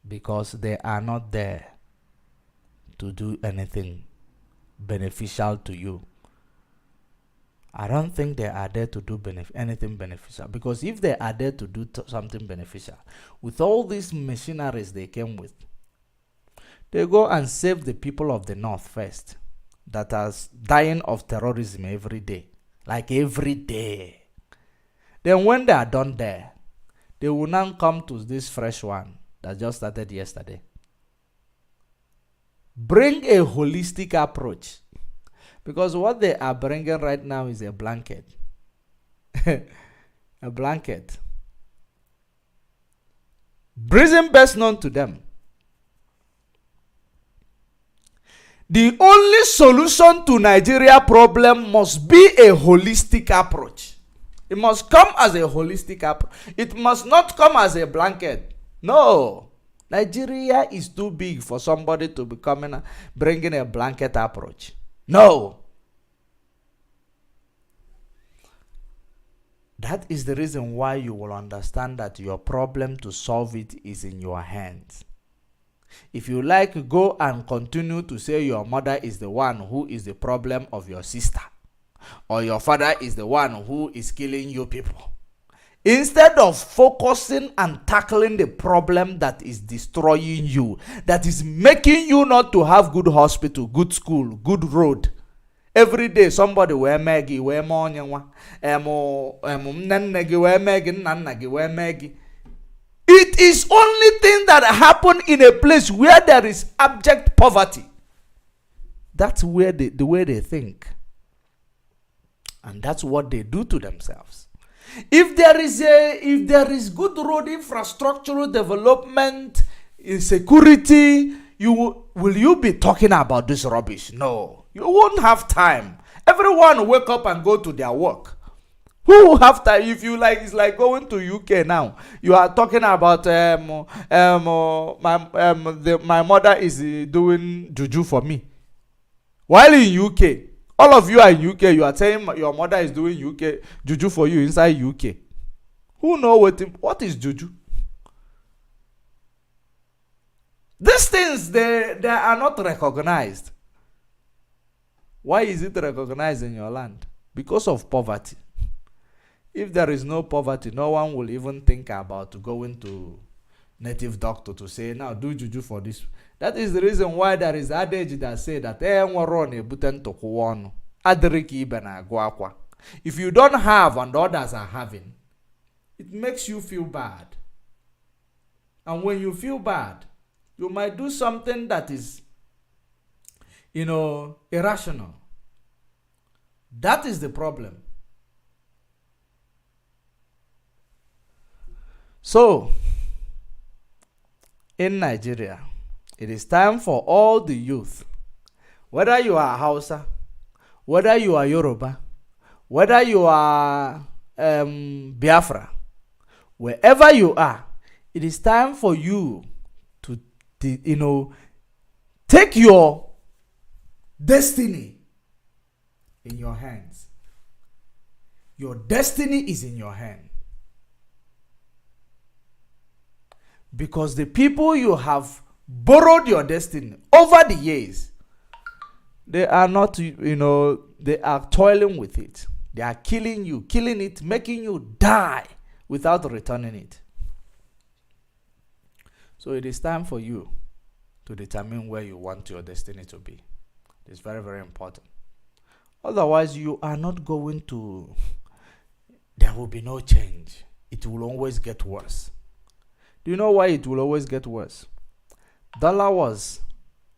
Because they are not there to do anything beneficial to you. I don't think they are there to do anything beneficial. Because if they are there to do something beneficial, with all these machineries they came with, they go and save the people of the North first, that are dying of terrorism every day. Like every day. Then when they are done there, they will now come to this fresh one that just started yesterday. Bring a holistic approach. Because what they are bringing right now is a blanket. A blanket. Reason best known to them. The only solution to Nigeria problem must be a holistic approach. It must come as a holistic approach. It must not come as a blanket. No. Nigeria is too big for somebody to be bringing a blanket approach. No. That is the reason why you will understand that your problem to solve it is in your hands. If you like, go and continue to say your mother is the one who is the problem of your sister, or your father is the one who is killing you people. Instead of focusing and tackling the problem that is destroying you, that is making you not to have good hospital, good school, good road. Every day somebody we megi, we monyanwa, nannegi, we megi, nannagi, we megi. It is only thing that happen in a place where there is abject poverty. That's where the way they think. And that's what they do to themselves. If there is good road infrastructural development, security, will you be talking about this rubbish? No. You won't have time. Everyone will wake up and go to their work. Who will have time? If you like, it's like going to UK now. You are talking about my mother is doing juju for me. While in UK, all of you are in UK, you are saying your mother is doing UK juju for you inside UK. Who know what is juju? These things, they are not recognized. Why is it recognized in your land? Because of poverty. If there is no poverty, no one will even think about going to native doctor to say, now do juju for this. That is the reason why there is adage that say that if you don't have and others are having, it makes you feel bad. And when you feel bad, you might do something that is, irrational. That is the problem. So, in Nigeria, it is time for all the youth, whether you are Hausa, whether you are Yoruba, whether you are Biafra, wherever you are, it is time for you to take your destiny in your hands. Your destiny is in your hand. Because the people you have borrowed your destiny over the years, they are not, they are toiling with it. They are killing it, making you die without returning it. So it is time for you to determine where you want your destiny to be. It's very, very important. Otherwise, you are not going to, there will be no change. It will always get worse. Do you know why it will always get worse? Dollar was,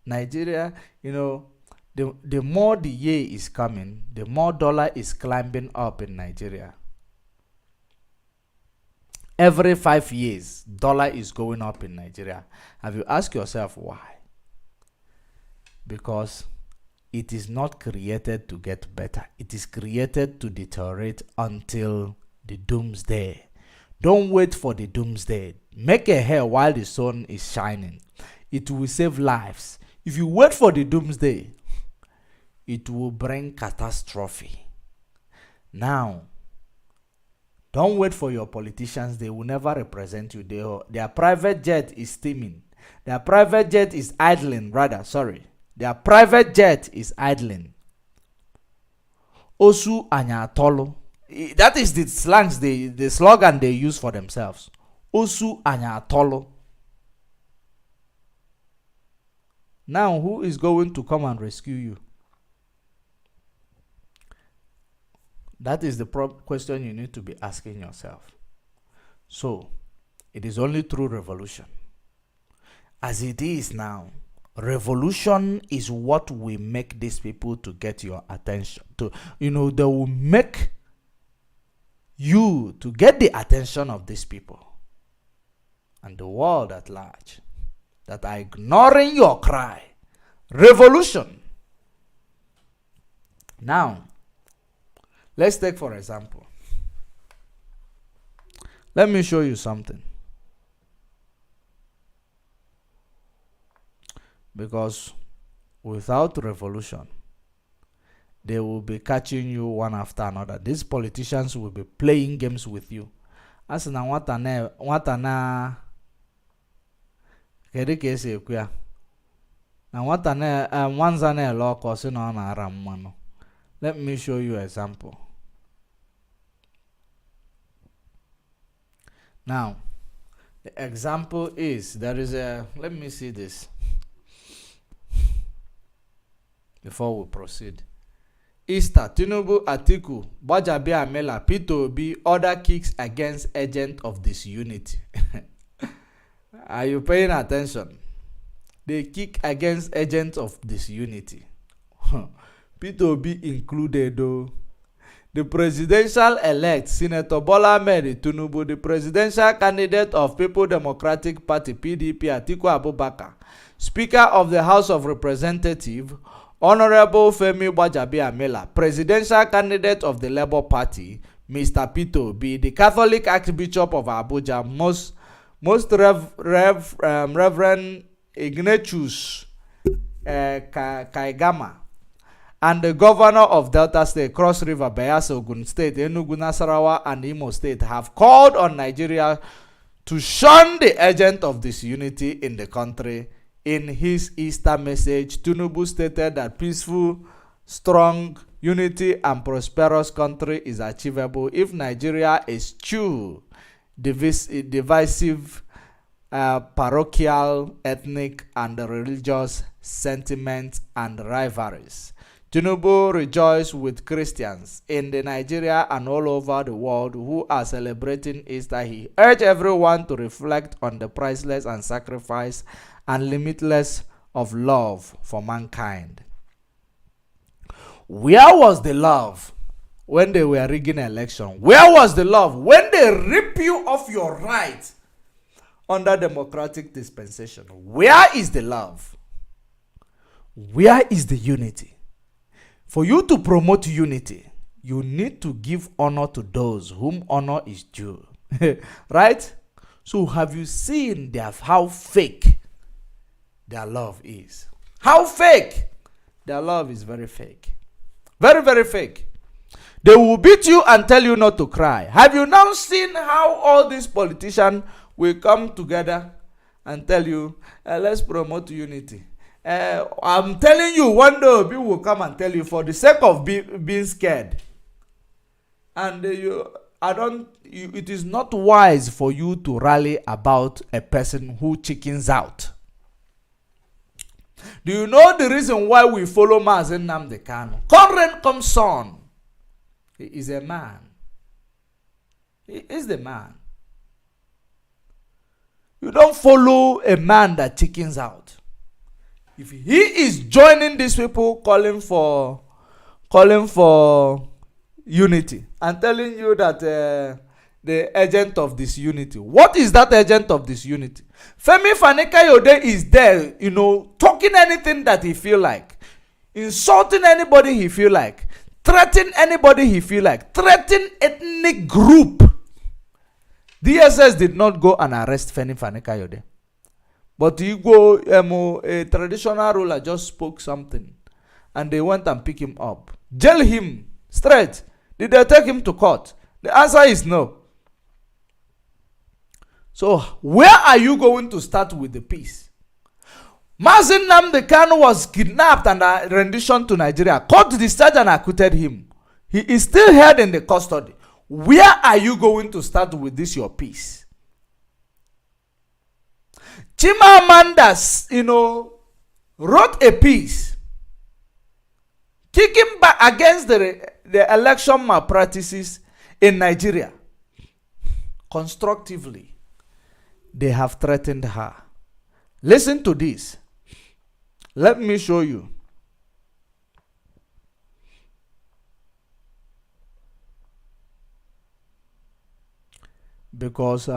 Nigeria, the more the year is coming, the more dollar is climbing up in Nigeria. Every 5 years, dollar is going up in Nigeria. Have you asked yourself why? Because it is not created to get better. It is created to deteriorate until the doomsday. Don't wait for the doomsday. Make a hair while the sun is shining. It will save lives. If you wait for the doomsday, it will bring catastrophe. Now, don't wait for your politicians. They will never represent you. Their private jet is steaming. Their private jet is idling, rather. Sorry. Their private jet is idling. Osu anyatolo. That is the slangs, the slogan they use for themselves. Osu anyatolo. Now, who is going to come and rescue you? That is the question you need to be asking yourself. So, it is only through revolution. As it is now, revolution is what will make these people to get your attention. They will make you to get the attention of these people and the world at large that are ignoring your cry. Revolution. Now, let's take for example. Let me show you something. Because without revolution, they will be catching you one after another. These politicians will be playing games with you. As na nwata na kedu ka esi ekwu ya na nwata na nwanza na ele ọkọ si na ọ na-ara mmanụ. Let me show you an example. Now, the example is, let me see this before we proceed. Easter, Tinubu, Atiku, Bajabia Amela, Peter Obi, other kicks against agent of disunity. Are you paying attention? They kick against agents of disunity. Peter Obi included though. The presidential elect, Senator Bola Ahmed Tinubu, the presidential candidate of People Democratic Party, PDP, Atiku Abubakar, Speaker of the House of Representatives, Honorable Femi Gbajabiamila, presidential candidate of the Labour Party, Mr. Peter Obi, the Catholic Archbishop of Abuja, Reverend Ignatius Kaigama, and the governor of Delta State, Cross River, Bayelsa, Ogun State, Enugu, Nasarawa, and Imo State have called on Nigeria to shun the agent of disunity in the country. In his Easter message, Tinubu stated that peaceful, strong, unity, and prosperous country is achievable if Nigeria eschews divisive, parochial, ethnic, and religious sentiments and rivalries. Tinubu rejoiced with Christians in Nigeria and all over the world who are celebrating Easter. He urged everyone to reflect on the priceless and sacrifice and limitless of love for mankind. Where was the love when they were rigging an election? Where was the love when they rip you of your right under democratic dispensation? Where is the love? Where is the unity? For you to promote unity, you need to give honor to those whom honor is due. Right? So have you seen how fake their love is? How fake? Their love is very fake. Very, very fake. They will beat you and tell you not to cry. Have you now seen how all these politicians will come together and tell you, let's promote unity? I'm telling you, one day people will come and tell you for the sake of being scared. And it is not wise for you to rally about a person who chickens out. Do you know the reason why we follow Mazen Nnamdi Kanu? Come rain, come sun. He is a man. He is the man. You don't follow a man that chickens out. If he is joining these people calling for unity and telling you that the agent of disunity, what is that agent of disunity? Femi Fani-Kayode is there, talking anything that he feel like, insulting anybody he feel like, threatening anybody he feel like, threatening ethnic group DSS did not go and arrest Femi Fani-Kayode. But a traditional ruler just spoke something. And they went and picked him up. Jail him straight. Did they take him to court? The answer is no. So, where are you going to start with the peace? Mazi Nnamdi Kanu was kidnapped and renditioned to Nigeria. Court discharged and acquitted him. He is still held in the custody. Where are you going to start with this, your peace? Chimamanda, wrote a piece kicking back against the election malpractices in Nigeria. Constructively, they have threatened her. Listen to this. Let me show you. Because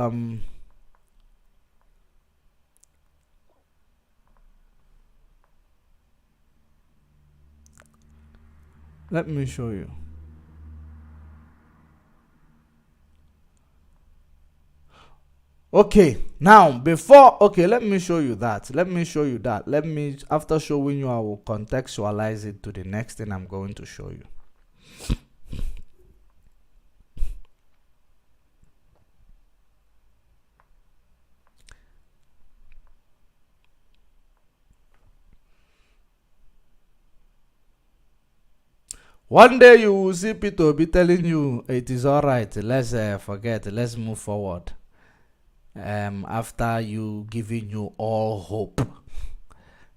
let me show you. Okay, now let me show you that. After showing you, I will contextualize it to the next thing I'm going to show you. One day you will see Peter be telling you it is all right. Let's forget. Let's move forward. After you giving you all hope,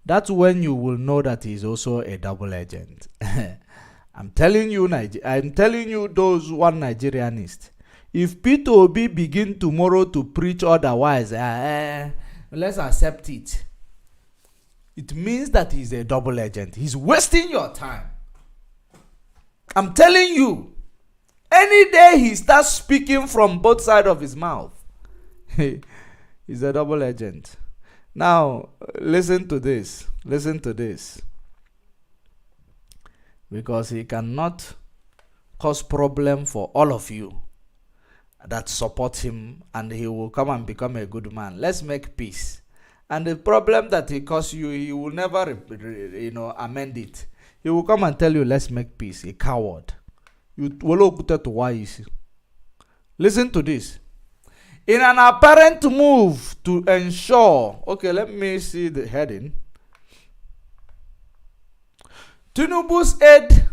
that's when you will know that he's also a double agent. I'm telling you, those one Nigerianist. If Peter Obi begin tomorrow to preach otherwise, let's accept it. It means that he's a double agent. He's wasting your time. I'm telling you, any day he starts speaking from both sides of his mouth, he's a double agent. Now, listen to this. Because he cannot cause problem for all of you that support him, and he will come and become a good man. Let's make peace. And the problem that he caused you, he will never amend it. He will come and tell you, let's make peace. A coward. Listen to this. In an apparent move to ensure, okay, let me see the heading. Tinubu's aide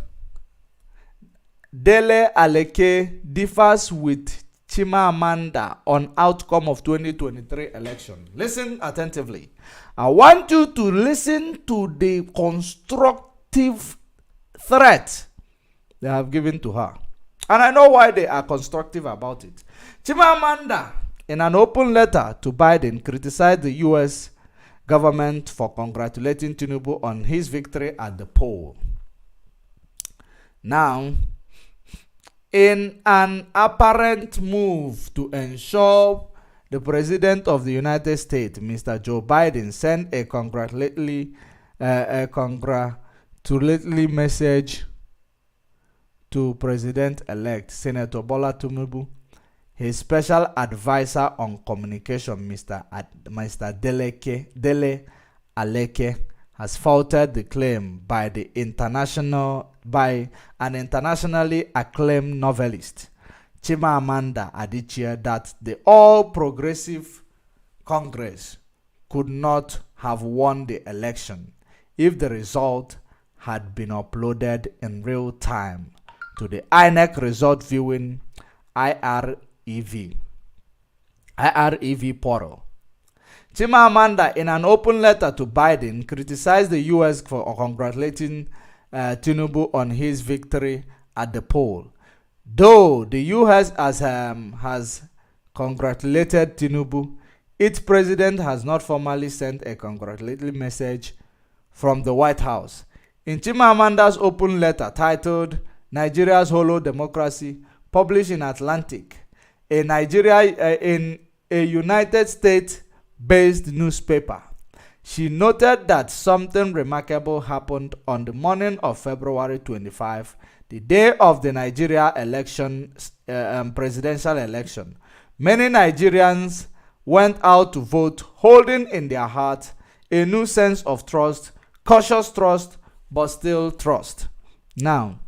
Dele Aleke differs with Chimamanda on outcome of 2023 election. Listen attentively. I want you to listen to the constructive threat they have given to her. And I know why they are constructive about it. Chimamanda, in an open letter to Biden, criticized the U.S. government for congratulating Tinubu on his victory at the poll. Now, in an apparent move to ensure the President of the United States, Mr. Joe Biden, sent a congratulatory message to President-elect Senator Bola Tinubu. His special advisor on communication, Mr. Dele Aleke, has faulted the claim by an internationally acclaimed novelist, Chimamanda Adichie, that the All Progressive Congress could not have won the election if the result had been uploaded in real time to the INEC result viewing IREV portal. Chimamanda, in an open letter to Biden, criticized the U.S. for congratulating Tinubu on his victory at the poll. Though the U.S. has congratulated Tinubu, its president has not formally sent a congratulatory message from the White House. In Chimamanda's open letter titled Nigeria's Hollow Democracy, published in Atlantic, in a United States-based newspaper, she noted that something remarkable happened on the morning of February 25, the day of the Nigeria presidential election, Many Nigerians went out to vote, holding in their heart a new sense of trust, cautious trust, but still trust. Now,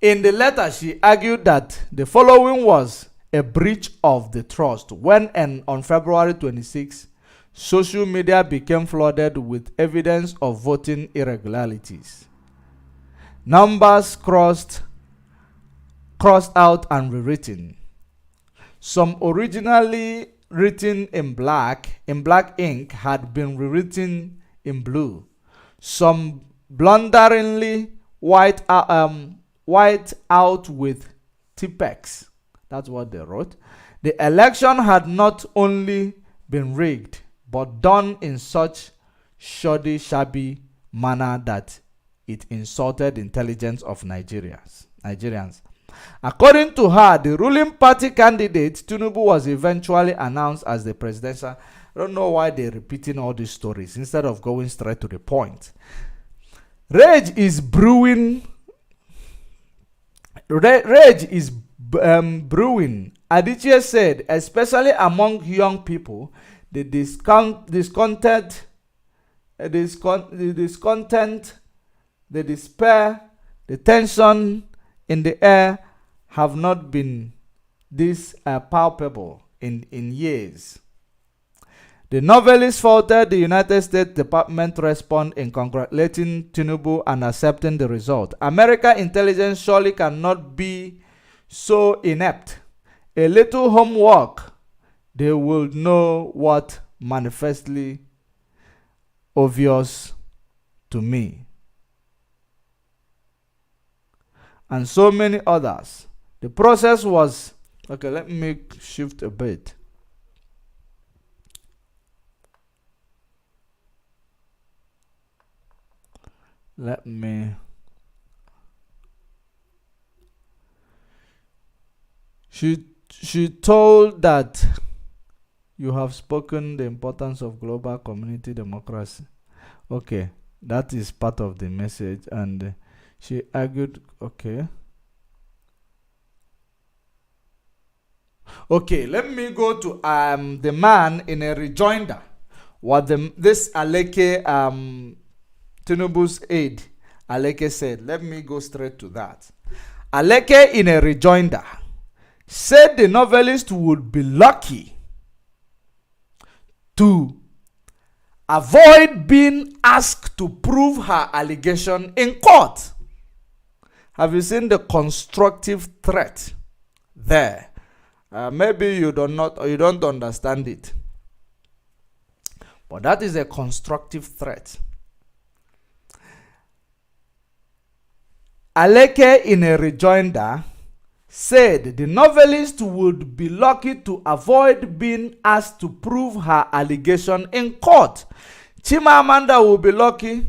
in the letter, she argued that the following was a breach of the trust when, on February 26, social media became flooded with evidence of voting irregularities. Numbers crossed out and rewritten. Some originally written in black ink had been rewritten in blue. Some blunderingly white out with Tipex. That's what they wrote. The election had not only been rigged, but done in such shabby manner that it insulted the intelligence of Nigerians. According to her, the ruling party candidate, Tinubu, was eventually announced as the presidential. I don't know why they're repeating all these stories instead of going straight to the point. Rage is brewing. Adichie said, especially among young people, the discontent, the despair, the tension in the air have not been this palpable in years. The novelist faulted the United States Department response in congratulating Tinubu and accepting the result. American intelligence surely cannot be so inept. A little homework, they will know what manifestly obvious to me. And so many others. The process was... Okay, let me shift a bit. Let me... She told that you have spoken the importance of global community democracy. Okay, that is part of the message, and she argued, okay. Okay, let me go to the man in a rejoinder. What this Aleke, Tinubu's aide, Aleke said. Let me go straight to that. Aleke in a rejoinder said the novelist would be lucky to avoid being asked to prove her allegation in court. Have you seen the constructive threat there? Maybe you don't understand it, but that is a constructive threat. Aleke in a rejoinder said the novelist would be lucky to avoid being asked to prove her allegation in court. Chimamanda will be lucky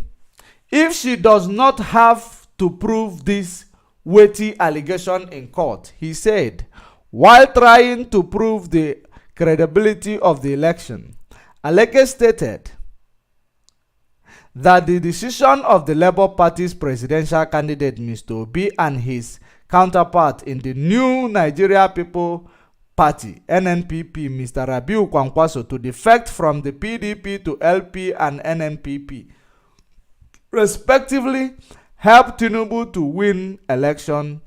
if she does not have to prove this weighty allegation in court, he said, while trying to prove the credibility of the election. Aleke stated that the decision of the Labour Party's presidential candidate, Mr. Obi, and his counterpart in the new Nigeria People Party, NNPP, Mr. Rabiu Kwankwaso, to defect from the PDP to LP and NNPP, respectively, helped Tinubu to win election.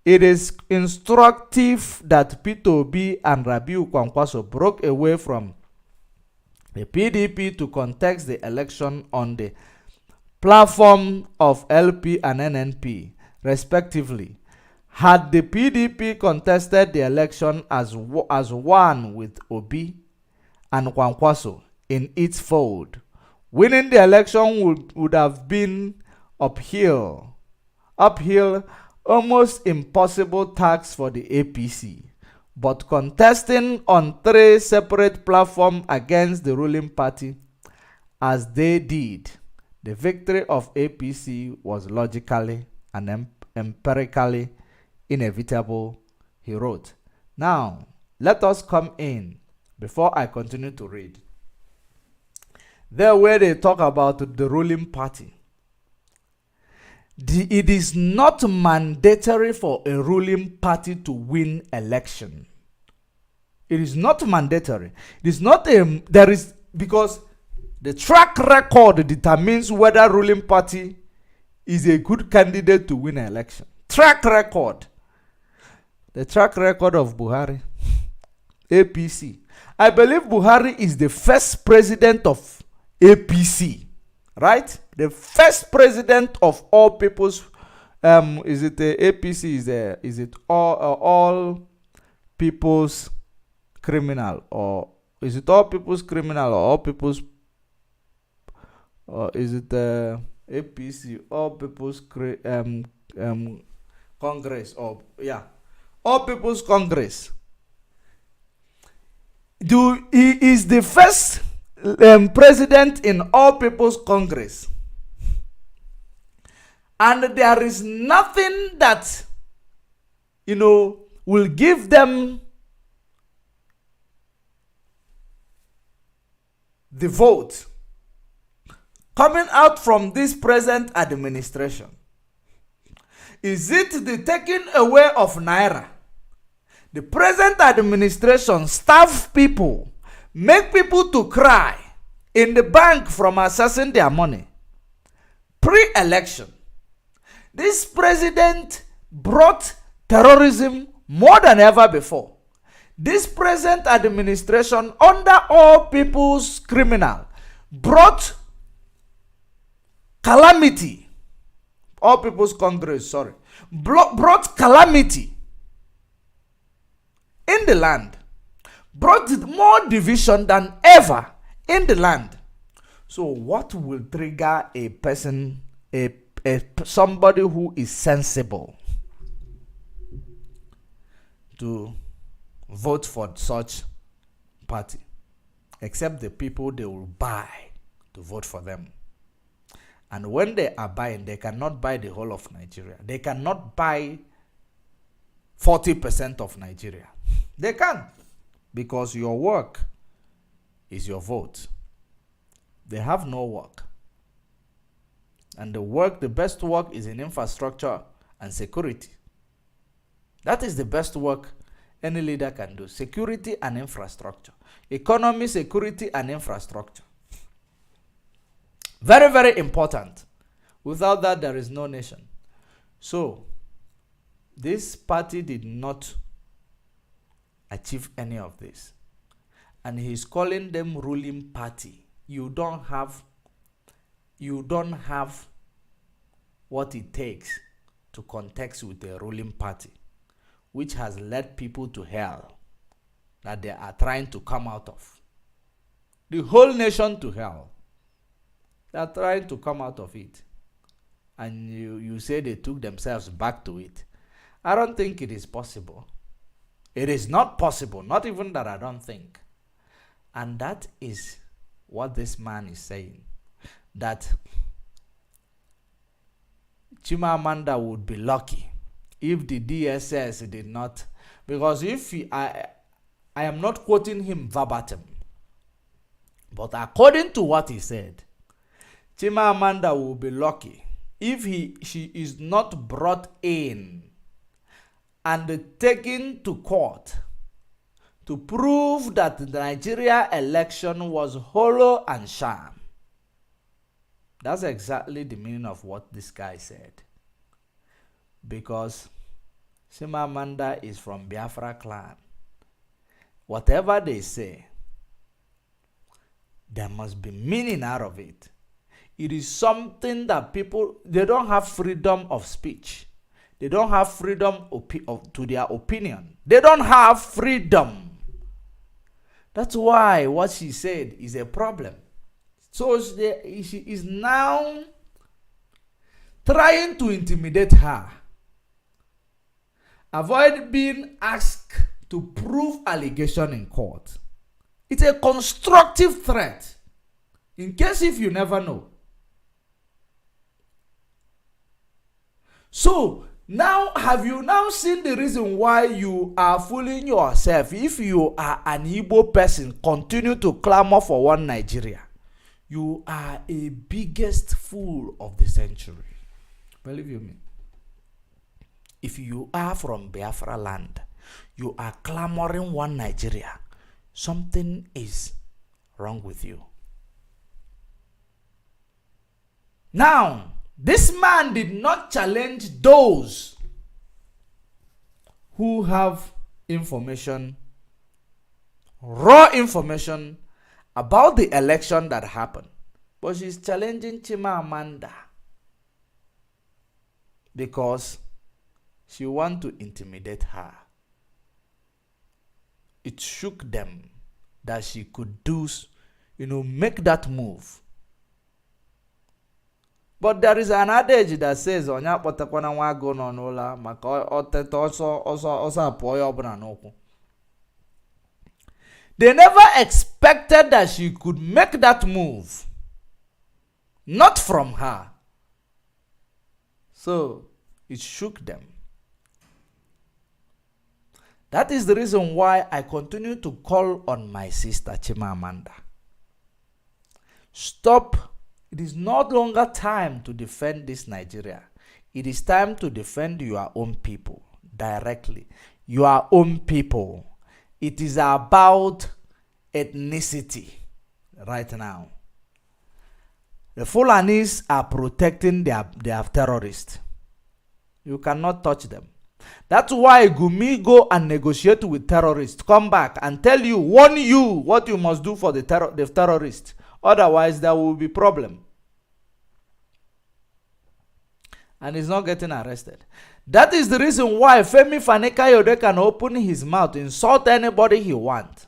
It is instructive that Peter Obi and Rabiu Kwankwaso broke away from the PDP to contest the election on the platform of LP and NNP, respectively. Had the PDP contested the election as one with Obi and Kwankwaso in its fold, winning the election would have been uphill, almost impossible task for the APC. But contesting on 3 separate platforms against the ruling party, as they did, the victory of APC was logically and empirically inevitable, he wrote. Now, let us come in before I continue to read. There where they talk about the ruling party. It is not mandatory for a ruling party to win election. It is not mandatory. It is not there is, because the track record determines whether ruling party is a good candidate to win an election. Track record. The track record of Buhari, APC. I believe Buhari is the first president of APC, right? The first president of all people's. Is it the APC? Is it all people's criminal, or is it all people's criminal, or all people's? Or is it the APC, all people's Congress, or yeah, all people's Congress? He is the first president in all people's Congress, and there is nothing that will give them the vote coming out from this present administration. Is it the taking away of Naira? The present administration starve people, make people to cry in the bank from accessing their money. Pre-election, this president brought terrorism more than ever before. This present administration, under all people's criminal, brought calamity. All people's Congress, sorry, brought calamity in the land, brought more division than ever in the land. So what will trigger a person, somebody who is sensible, to vote for such party, except the people they will buy to vote for them? And when they are buying, they cannot buy the whole of Nigeria. They cannot buy 40% of Nigeria. They can, because your work is your vote. They have no work. And the best work is in infrastructure and security. That is the best work any leader can do. Security and infrastructure. Economy, security, and infrastructure. Very, very important. Without that, there is no nation. So, this party did not achieve any of this. And he's calling them ruling party. You don't have what it takes to contest with a ruling party, which has led people to hell that they are trying to come out of. The whole nation to hell. They are trying to come out of it. And you say they took themselves back to it. I don't think it is possible. It is not possible. Not even that I don't think. And that is what this man is saying. That Chimamanda would be lucky if the DSS did not. Because I am not quoting him verbatim. But according to what he said, Chimamanda will be lucky if she is not brought in and taken to court to prove that the Nigeria election was hollow and sham. That's exactly the meaning of what this guy said. Because Chimamanda is from Biafra clan. Whatever they say, there must be meaning out of it. It is something that people, they don't have freedom of speech. They don't have freedom to their opinion. They don't have freedom. That's why what she said is a problem. So she is now trying to intimidate her. Avoid being asked to prove allegation in court. It's a constructive threat. In case if you never know. So, now have you now seen the reason why you are fooling yourself? If you are an Igbo person, continue to clamor for one Nigeria. You are a biggest fool of the century. Believe you me. If you are from Biafra land, You are clamoring one Nigeria. Something is wrong with you. Now, this man did not challenge those who have information, raw information about the election that happened. But she's challenging Chimamanda because she wants to intimidate her. It shook them that she could do, make that move. But there is an adage that says, "Onya potekwana wago no nola maka otete also apoyo obuna n'okwu." They never expected that she could make that move. Not from her. So, it shook them. That is the reason why I continue to call on my sister Chimamanda. Stop. It is no longer time to defend this Nigeria. It is time to defend your own people directly. Your own people. It is about ethnicity right now. The Fulanis are protecting their terrorists. You cannot touch them. That's why Gumi go and negotiate with terrorists. Come back and tell you, warn you what you must do for the terrorists. Otherwise, there will be problem. And he's not getting arrested. That is the reason why Femi Fani-Kayode can open his mouth, insult anybody he wants,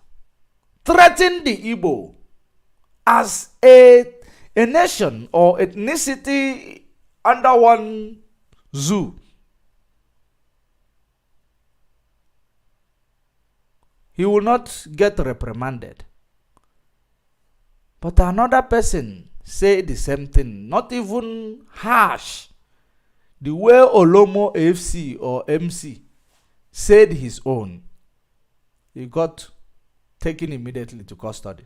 threaten the Igbo as a nation or ethnicity under one zoo. He will not get reprimanded. But another person say the same thing, not even harsh. The way Olomo AFC or MC said his own, he got taken immediately to custody.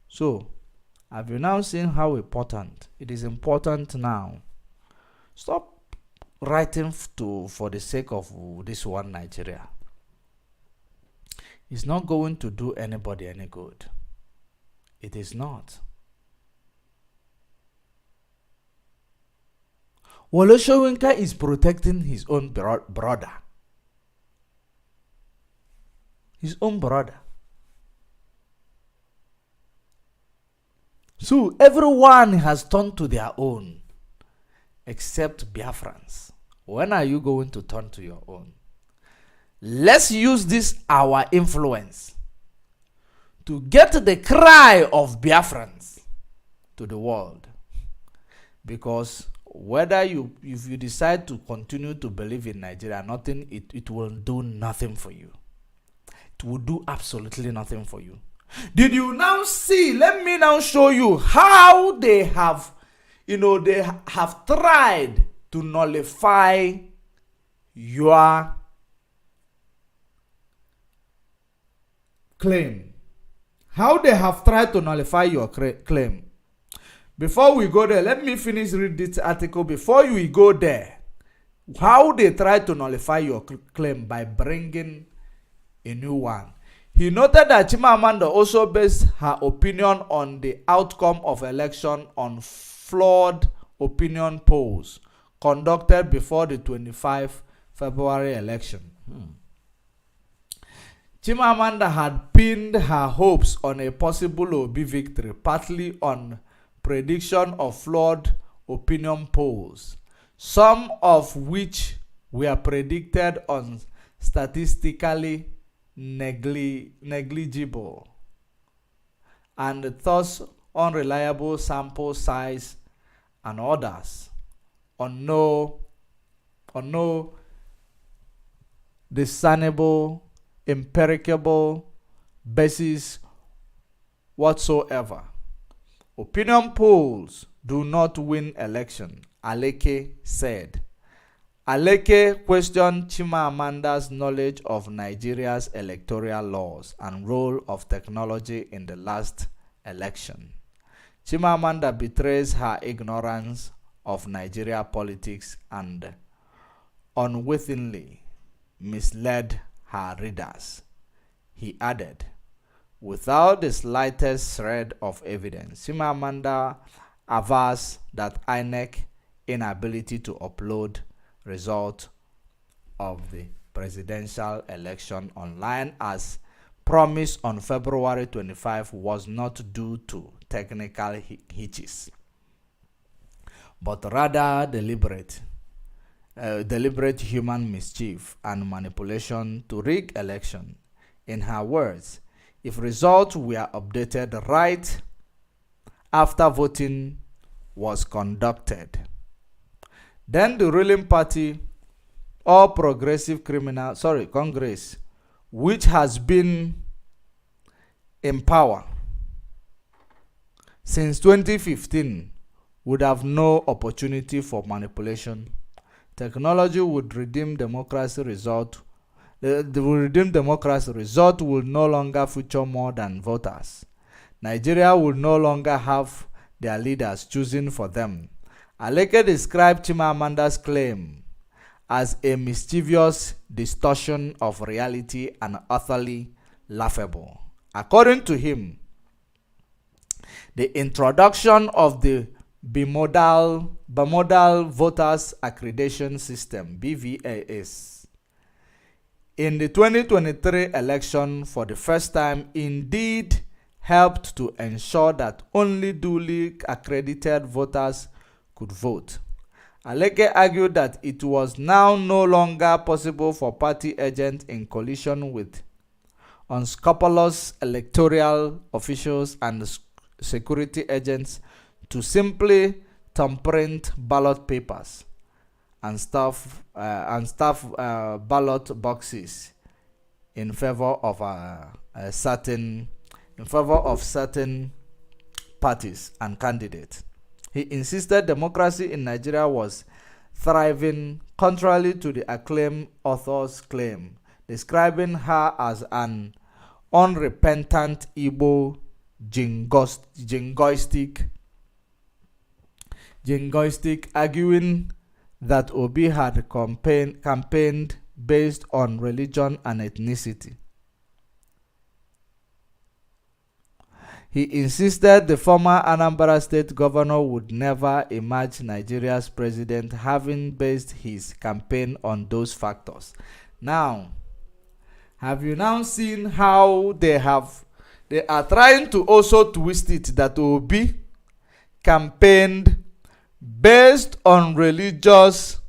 So, have you now seen how important it is important now? Stop writing for the sake of this one Nigeria. It's not going to do anybody any good. It is not. Wole Soyinka is protecting his own brother. His own brother. So everyone has turned to their own, except Biafrans. When are you going to turn to your own? Let's use this our influence to get the cry of Biafrans to the world. Because whether if you decide to continue to believe in Nigeria, it will do nothing for you. It will do absolutely nothing for you. Did you now see? Let me now show you how they have, they have tried to nullify your claim. How they have tried to nullify your claim. Before we go there, let me finish read this article before we go there. How they tried to nullify your claim by bringing a new one. He noted that Chimamanda also based her opinion on the outcome of election on flawed opinion polls conducted before the 25 February election. Chimamanda had pinned her hopes on a possible Obi victory, partly on prediction of flawed opinion polls, some of which were predicted on statistically negligible and thus unreliable sample size, and others on no discernible empirical basis whatsoever. Opinion polls do not win election, Aleke said. Aleke questioned Chimamanda's knowledge of Nigeria's electoral laws and role of technology in the last election. Chimamanda betrays her ignorance of Nigeria politics and unwittingly misled her readers. He added, without the slightest shred of evidence, Chimamanda avers that INEC inability to upload result of the presidential election online as promised on February 25 was not due to technical hitches, but rather deliberate human mischief and manipulation to rig election. In her words, if results were updated right after voting was conducted, then the ruling party, All Progressive Congress, which has been in power since 2015, would have no opportunity for manipulation. Technology would redeem democracy result. The redeemed democracy result will no longer feature more than voters. Nigeria will no longer have their leaders choosing for them. Aleke described Chimamanda's claim as a mischievous distortion of reality and utterly laughable. According to him, the introduction of the bimodal voters accreditation system (BVAS) in the 2023 election for the first time indeed helped to ensure that only duly accredited voters could vote. Aleke argued that it was now no longer possible for party agents in collision with unscrupulous electoral officials and security agents to simply thumbprint ballot papers and stuff ballot boxes in favor of certain parties and candidates. He insisted democracy in Nigeria was thriving, contrary to the acclaimed author's claim, describing her as an unrepentant Igbo jingoistic, arguing that Obi had campaigned based on religion and ethnicity. He insisted the former Anambra State governor would never emerge Nigeria's president, having based his campaign on those factors. Now, have you now seen how they are trying to also twist it that Obi campaigned based on religious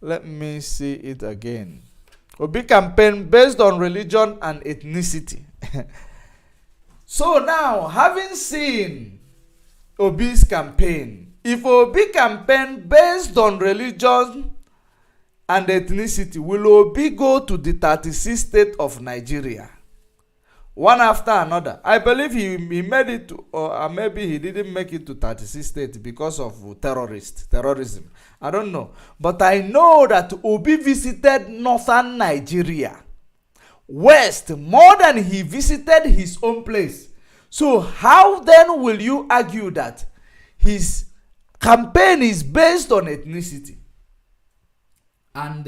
let me see it again. Obi campaigned based on religion and ethnicity. So now, having seen Obi's campaign, if Obi campaigned based on religion and ethnicity, will Obi go to the 36 states of Nigeria? One after another. I believe he made it to, or maybe he didn't make it to 36 states because of terrorism. I don't know. But I know that Obi visited northern Nigeria, west, more than he visited his own place. So how then will you argue that his campaign is based on ethnicity and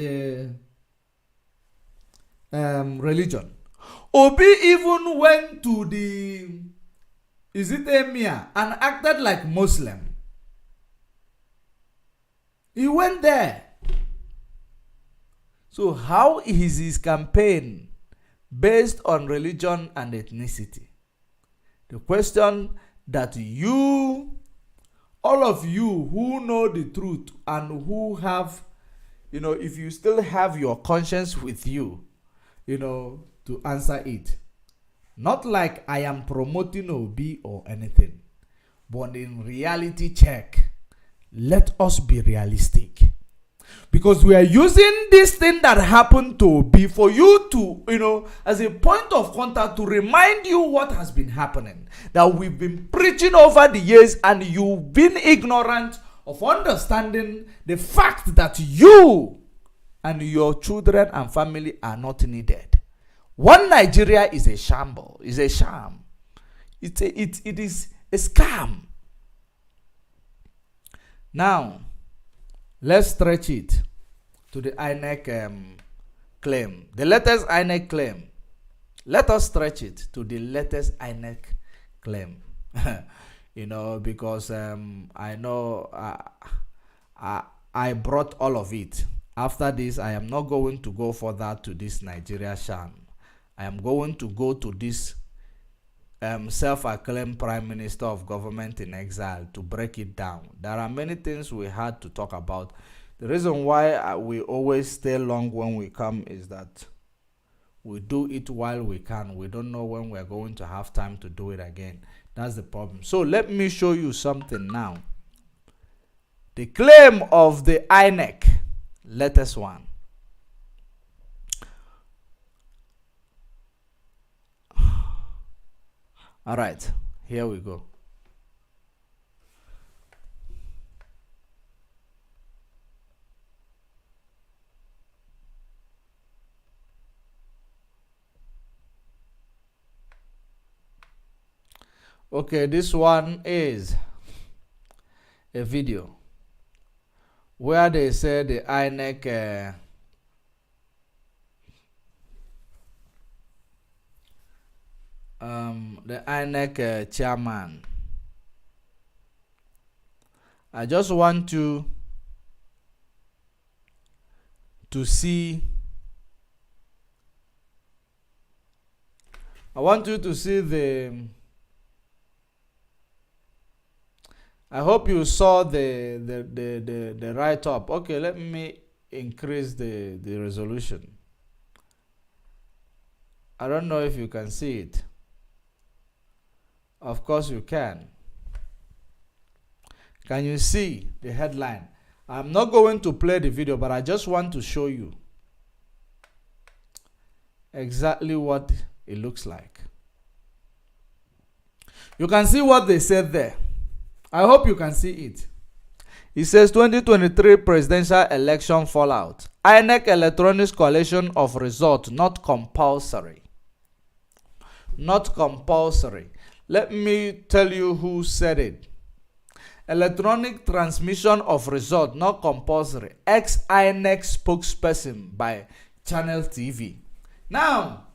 religion? Obi even went to the Emir and acted like Muslim. He went there. So how is his campaign based on religion and ethnicity? The question that all of you who know the truth and who have, if you still have your conscience with you, to answer it. Not like I am promoting Obi or anything, but in reality check, let us be realistic. Because we are using this thing that happened to Obi for you to, as a point of contact to remind you what has been happening. That we've been preaching over the years and you've been ignorant of understanding the fact that you and your children and family are not needed. One Nigeria is a shamble, is a sham. It is a scam. Now, let's stretch it to the INEC claim. The latest INEC claim. Let us stretch it to the latest INEC claim. Because I know I brought all of it. After this, I am not going to go further to this Nigeria sham. I am going to go to this self-acclaimed Prime Minister of Government in Exile to break it down. There are many things we had to talk about. The reason why we always stay long when we come is that we do it while we can. We don't know when we're going to have time to do it again. That's the problem. So let me show you something now. The claim of the INEC, latest one. All right, here we go. Okay, this one is a video where they say the INEC chairman. I just want you to see. I want you to see the. I hope you saw the write-up. Okay, let me increase the resolution. I don't know if you can see it. Of course you can. Can you see the headline? I'm not going to play the video, but I just want to show you exactly what it looks like. You can see what they said there. I hope you can see it. It says 2023 presidential election fallout. INEC electronics collation of result not compulsory. Not compulsory. Let me tell you who said it. Electronic transmission of result not compulsory. Ex-INEC spokesperson by Channel TV. Now,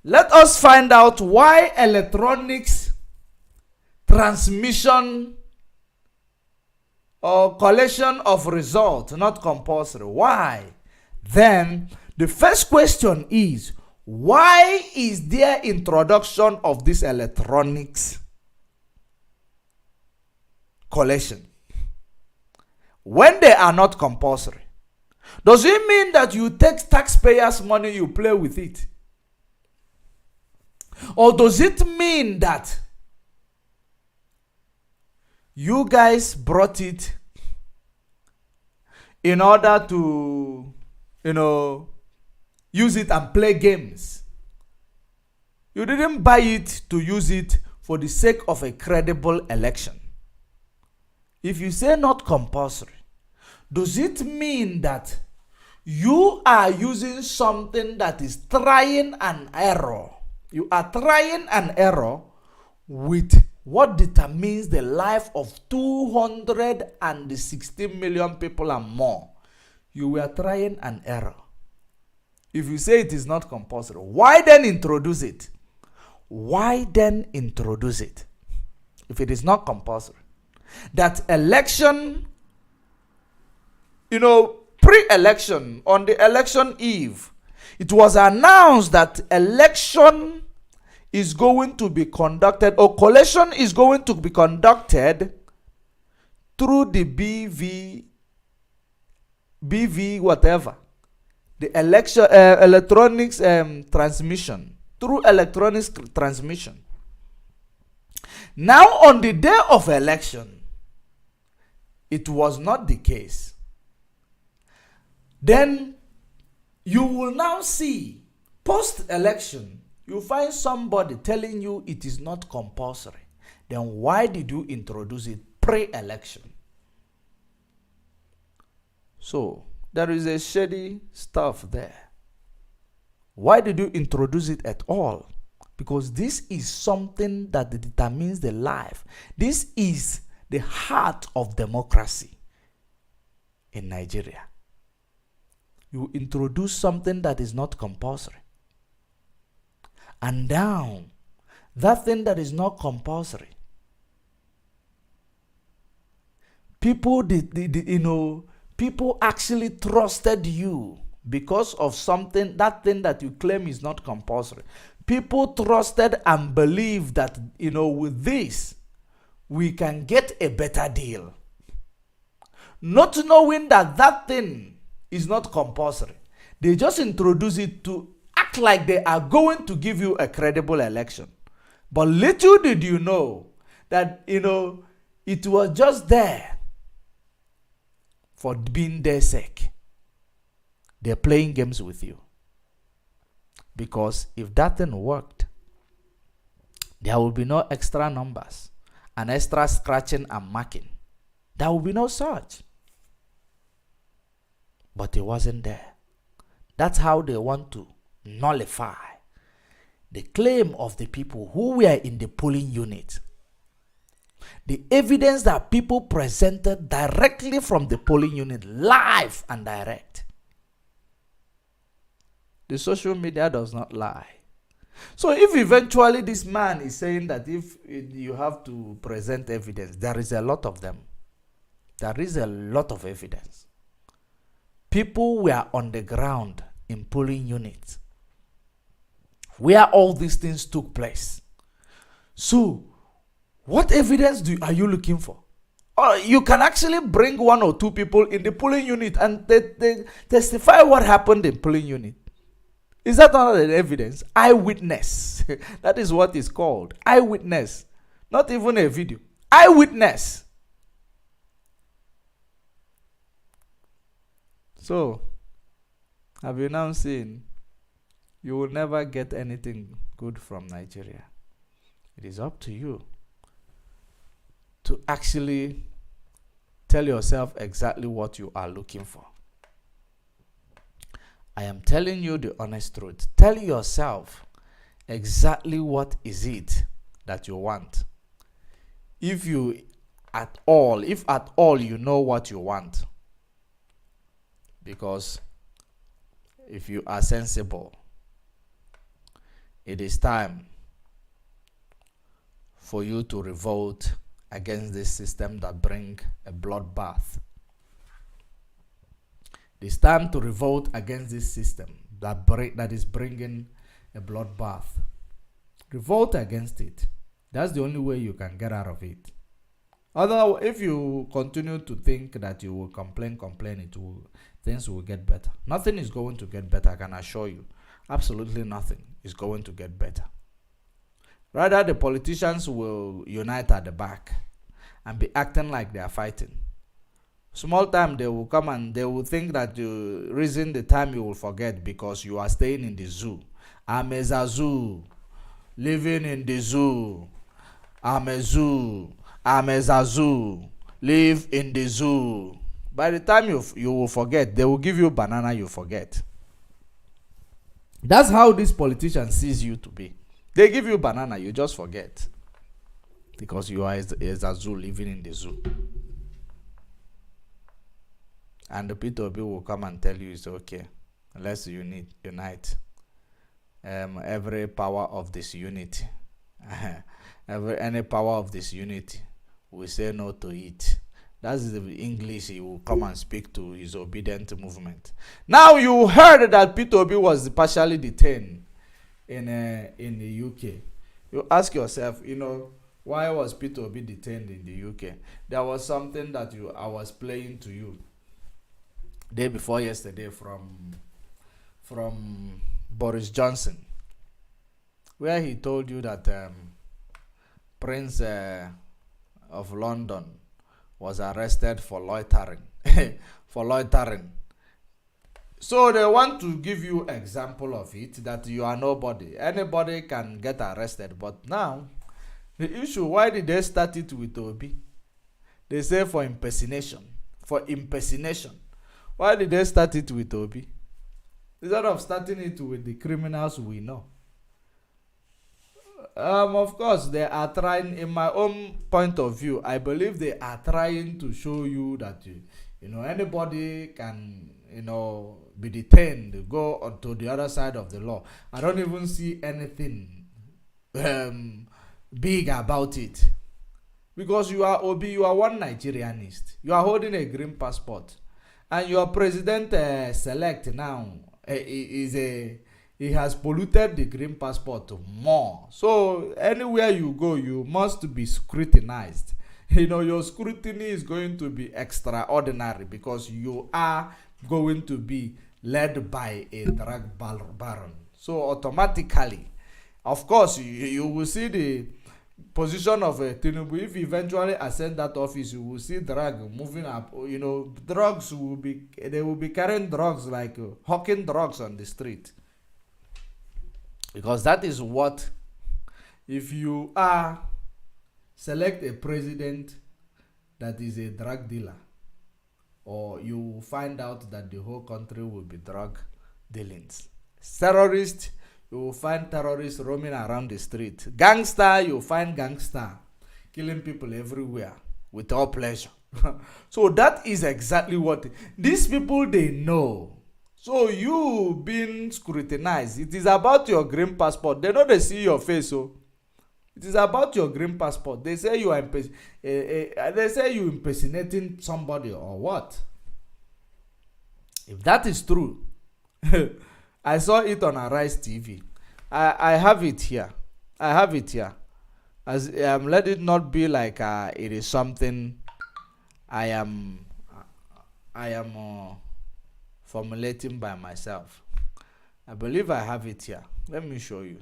let us find out why electronics transmission or collation of result not compulsory. Why? Then the first question is, why is there introduction of this electronics collation when they are not compulsory? Does it mean that you take taxpayers' money, you play with it? Or does it mean that you guys brought it in order to, use it and play games? You didn't buy it to use it for the sake of a credible election. If you say not compulsory, does it mean that you are using something that is trying an error? You are trying an error with what determines the life of 260 million people and more. You were trying an error. If you say it is not compulsory, why then introduce it? Why then introduce it? If it is not compulsory. That election, pre-election, on the election eve, it was announced that election is going to be conducted, or collation is going to be conducted through the BV whatever, the election electronics transmission, through electronics transmission. Now on the day of election, it was not the case. Then you will now see post-election, you find somebody telling you it is not compulsory. Then why did you introduce it pre-election? So there is a shady stuff there. Why did you introduce it at all? Because this is something that determines the life. This is the heart of democracy in Nigeria. You introduce something that is not compulsory. And now, that thing that is not compulsory, people people actually trusted you because of something, that thing that you claim is not compulsory. People trusted and believed that, with this, we can get a better deal. Not knowing that that thing is not compulsory. They just introduce it to act like they are going to give you a credible election. But little did you know that, it was just there for being their sake. They're playing games with you. Because if that thing worked, there will be no extra numbers and extra scratching and marking. There will be no such. But it wasn't there. That's how they want to nullify the claim of the people who were in the polling unit. The evidence that people presented directly from the polling unit, live and direct. The social media does not lie. So if eventually this man is saying that if you have to present evidence, there is a lot of them. There is a lot of evidence. People were on the ground in polling units where all these things took place. So, what evidence are you looking for? Or you can actually bring one or two people in the polling unit and they testify what happened in polling unit. Is that not an evidence? Eyewitness. That is what is called. Eyewitness. Not even a video. Eyewitness. So, have you now seen? You will never get anything good from Nigeria. It is up to you to actually tell yourself exactly what you are looking for. I am telling you the honest truth. Tell yourself exactly what is it that you want. If at all you know what you want. Because if you are sensible, it is time for you to revolt against this system that brings a bloodbath. It's time to revolt against this system that is bringing a bloodbath. Revolt against it. That's the only way you can get out of it. Otherwise, if you continue to think that you will complain, things will get better. Nothing is going to get better, I can assure you. Absolutely nothing is going to get better. Rather, the politicians will unite at the back and be acting like they are fighting. Small time they will come and they will think that the reason the time you will forget because you are staying in the zoo. I'm a Zazu, living in the zoo. I'm a zoo. I'm a Zazu, live in the zoo. By the time you will forget, they will give you banana, you forget. That's how this politician sees you to be. They give you banana, you just forget. Because you are a Zazu living in the zoo. And the P2B will come and tell you it's okay. Let's unite. Every power of this unity. Any power of this unity, we say no to it. That's the English he will come and speak to his obedient movement. Now you heard that P2B was partially detained in the UK. You ask yourself, why was P2B detained in the UK? There was something that I was playing to you day before yesterday from Boris Johnson, where he told you that Prince of London was arrested for loitering. So they want to give you example of it, that you are nobody. Anybody can get arrested. But now, the issue, why did they start it with Obi? They say for impersonation. Why did they start it with Obi? Instead of starting it with the criminals we know. Of course, they are trying. In my own point of view, I believe they are trying to show you that anybody can be detained, go onto the other side of the law. I don't even see anything big about it, because you are Obi, you are one Nigerianist, you are holding a green passport, and your president select now he has polluted the green passport more. So anywhere you go, you must be scrutinized. Your scrutiny is going to be extraordinary, because you are going to be led by a drug baron. So automatically, of course, you will see the position of Tinubu. If he eventually ascend that office, you will see drug moving up. Drugs will be carrying drugs, like hawking drugs on the street. Because that is what, if you select a president that is a drug dealer, or you find out that the whole country will be drug dealings. Terrorists, you will find terrorists roaming around the street. Gangster, you will find gangster killing people everywhere with all pleasure. So that is exactly what these people, they know. So you being scrutinized, it is about your green passport. They know they see your face, so it is about your green passport. They say you are impersonating somebody or what? If that is true, I saw it on Arise TV. I have it here. As let it not be like it is something I am formulating by myself. I believe I have it here. Let me show you.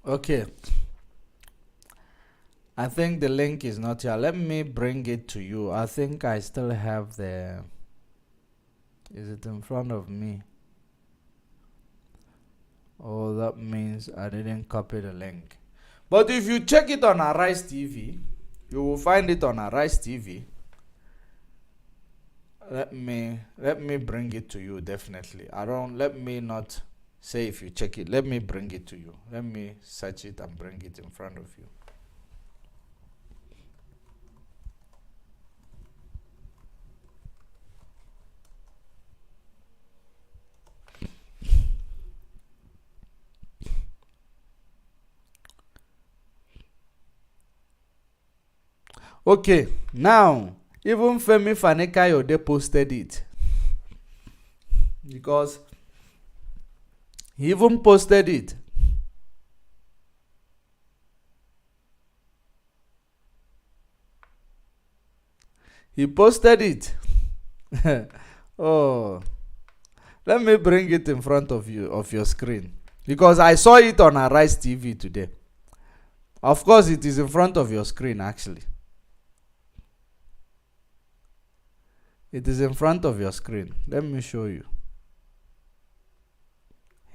Okay. I think the link is not here. Let me bring it to you. I think I still have the... Is it in front of me? Oh, that means I didn't copy the link. But if you check it on Arise TV, you will find it on Arise TV. Let me bring it to you, definitely. Let me not say if you check it. Let me bring it to you. Let me search it and bring it in front of you. Okay, now even Femi Fani-Kayode posted it, because he even posted it. He posted it. Oh, let me bring it in front of you, of your screen, because I saw it on Arise TV today. Of course, it is in front of your screen, actually. It is in front of your screen. Let me show you.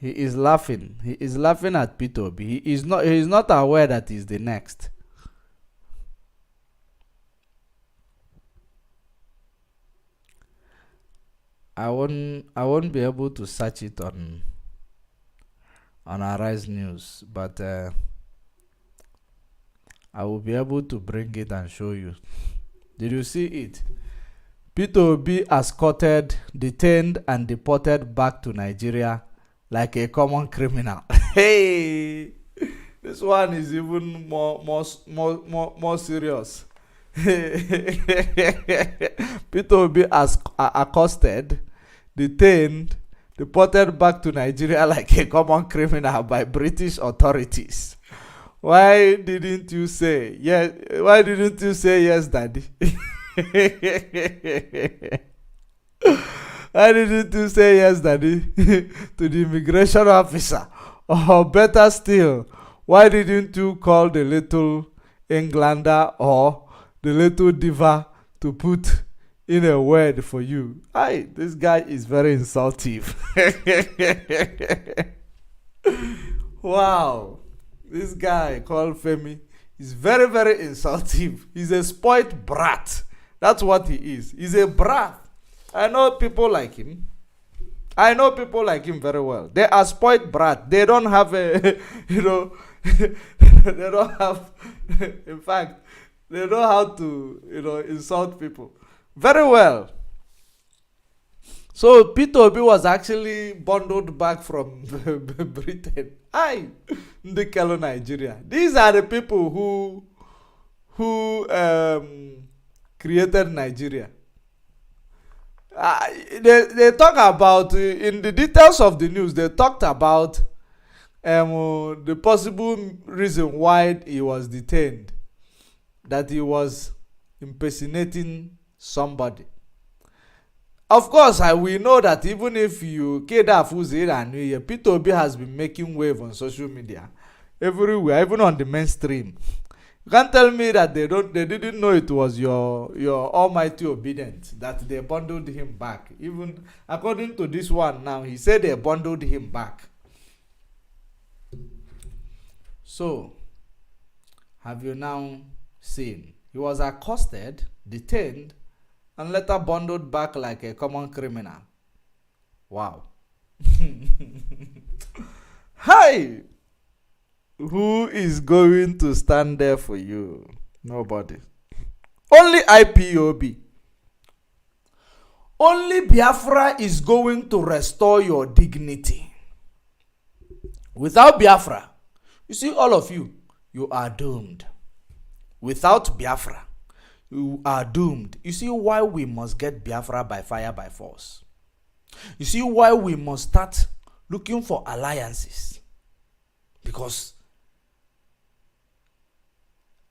He is laughing. He is laughing at Peter Obi. He is not aware that he's the next. I won't be able to search it on Arise News, but I will be able to bring it and show you. Did you see it? Peter Obi escorted, detained, and deported back to Nigeria like a common criminal. Hey, this one is even more serious. Peter Obi accosted, detained, deported back to Nigeria like a common criminal by British authorities. Why didn't you say yes? Why didn't you say yes, Daddy? Why didn't you say yes, Daddy, to the immigration officer? Or better still, why didn't you call the little Englander or the little diva to put in a word for you? This guy is very insultive. Wow. This guy called Femi is very, very insultive. He's a spoiled brat. That's what he is. He's a brat. I know people like him. I know people like him very well. They are spoiled brat. They don't have a, they don't have, in fact, they know how to, insult people. Very well. So Peter Obi was actually bundled back from Britain. Ndekelo Nigeria. These are the people who created Nigeria. They talk about, in the details of the news, they talked about the possible reason why he was detained. That he was impersonating somebody. Of course, we know that even if you Peter Obi has been making wave on social media everywhere, even on the mainstream. You can't tell me that they didn't know it was your almighty obedience that they bundled him back. Even according to this one now, he said they bundled him back. So, have you now seen? He was accosted, detained, and later bundled back like a common criminal. Wow. Hi! Who is going to stand there for you? Nobody. Only IPOB. Only Biafra is going to restore your dignity. Without Biafra, you see, all of you, you are doomed. Without Biafra, you are doomed. You see why we must get Biafra by fire, by force. You see why we must start looking for alliances. Because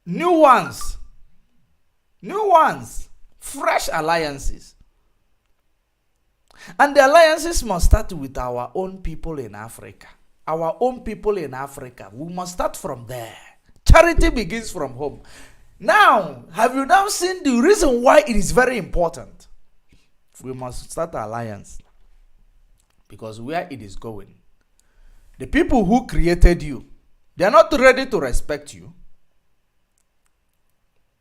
new ones, fresh alliances. And the alliances must start with our own people in Africa. Our own people in Africa. We must start from there. Charity begins from home. Now, have you now seen the reason why it is very important? We must start an alliance. Because where it is going, the people who created you, they are not ready to respect you.